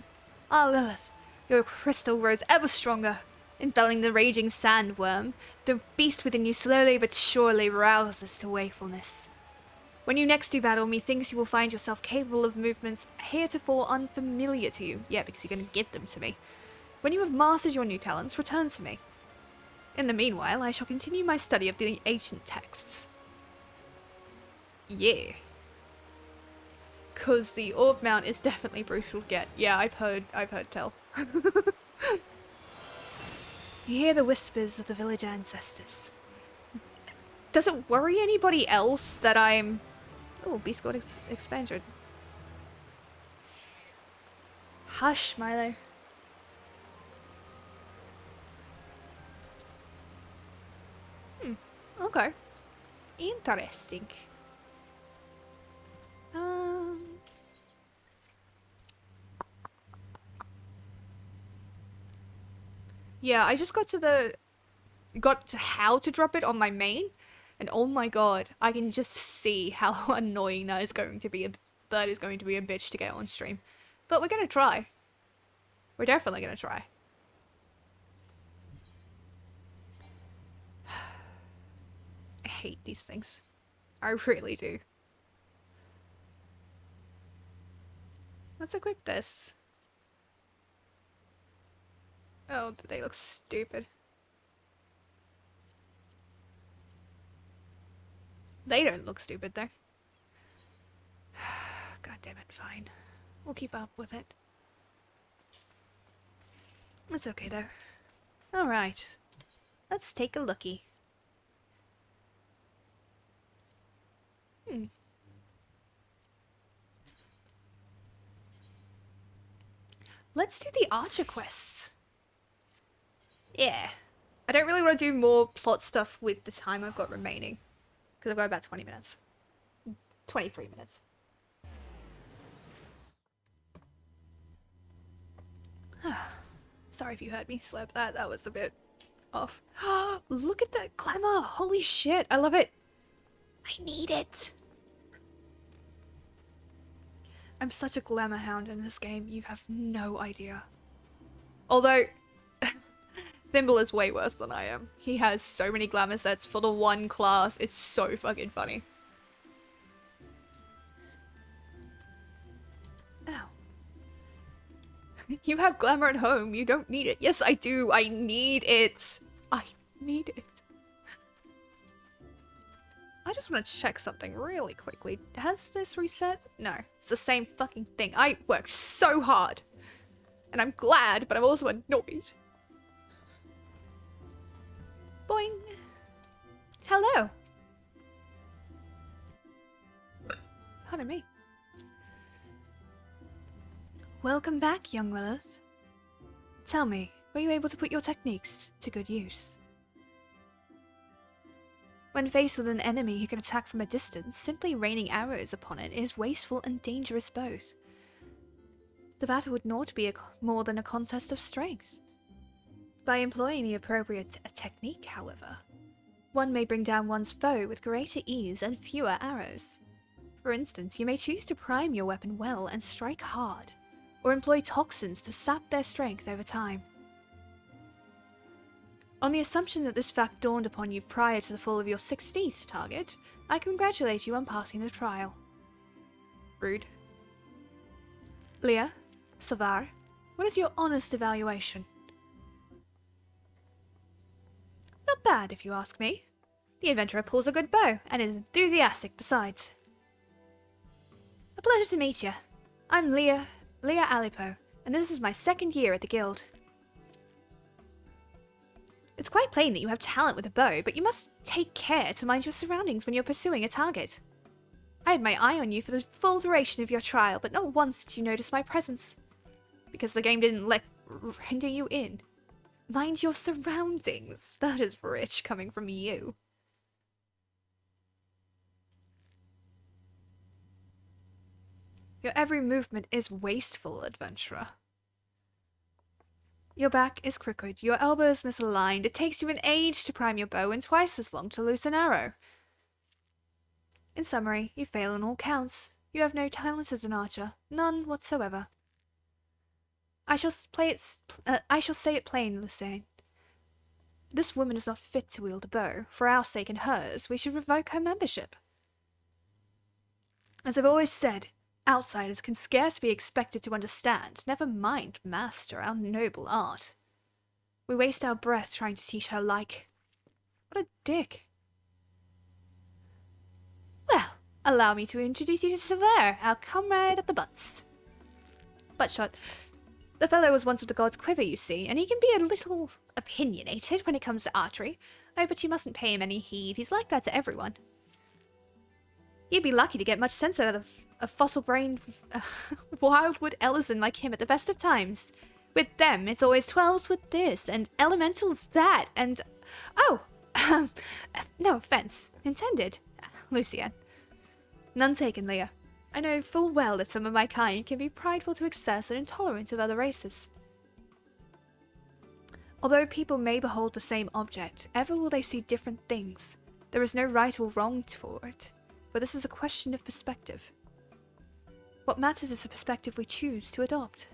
Ah, Lilith, your crystal grows ever stronger. Enveloping the raging sandworm, the beast within you slowly but surely rouses to wakefulness. When you next do battle, methinks you will find yourself capable of movements heretofore unfamiliar to you. Yeah, because you're going to give them to me. When you have mastered your new talents, return to me. In the meanwhile, I shall continue my study of the ancient texts. Yeah. Cause the orb mount is definitely brutal to get. Yeah, I've heard tell. You hear the whispers of the village ancestors. Does it worry anybody else that I'm... Oh, Beast God expansion. Hush, Milo. Okay. Interesting. Yeah, I just got to how to drop it on my main, And oh my god, I can just see how annoying that is going to be. That is going to be a bitch to get on stream. But we're gonna try. We're definitely gonna try. I hate these things. I really do. Let's equip this. Oh, they look stupid. They don't look stupid though. God damn it, fine. We'll keep up with it. It's okay though. Alright. Let's take a lookie. Let's do the archer quests. Yeah. I don't really want to do more plot stuff with the time I've got remaining. Because I've got about 20 minutes. 23 minutes. Sorry if you heard me slurp that. That was a bit off. Look at that glamour. Holy shit. I love it. I need it. I'm such a glamour hound in this game. You have no idea. Although, Thimble is way worse than I am. He has so many glamour sets for the one class. It's so fucking funny. Ow. You have glamour at home. You don't need it. Yes, I do. I need it. I need it. I just want to check something really quickly. Has this reset? No. It's the same fucking thing. I worked so hard. And I'm glad, but I'm also annoyed. Boing. Hello. Pardon me. Welcome back, young Lilith. Tell me, were you able to put your techniques to good use? When faced with an enemy who can attack from a distance, simply raining arrows upon it is wasteful and dangerous both. The battle would not be more than a contest of strength. By employing the appropriate technique, however, one may bring down one's foe with greater ease and fewer arrows. For instance, you may choose to prime your weapon well and strike hard, or employ toxins to sap their strength over time. On the assumption that this fact dawned upon you prior to the fall of your 16th target, I congratulate you on passing the trial. Rude. Leah, Savar, what is your honest evaluation? Not bad, if you ask me. The adventurer pulls a good bow, and is enthusiastic besides. A pleasure to meet you. I'm Leah Alipo, and this is my 2nd year at the guild. It's quite plain that you have talent with a bow, but you must take care to mind your surroundings when you're pursuing a target. I had my eye on you for the full duration of your trial, but not once did you notice my presence. Because the game didn't render you in. Mind your surroundings. That is rich coming from you. Your every movement is wasteful, adventurer. Your back is crooked, your elbows misaligned, it takes you an age to prime your bow and twice as long to loose an arrow. In summary, you fail on all counts. You have no talent as an archer, none whatsoever. I shall say it plain, Lucien. This woman is not fit to wield a bow. For our sake and hers, we should revoke her membership. As I've always said, outsiders can scarce be expected to understand, never mind master our noble art. We waste our breath trying to teach her like. What a dick. Well, allow me to introduce you to Sever, our comrade at the butts. Buttshot. The fellow was once of the god's quiver, you see, and he can be a little opinionated when it comes to archery. Oh, but you mustn't pay him any heed. He's like that to everyone. You'd be lucky to get much sense out of a fossil-brained wildwood Ellison like him at the best of times. With them, it's always 12s with this, and elementals that, and... Oh! No offense intended, Lucien. None taken, Leah. I know full well that some of my kind can be prideful to excess and intolerant of other races. Although people may behold the same object, ever will they see different things. There is no right or wrong for it, for this is a question of perspective. What matters is the perspective we choose to adopt.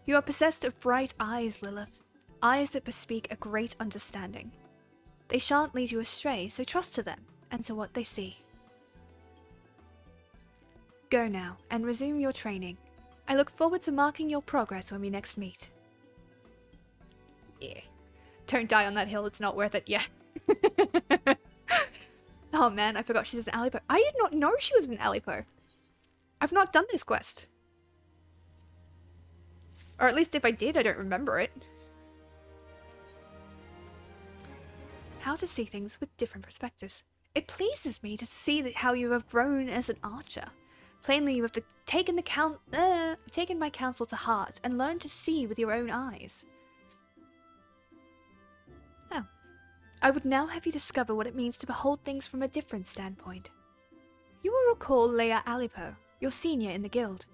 You are possessed of bright eyes, Lilith. Eyes that bespeak a great understanding. They shan't lead you astray, so trust to them and to what they see. Go now and resume your training. I look forward to marking your progress when we next meet. Yeah. Don't die on that hill, it's not worth it, yeah. Oh man, I forgot she's an Alipo. I did not know she was an Alipo. I've not done this quest. Or at least if I did, I don't remember it. How to see things with different perspectives. It pleases me to see that how you have grown as an archer. Plainly, you have taken my counsel to heart and learned to see with your own eyes. Oh. I would now have you discover what it means to behold things from a different standpoint. You will recall Leia Alipo, your senior in the guild.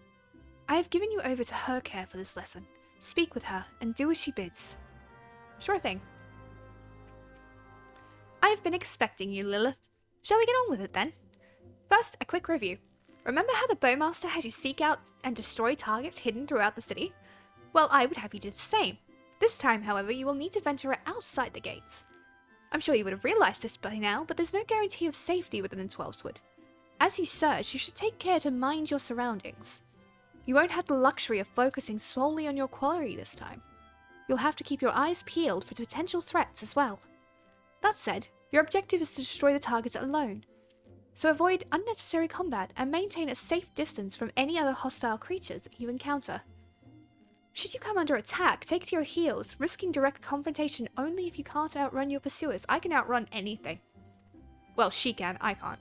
I have given you over to her care for this lesson. Speak with her and do as she bids. Sure thing. I have been expecting you, Lilith. Shall we get on with it then? First, a quick review. Remember how the Bowmaster had you seek out and destroy targets hidden throughout the city? Well, I would have you do the same. This time, however, you will need to venture outside the gates. I'm sure you would have realized this by now, but there's no guarantee of safety within 12swood. As you search, you should take care to mind your surroundings. You won't have the luxury of focusing solely on your quarry this time. You'll have to keep your eyes peeled for potential threats as well. That said, your objective is to destroy the targets alone. So avoid unnecessary combat and maintain a safe distance from any other hostile creatures you encounter. Should you come under attack, take to your heels, risking direct confrontation only if you can't outrun your pursuers. I can outrun anything. Well, she can, I can't.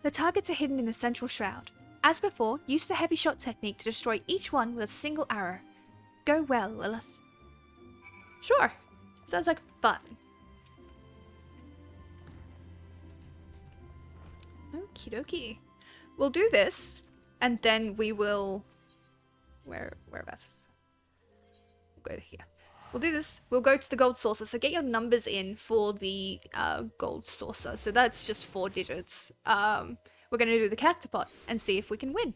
The targets are hidden in the central shroud. As before, use the heavy shot technique to destroy each one with a single arrow. Go well, Lilith. Sure. Sounds like fun. Okie dokie. We'll do this, and then we will... Whereabouts is... We'll go here. We'll do this. We'll go to the gold saucer. So get your numbers in for the gold saucer. So that's just 4 digits. We're going to do the cactopot and see if we can win.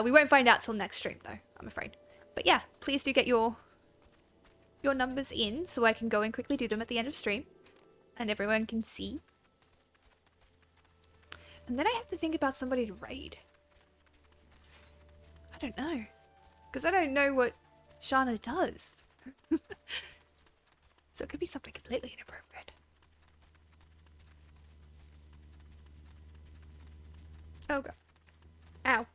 We won't find out till next stream, though, I'm afraid. But yeah, please do get your numbers in so I can go and quickly do them at the end of stream. And everyone can see. And then I have to think about somebody to raid. I don't know. Because I don't know what Shana does. So it could be something completely inappropriate. Oh god. Ow.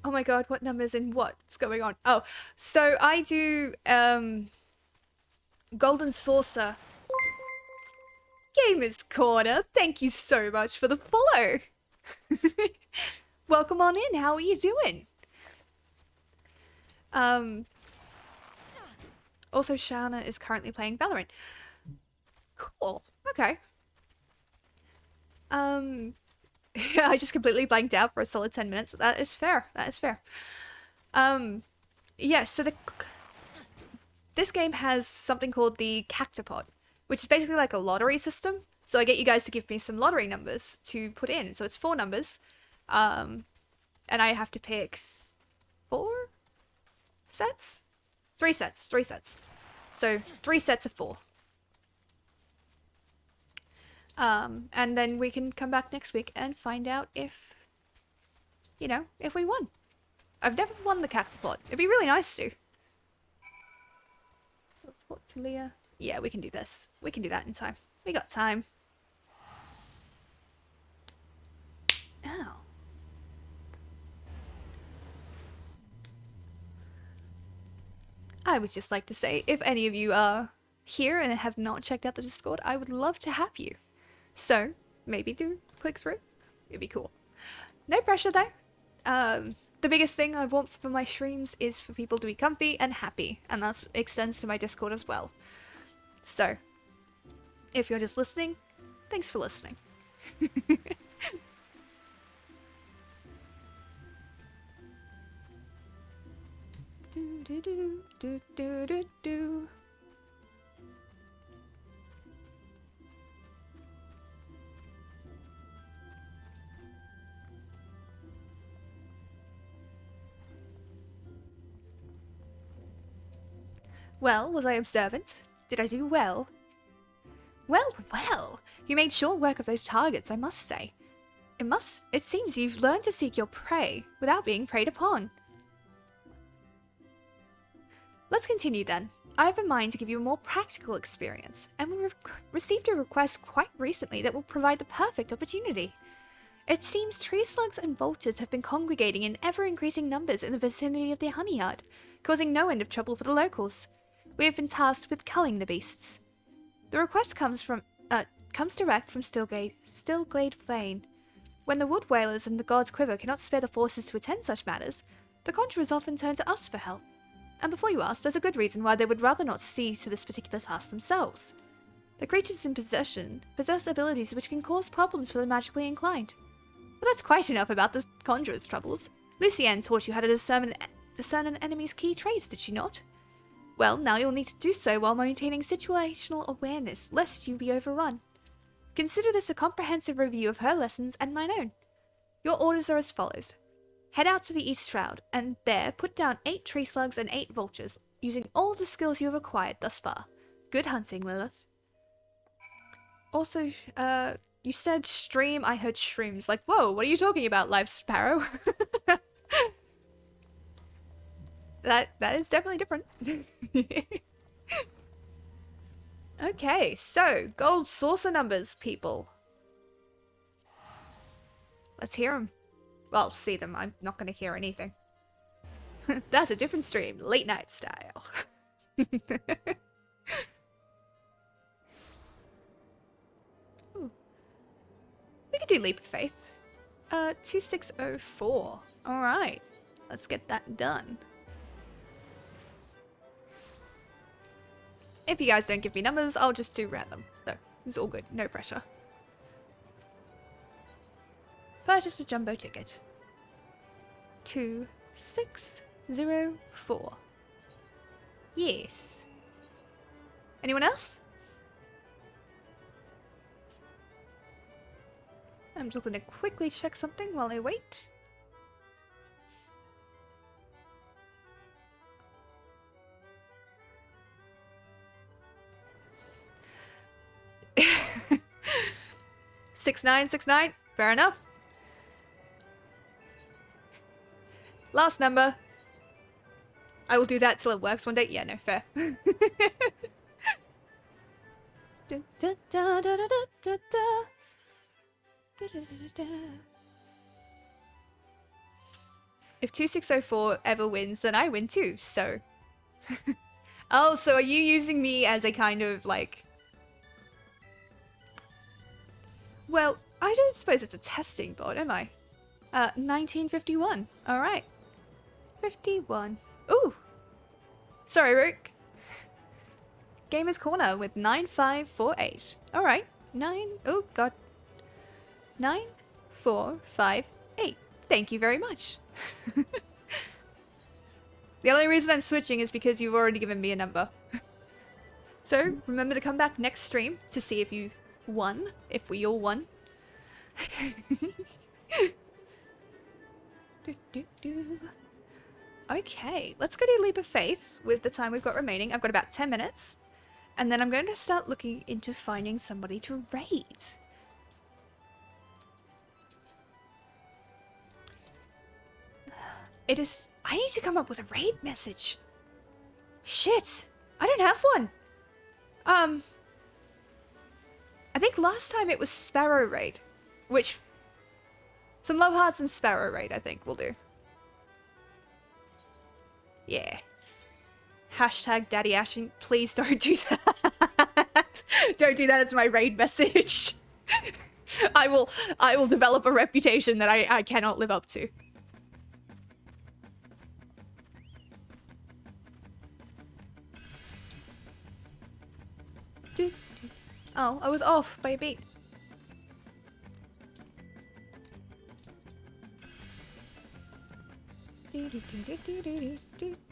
Oh my god, what numbers and what's going on? Oh, so I do Golden Saucer. Gamers Corner, thank you so much for the follow. Welcome on in, how are you doing? Also, Shana is currently playing Valorant. Cool, okay. I just completely blanked out for a solid 10 minutes. That is fair. That is fair. Yeah, so this game has something called the Cactopod, which is basically like a lottery system. So I get you guys to give me some lottery numbers to put in. So it's 4 numbers. And I have to pick 4 sets? 3 sets. 3 sets. So 3 sets of 4. And then we can come back next week and find out if, you know, if we won. I've never won the Cactopod. It'd be really nice to. Report to Leah. Yeah, we can do this. We can do that in time. We got time. Ow. I would just like to say, if any of you are here and have not checked out the Discord, I would love to have you. So, maybe do click through. It'd be cool. No pressure though. The biggest thing I want for my streams is for people to be comfy and happy, and that extends to my Discord as well. So, if you're just listening, thanks for listening. Do, do, do, do, do, do, do. Well, was I observant? Did I do well? Well, well! You made short work of those targets, I must say. It seems you've learned to seek your prey without being preyed upon. Let's continue then. I have in mind to give you a more practical experience, and we received a request quite recently that will provide the perfect opportunity. It seems tree slugs and vultures have been congregating in ever-increasing numbers in the vicinity of the honey yard, causing no end of trouble for the locals. We have been tasked with culling the beasts. The request comes direct from Stillglade Plain. When the wood whalers and the God's Quiver cannot spare the forces to attend such matters, the conjurers often turn to us for help. And before you ask, there's a good reason why they would rather not see to this particular task themselves. The creatures in possession possess abilities which can cause problems for the magically inclined. But that's quite enough about the conjurer's troubles. Lucienne taught you how to discern an enemy's key traits, did she not? Well, now you'll need to do so while maintaining situational awareness, lest you be overrun. Consider this a comprehensive review of her lessons and mine own. Your orders are as follows. Head out to the East Shroud, and there put down 8 tree slugs and 8 vultures, using all of the skills you have acquired thus far. Good hunting, Lilith. Also, you said stream, I heard shrooms. Like, whoa, what are you talking about, Live Sparrow? That is definitely different. Okay, so, gold saucer numbers, people. Let's hear them. Well, see them. I'm not going to hear anything. That's a different stream. Late night style. Ooh. We could do Leap of Faith. 2604. Alright. Let's get that done. If you guys don't give me numbers, I'll just do random. So, it's all good. No pressure. Purchase a jumbo ticket. 2604. Yes. Anyone else? I'm just gonna quickly check something while I wait. Six nine. Fair enough. Last number. I will do that till it works one day. Yeah, no, fair. If 2604 ever wins, then I win too, so. Oh, so are you using me as a kind of like. Well, I don't suppose it's a testing bot, am I? 1951. Alright. 51. Ooh! Sorry, Rook. Gamer's Corner with 9548. Alright. 9. Oh, God. 9458. Thank you very much. The only reason I'm switching is because you've already given me a number. So, remember to come back next stream to see if you won. If we all won. Okay, let's go do Leap of Faith with the time we've got remaining. I've got about 10 minutes. And then I'm going to start looking into finding somebody to raid. I need to come up with a raid message. Shit, I don't have one. I think last time it was Sparrow raid, which some love hearts and Sparrow raid I think will do. Yeah. Hashtag Daddy Ashing. Please don't do that. Don't do that as my raid message. I will develop a reputation that I cannot live up to. Oh, I was off by a beat.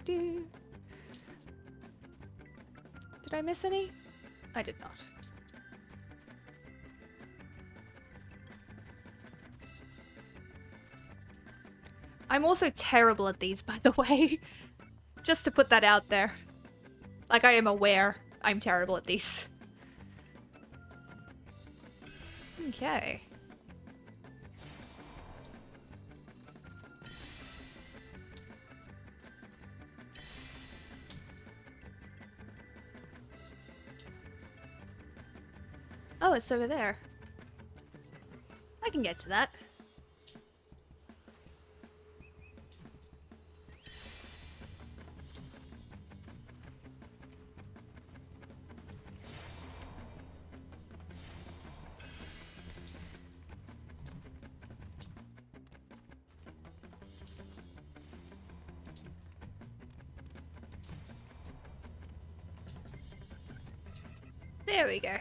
Did I miss any? I did not. I'm also terrible at these, by the way. Just to put that out there. Like, I am aware I'm terrible at these. Okay. Oh, it's over there. I can get to that. There we go.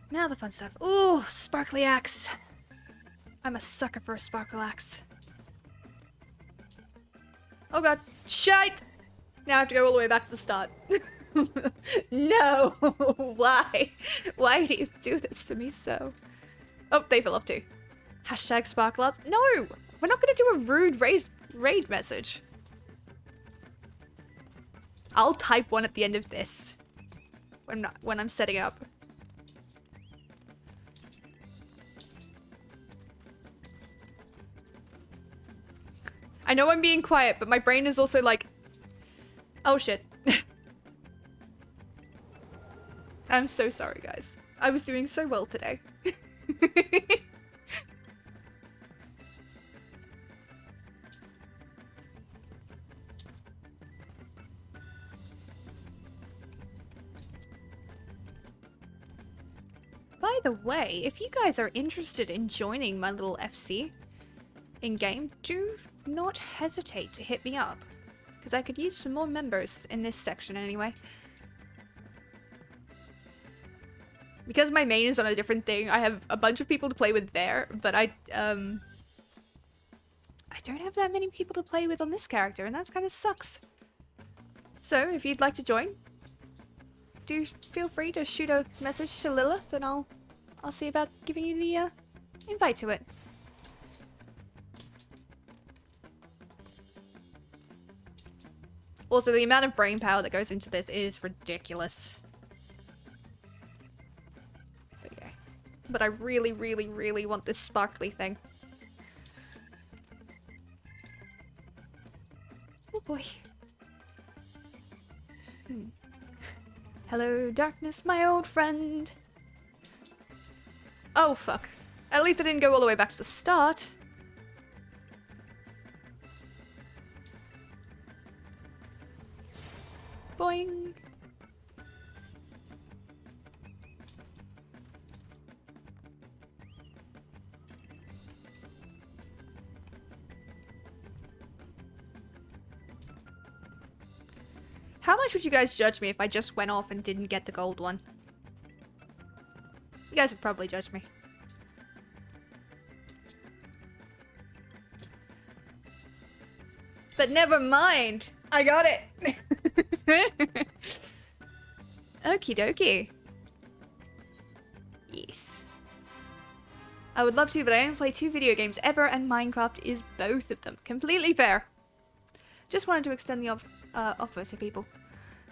Now the fun stuff. Ooh, sparkly axe. I'm a sucker for a sparkle axe. Oh god. Shite! Now I have to go all the way back to the start. No! Why? Why do you do this to me so? Oh, they fell off too. Hashtag sparkle axe. No! We're not gonna do a rude raid message. I'll type one at the end of this. When I'm setting up. I know I'm being quiet, but my brain is also like, oh shit. I'm so sorry, guys. I was doing so well today. By the way, if you guys are interested in joining my little FC in-game, do not hesitate to hit me up. Because I could use some more members in this section anyway. Because my main is on a different thing, I have a bunch of people to play with there, but I don't have that many people to play with on this character, and that kind of sucks. So, if you'd like to join, do feel free to shoot a message to Lilith, and I'll see about giving you the invite to it. Also, the amount of brain power that goes into this is ridiculous. Okay. But I really, really, really want this sparkly thing. Oh boy. Hello, darkness, my old friend. Oh, fuck. At least I didn't go all the way back to the start. Boing. How much would you guys judge me if I just went off and didn't get the gold one? You guys would probably judge me. But never mind. I got it. Okie dokie. Yes. I would love to, but I only play 2 video games ever, and Minecraft is both of them. Completely fair. Just wanted to extend the offer to people.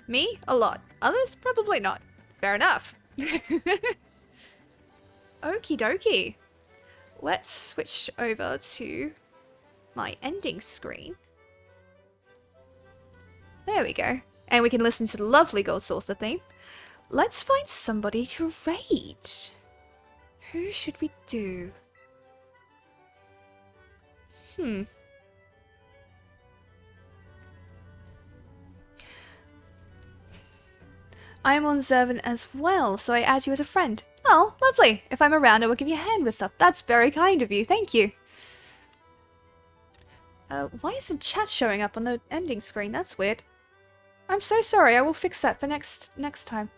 Me? A lot. Others? Probably not. Fair enough. Okie dokie. Let's switch over to my ending screen. There we go. And we can listen to the lovely Gold Saucer theme. Let's find somebody to raid. Who should we do? I'm on Zervin as well, so I add you as a friend. Oh, lovely. If I'm around, I will give you a hand with stuff. That's very kind of you. Thank you. Why isn't chat showing up on the ending screen? That's weird. I'm so sorry. I will fix that for next time.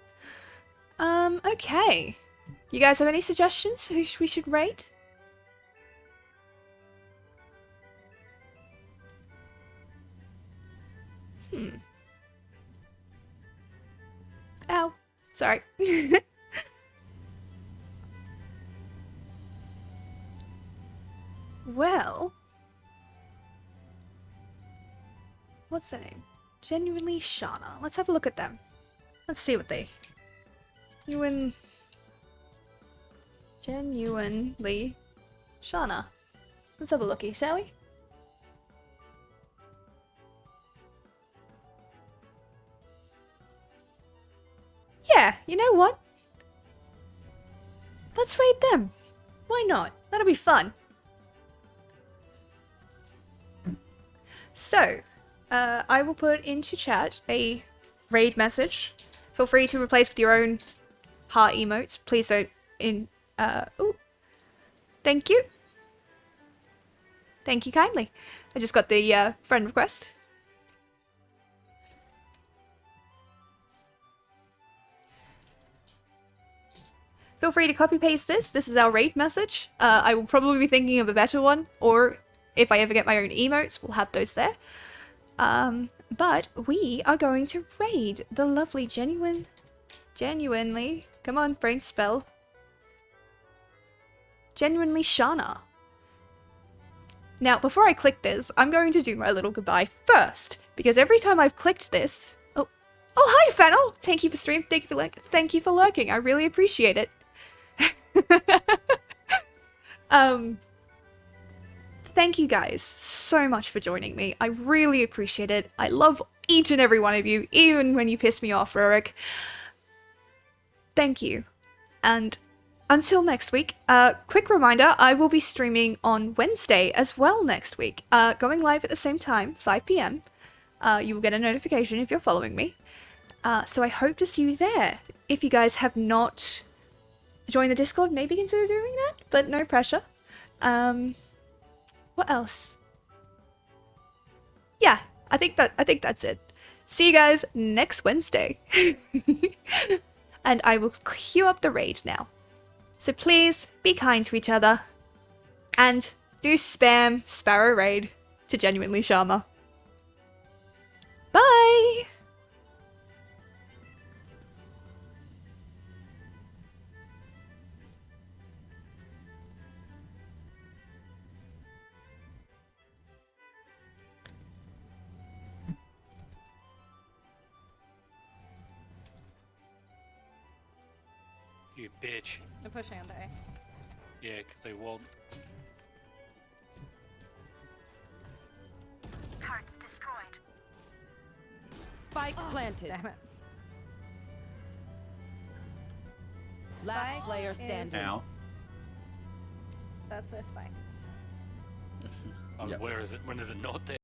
Okay. You guys have any suggestions for who we should raid? Sorry. Well, what's their name? Genuinely Shana. Let's have a look at them. Let's see what they. Genuinely Shana. Let's have a looky, shall we? Yeah, you know what? Let's raid them. Why not? That'll be fun. So, I will put into chat a raid message. Feel free to replace with your own heart emotes. Please don't ooh. Thank you. Thank you kindly. I just got the friend request. Feel free to copy paste this. This is our raid message. I will probably be thinking of a better one, or if I ever get my own emotes, we'll have those there. But we are going to raid the lovely genuinely, come on, brain spell. Genuinely Shana. Now, before I click this, I'm going to do my little goodbye first, because every time I've clicked this, oh, hi, Fennel! Thank you for stream. Thank you for lurking. I really appreciate it. Thank you guys so much for joining me. I really appreciate it. I love each and every one of you, even when you piss me off, Rurik. Thank you. And until next week, quick reminder, I will be streaming on Wednesday as well next week. Going live at the same time, 5 PM. You will get a notification if you're following me. So I hope to see you there. If you guys have not joined the Discord, maybe consider doing that, but no pressure. What else? Yeah, I think that's it. See you guys next Wednesday. And I will queue up the raid now. So please be kind to each other and do spam Sparrow Raid to Genuinely Shama. Bye! You bitch. They're pushing on A. Yeah, because they won't. Turret's destroyed. Spike planted. Damn it. Last Spike player is- standing. Ow. That's where Spike is. Where is it? When is it not there?